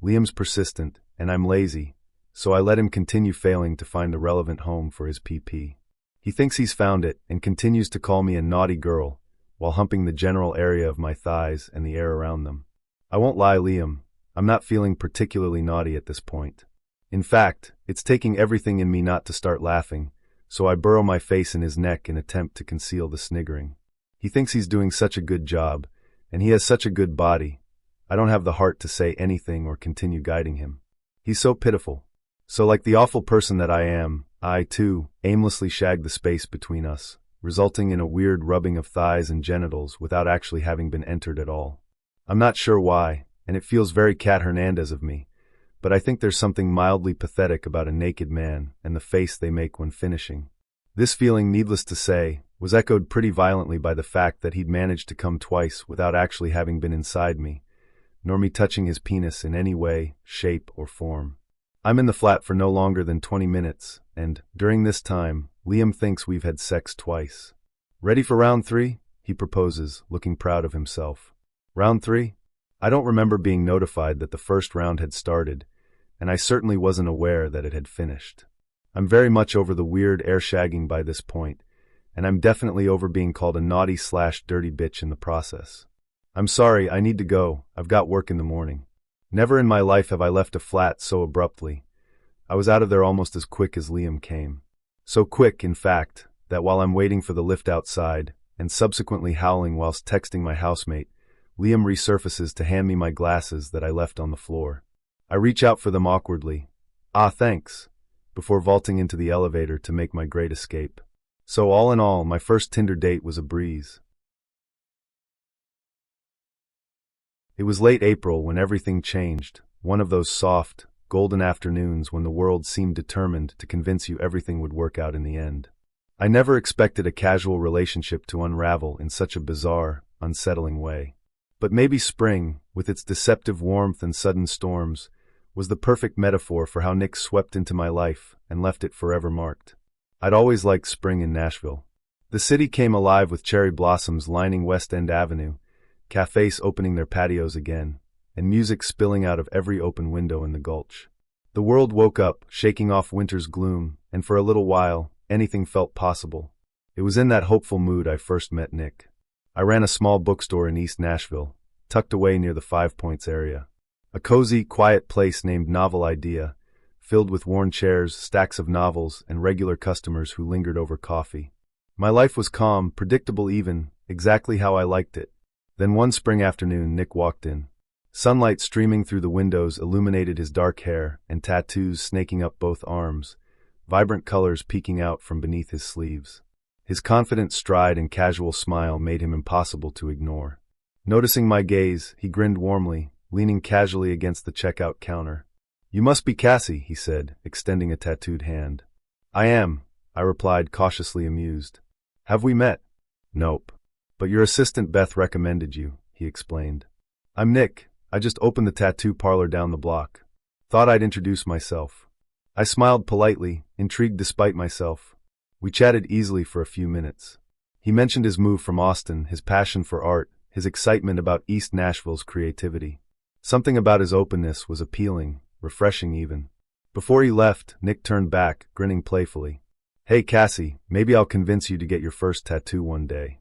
Liam's persistent, and I'm lazy, so I let him continue failing to find the relevant home for his PP. He thinks he's found it and continues to call me a naughty girl, while humping the general area of my thighs and the air around them. I won't lie, Liam, I'm not feeling particularly naughty at this point. In fact, it's taking everything in me not to start laughing, so I burrow my face in his neck in attempt to conceal the sniggering. He thinks he's doing such a good job, and he has such a good body. I don't have the heart to say anything or continue guiding him. He's so pitiful. So like the awful person that I am, I, too, aimlessly shag the space between us, resulting in a weird rubbing of thighs and genitals without actually having been entered at all. I'm not sure why, and it feels very Cat Hernandez of me, but I think there's something mildly pathetic about a naked man and the face they make when finishing. This feeling, needless to say, was echoed pretty violently by the fact that he'd managed to come twice without actually having been inside me, nor me touching his penis in any way, shape, or form. I'm in the flat for no longer than 20 minutes, and, during this time, Liam thinks we've had sex twice. Ready for round 3? He proposes, looking proud of himself. Round 3? I don't remember being notified that the first round had started, and I certainly wasn't aware that it had finished. I'm very much over the weird air shagging by this point, and I'm definitely over being called a naughty/dirty bitch in the process. I'm sorry, I need to go. I've got work in the morning. Never in my life have I left a flat so abruptly. I was out of there almost as quick as Liam came. So quick, in fact, that while I'm waiting for the lift outside, and subsequently howling whilst texting my housemate, Liam resurfaces to hand me my glasses that I left on the floor. I reach out for them awkwardly. Ah, thanks, before vaulting into the elevator to make my great escape. So all in all, my first Tinder date was a breeze. It was late April when everything changed, one of those soft, golden afternoons when the world seemed determined to convince you everything would work out in the end. I never expected a casual relationship to unravel in such a bizarre, unsettling way. But maybe spring, with its deceptive warmth and sudden storms, was the perfect metaphor for how Nick swept into my life and left it forever marked. I'd always liked spring in Nashville. The city came alive with cherry blossoms lining West End Avenue, cafes opening their patios again, and music spilling out of every open window in the Gulch. The world woke up, shaking off winter's gloom, and for a little while, anything felt possible. It was in that hopeful mood I first met Nick. I ran a small bookstore in East Nashville, tucked away near the Five Points area. A cozy, quiet place named Novel Idea, filled with worn chairs, stacks of novels, and regular customers who lingered over coffee. My life was calm, predictable even, exactly how I liked it. Then one spring afternoon, Nick walked in. Sunlight streaming through the windows illuminated his dark hair and tattoos snaking up both arms, vibrant colors peeking out from beneath his sleeves. His confident stride and casual smile made him impossible to ignore. Noticing my gaze, he grinned warmly, leaning casually against the checkout counter. "You must be Cassie," he said, extending a tattooed hand. "I am," I replied, cautiously amused. "Have we met?" "Nope. But your assistant Beth recommended you," he explained. "I'm Nick. I just opened the tattoo parlor down the block. Thought I'd introduce myself." I smiled politely, intrigued despite myself. We chatted easily for a few minutes. He mentioned his move from Austin, his passion for art, his excitement about East Nashville's creativity. Something about his openness was appealing, refreshing even. Before he left, Nick turned back, grinning playfully. "Hey Cassie, maybe I'll convince you to get your first tattoo one day."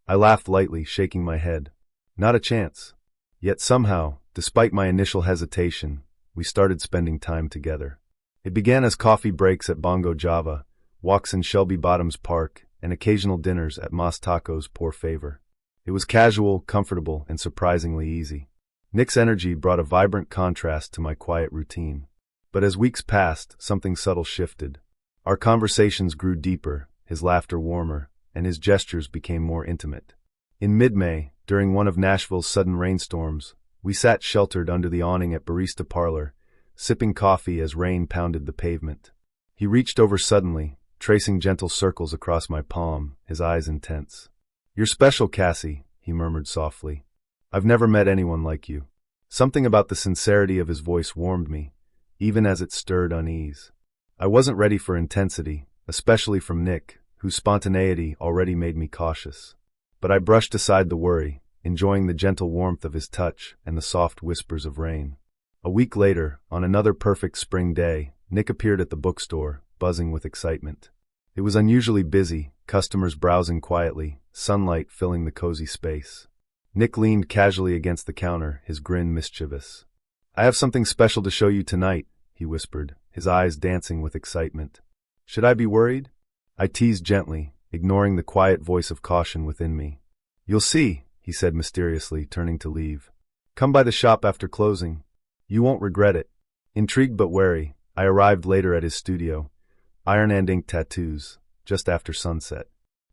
I laughed lightly, shaking my head. Not a chance. Yet somehow, despite my initial hesitation, we started spending time together. It began as coffee breaks at Bongo Java, walks in Shelby Bottoms Park, and occasional dinners at Mas Tacos Por Favor. It was casual, comfortable, and surprisingly easy. Nick's energy brought a vibrant contrast to my quiet routine. But as weeks passed, something subtle shifted. Our conversations grew deeper, his laughter warmer, and his gestures became more intimate. In mid-May, during one of Nashville's sudden rainstorms, we sat sheltered under the awning at Barista Parlor, sipping coffee as rain pounded the pavement. He reached over suddenly, tracing gentle circles across my palm, his eyes intense. "You're special, Cassie," he murmured softly. "I've never met anyone like you." Something about the sincerity of his voice warmed me, even as it stirred unease. I wasn't ready for intensity, especially from Nick, whose spontaneity already made me cautious. But I brushed aside the worry, enjoying the gentle warmth of his touch and the soft whispers of rain. A week later, on another perfect spring day, Nick appeared at the bookstore, buzzing with excitement. It was unusually busy, customers browsing quietly, sunlight filling the cozy space. Nick leaned casually against the counter, his grin mischievous. "I have something special to show you tonight," he whispered, his eyes dancing with excitement. "Should I be worried?" I teased gently, ignoring the quiet voice of caution within me. "You'll see," he said mysteriously, turning to leave. "Come by the shop after closing. You won't regret it." Intrigued but wary, I arrived later at his studio, Iron and Ink Tattoos, just after sunset.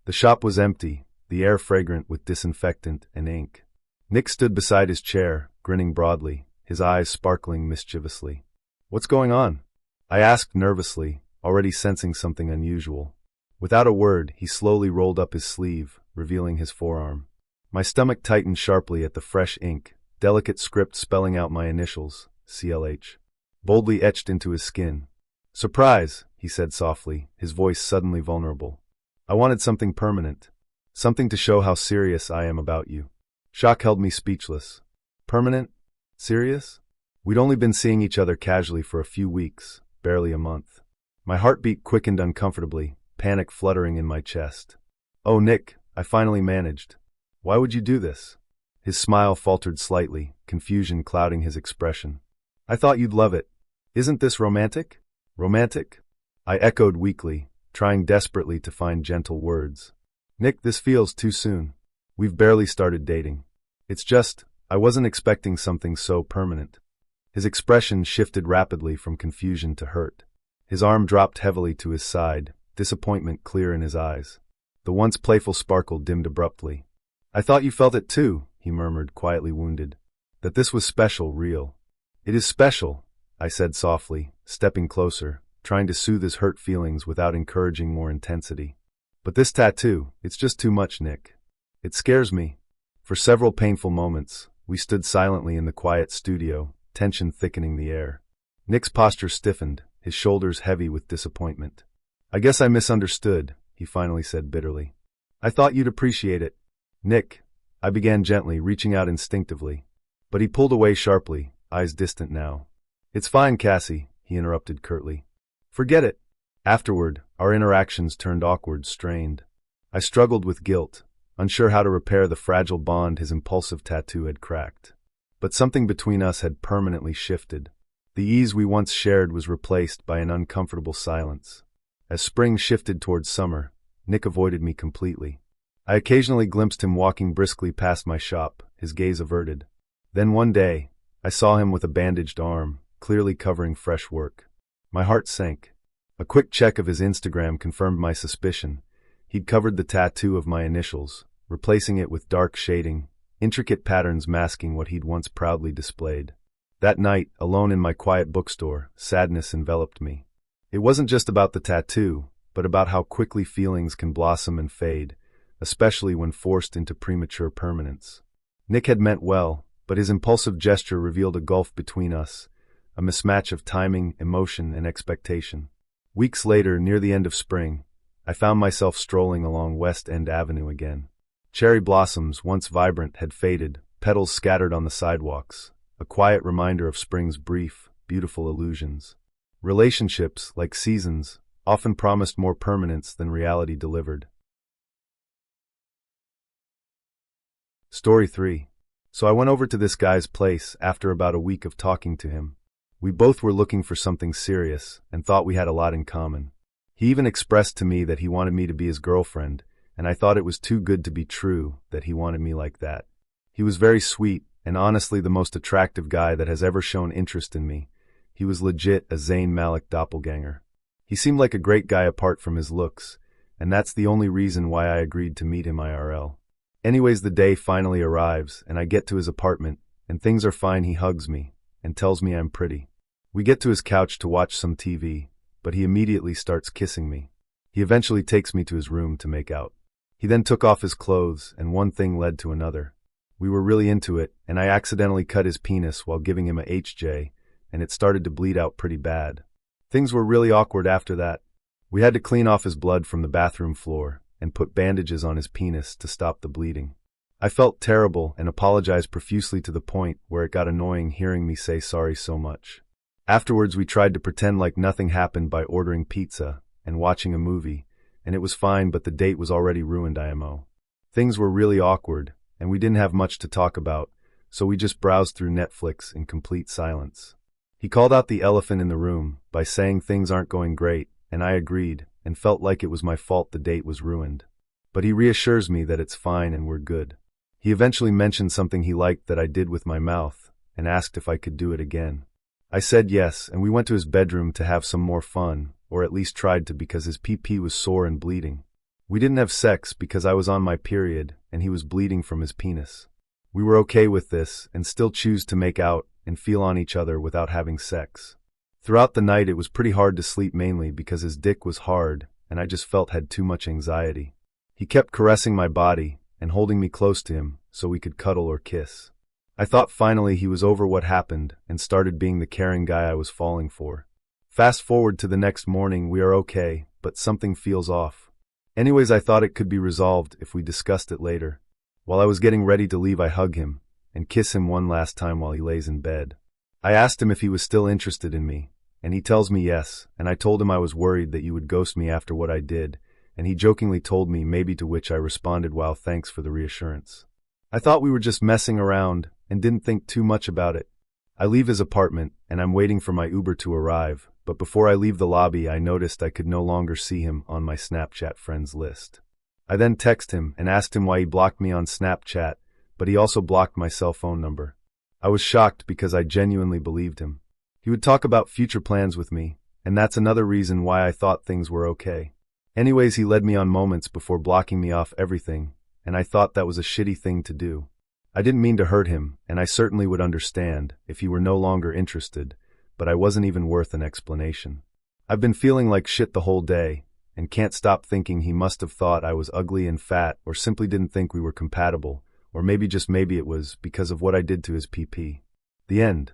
The shop was empty, the air fragrant with disinfectant and ink. Nick stood beside his chair, grinning broadly, his eyes sparkling mischievously. "What's going on?" I asked nervously, already sensing something unusual. Without a word, he slowly rolled up his sleeve, revealing his forearm. My stomach tightened sharply at the fresh ink, delicate script spelling out my initials, CLH, boldly etched into his skin. "Surprise," he said softly, his voice suddenly vulnerable. "I wanted something permanent. Something to show how serious I am about you." Shock held me speechless. Permanent? Serious? We'd only been seeing each other casually for a few weeks, barely a month. My heartbeat quickened uncomfortably, panic fluttering in my chest. "Oh, Nick, I finally managed. Why would you do this?" His smile faltered slightly, confusion clouding his expression. "I thought you'd love it. Isn't this romantic?" "Romantic?" I echoed weakly, trying desperately to find gentle words. "Nick, this feels too soon. We've barely started dating. It's just, I wasn't expecting something so permanent." His expression shifted rapidly from confusion to hurt. His arm dropped heavily to his side, disappointment clear in his eyes. The once playful sparkle dimmed abruptly. "I thought you felt it too," he murmured, quietly wounded. "That this was special, real." "It is special," I said softly, stepping closer, trying to soothe his hurt feelings without encouraging more intensity. "But this tattoo, it's just too much, Nick. It scares me." For several painful moments, we stood silently in the quiet studio, tension thickening the air. Nick's posture stiffened, his shoulders heavy with disappointment. "I guess I misunderstood," he finally said bitterly. "I thought you'd appreciate it." "Nick," I began gently, reaching out instinctively. But he pulled away sharply, eyes distant now. "It's fine, Cassie," he interrupted curtly. "Forget it." Afterward, our interactions turned awkward, strained. I struggled with guilt, unsure how to repair the fragile bond his impulsive tattoo had cracked. But something between us had permanently shifted. The ease we once shared was replaced by an uncomfortable silence. As spring shifted towards summer, Nick avoided me completely. I occasionally glimpsed him walking briskly past my shop, his gaze averted. Then one day, I saw him with a bandaged arm, clearly covering fresh work. My heart sank. A quick check of his Instagram confirmed my suspicion. He'd covered the tattoo of my initials, replacing it with dark shading, intricate patterns masking what he'd once proudly displayed. That night, alone in my quiet bookstore, sadness enveloped me. It wasn't just about the tattoo, but about how quickly feelings can blossom and fade, especially when forced into premature permanence. Nick had meant well, but his impulsive gesture revealed a gulf between us, a mismatch of timing, emotion, and expectation. Weeks later, near the end of spring, I found myself strolling along West End Avenue again. Cherry blossoms, once vibrant, had faded, petals scattered on the sidewalks, a quiet reminder of spring's brief, beautiful illusions. Relationships, like seasons, often promised more permanence than reality delivered. Story 3. So I went over to this guy's place after about a week of talking to him. We both were looking for something serious and thought we had a lot in common. He even expressed to me that he wanted me to be his girlfriend, and I thought it was too good to be true that he wanted me like that. He was very sweet and honestly the most attractive guy that has ever shown interest in me. He was legit a Zayn Malik doppelganger. He seemed like a great guy apart from his looks, and that's the only reason why I agreed to meet him IRL. Anyways, the day finally arrives, and I get to his apartment, and things are fine. He hugs me and tells me I'm pretty. We get to his couch to watch some TV, but he immediately starts kissing me. He eventually takes me to his room to make out. He then took off his clothes, and one thing led to another. We were really into it, and I accidentally cut his penis while giving him a HJ, and it started to bleed out pretty bad. Things were really awkward after that. We had to clean off his blood from the bathroom floor and put bandages on his penis to stop the bleeding. I felt terrible and apologized profusely to the point where it got annoying hearing me say sorry so much. Afterwards, we tried to pretend like nothing happened by ordering pizza and watching a movie, and it was fine, but the date was already ruined, IMO. Things were really awkward, and we didn't have much to talk about, so we just browsed through Netflix in complete silence. He called out the elephant in the room by saying things aren't going great, and I agreed and felt like it was my fault the date was ruined. But he reassures me that it's fine and we're good. He eventually mentioned something he liked that I did with my mouth and asked if I could do it again. I said yes, and we went to his bedroom to have some more fun, or at least tried to, because his PP was sore and bleeding. We didn't have sex because I was on my period and he was bleeding from his penis. We were okay with this and still choose to make out and feel on each other without having sex. Throughout the night it was pretty hard to sleep, mainly because his dick was hard and I just felt had too much anxiety. He kept caressing my body and holding me close to him so we could cuddle or kiss. I thought finally he was over what happened and started being the caring guy I was falling for. Fast forward to the next morning, we are okay, but something feels off. Anyways, I thought it could be resolved if we discussed it later. While I was getting ready to leave, I hug him and kiss him one last time while he lays in bed. I asked him if he was still interested in me, and he tells me yes, and I told him I was worried that you would ghost me after what I did, and he jokingly told me maybe, to which I responded, "Wow, thanks for the reassurance." I thought we were just messing around and didn't think too much about it. I leave his apartment and I'm waiting for my Uber to arrive, but before I leave the lobby I noticed I could no longer see him on my Snapchat friends list. I then text him and asked him why he blocked me on Snapchat, but he also blocked my cell phone number. I was shocked because I genuinely believed him. He would talk about future plans with me, and that's another reason why I thought things were okay. Anyways, he led me on moments before blocking me off everything, and I thought that was a shitty thing to do. I didn't mean to hurt him, and I certainly would understand if he were no longer interested, but I wasn't even worth an explanation. I've been feeling like shit the whole day, and can't stop thinking he must have thought I was ugly and fat, or simply didn't think we were compatible, or maybe, just maybe, it was because of what I did to his PP. The end.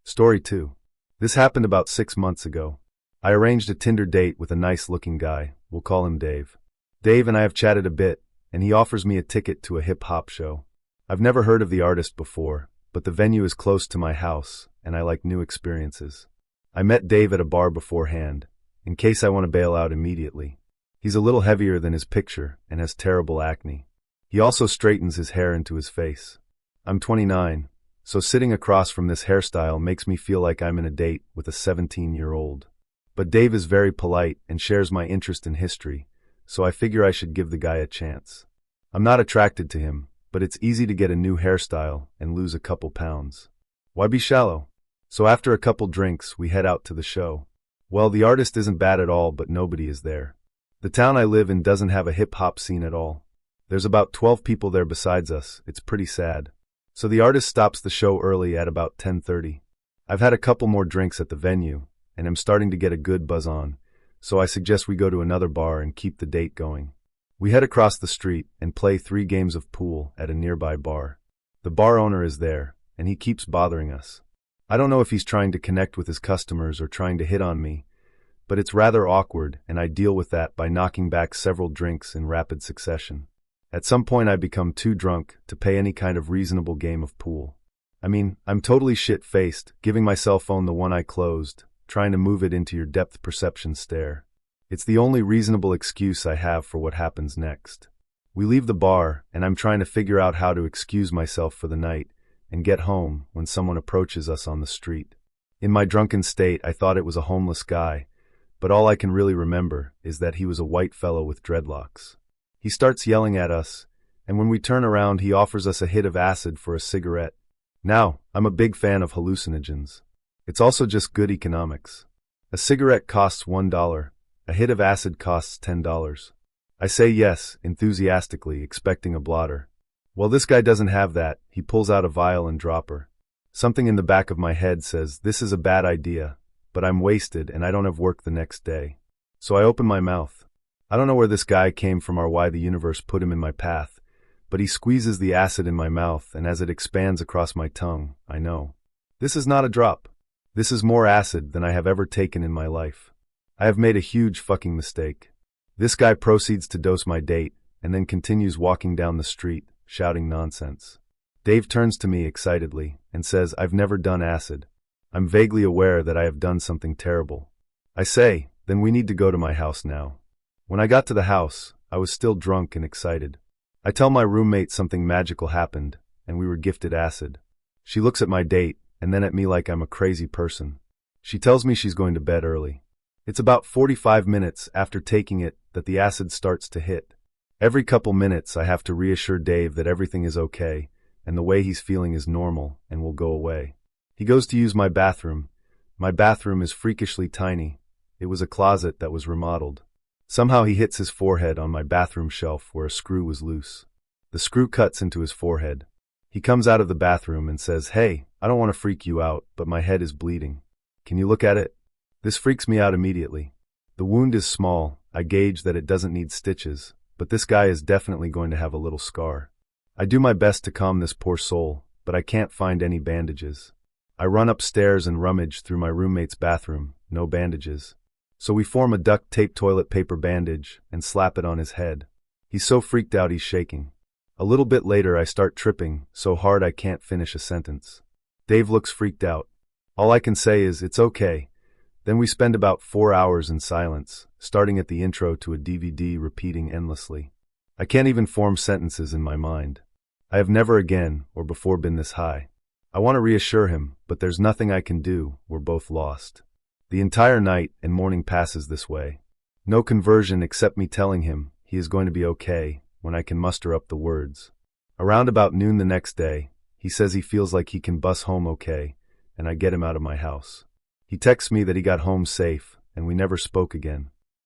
Story 2. This happened about 6 months ago. I arranged a Tinder date with a nice-looking guy. We'll call him Dave. Dave and I have chatted a bit, and he offers me a ticket to a hip-hop show. I've never heard of the artist before, but the venue is close to my house, and I like new experiences. I met Dave at a bar beforehand, in case I want to bail out immediately. He's a little heavier than his picture and has terrible acne. He also straightens his hair into his face. I'm 29, so sitting across from this hairstyle makes me feel like I'm in a date with a 17-year-old. But Dave is very polite and shares my interest in history, so I figure I should give the guy a chance. I'm not attracted to him, but it's easy to get a new hairstyle and lose a couple pounds. Why be shallow? So after a couple drinks, we head out to the show. Well, the artist isn't bad at all, but nobody is there. The town I live in doesn't have a hip-hop scene at all. There's about 12 people there besides us. It's pretty sad. So the artist stops the show early at about 10:30. I've had a couple more drinks at the venue, and I'm starting to get a good buzz on, so I suggest we go to another bar and keep the date going. We head across the street and play 3 games of pool at a nearby bar. The bar owner is there, and he keeps bothering us. I don't know if he's trying to connect with his customers or trying to hit on me, but it's rather awkward, and I deal with that by knocking back several drinks in rapid succession. At some point I become too drunk to pay any kind of reasonable game of pool. I mean, I'm totally shit-faced, giving my cell phone the one I closed, trying to move it into your depth perception stare. It's the only reasonable excuse I have for what happens next. We leave the bar, and I'm trying to figure out how to excuse myself for the night and get home when someone approaches us on the street. In my drunken state, I thought it was a homeless guy, but all I can really remember is that he was a white fellow with dreadlocks. He starts yelling at us, and when we turn around, he offers us a hit of acid for a cigarette. Now, I'm a big fan of hallucinogens. It's also just good economics. A cigarette costs $1. A hit of acid costs $10. I say yes, enthusiastically, expecting a blotter. Well, this guy doesn't have that. He pulls out a vial and dropper. Something in the back of my head says, this is a bad idea, but I'm wasted and I don't have work the next day. So I open my mouth. I don't know where this guy came from or why the universe put him in my path, but he squeezes the acid in my mouth, and as it expands across my tongue, I know. This is not a drop. This is more acid than I have ever taken in my life. I have made a huge fucking mistake. This guy proceeds to dose my date, and then continues walking down the street, shouting nonsense. Dave turns to me excitedly and says, I've never done acid. I'm vaguely aware that I have done something terrible. I say, then we need to go to my house now. When I got to the house, I was still drunk and excited. I tell my roommate something magical happened, and we were gifted acid. She looks at my date, and then at me like I'm a crazy person. She tells me she's going to bed early. It's about 45 minutes after taking it that the acid starts to hit. Every couple minutes I have to reassure Dave that everything is okay, and the way he's feeling is normal and will go away. He goes to use my bathroom. My bathroom is freakishly tiny. It was a closet that was remodeled. Somehow he hits his forehead on my bathroom shelf where a screw was loose. The screw cuts into his forehead. He comes out of the bathroom and says, Hey, I don't want to freak you out, but my head is bleeding. Can you look at it? This freaks me out immediately. The wound is small. I gauge that it doesn't need stitches, but this guy is definitely going to have a little scar. I do my best to calm this poor soul, but I can't find any bandages. I run upstairs and rummage through my roommate's bathroom. No bandages. So we form a duct tape toilet paper bandage and slap it on his head. He's so freaked out he's shaking. A little bit later I start tripping so hard I can't finish a sentence. Dave looks freaked out. All I can say is, it's okay. Then we spend about 4 hours in silence, starting at the intro to a DVD repeating endlessly. I can't even form sentences in my mind. I have never again or before been this high. I want to reassure him, but there's nothing I can do. We're both lost. The entire night and morning passes this way. No conversion except me telling him he is going to be okay when I can muster up the words. Around about noon the next day, he says he feels like he can bus home okay, and I get him out of my house. He texts me that he got home safe, and we never spoke again.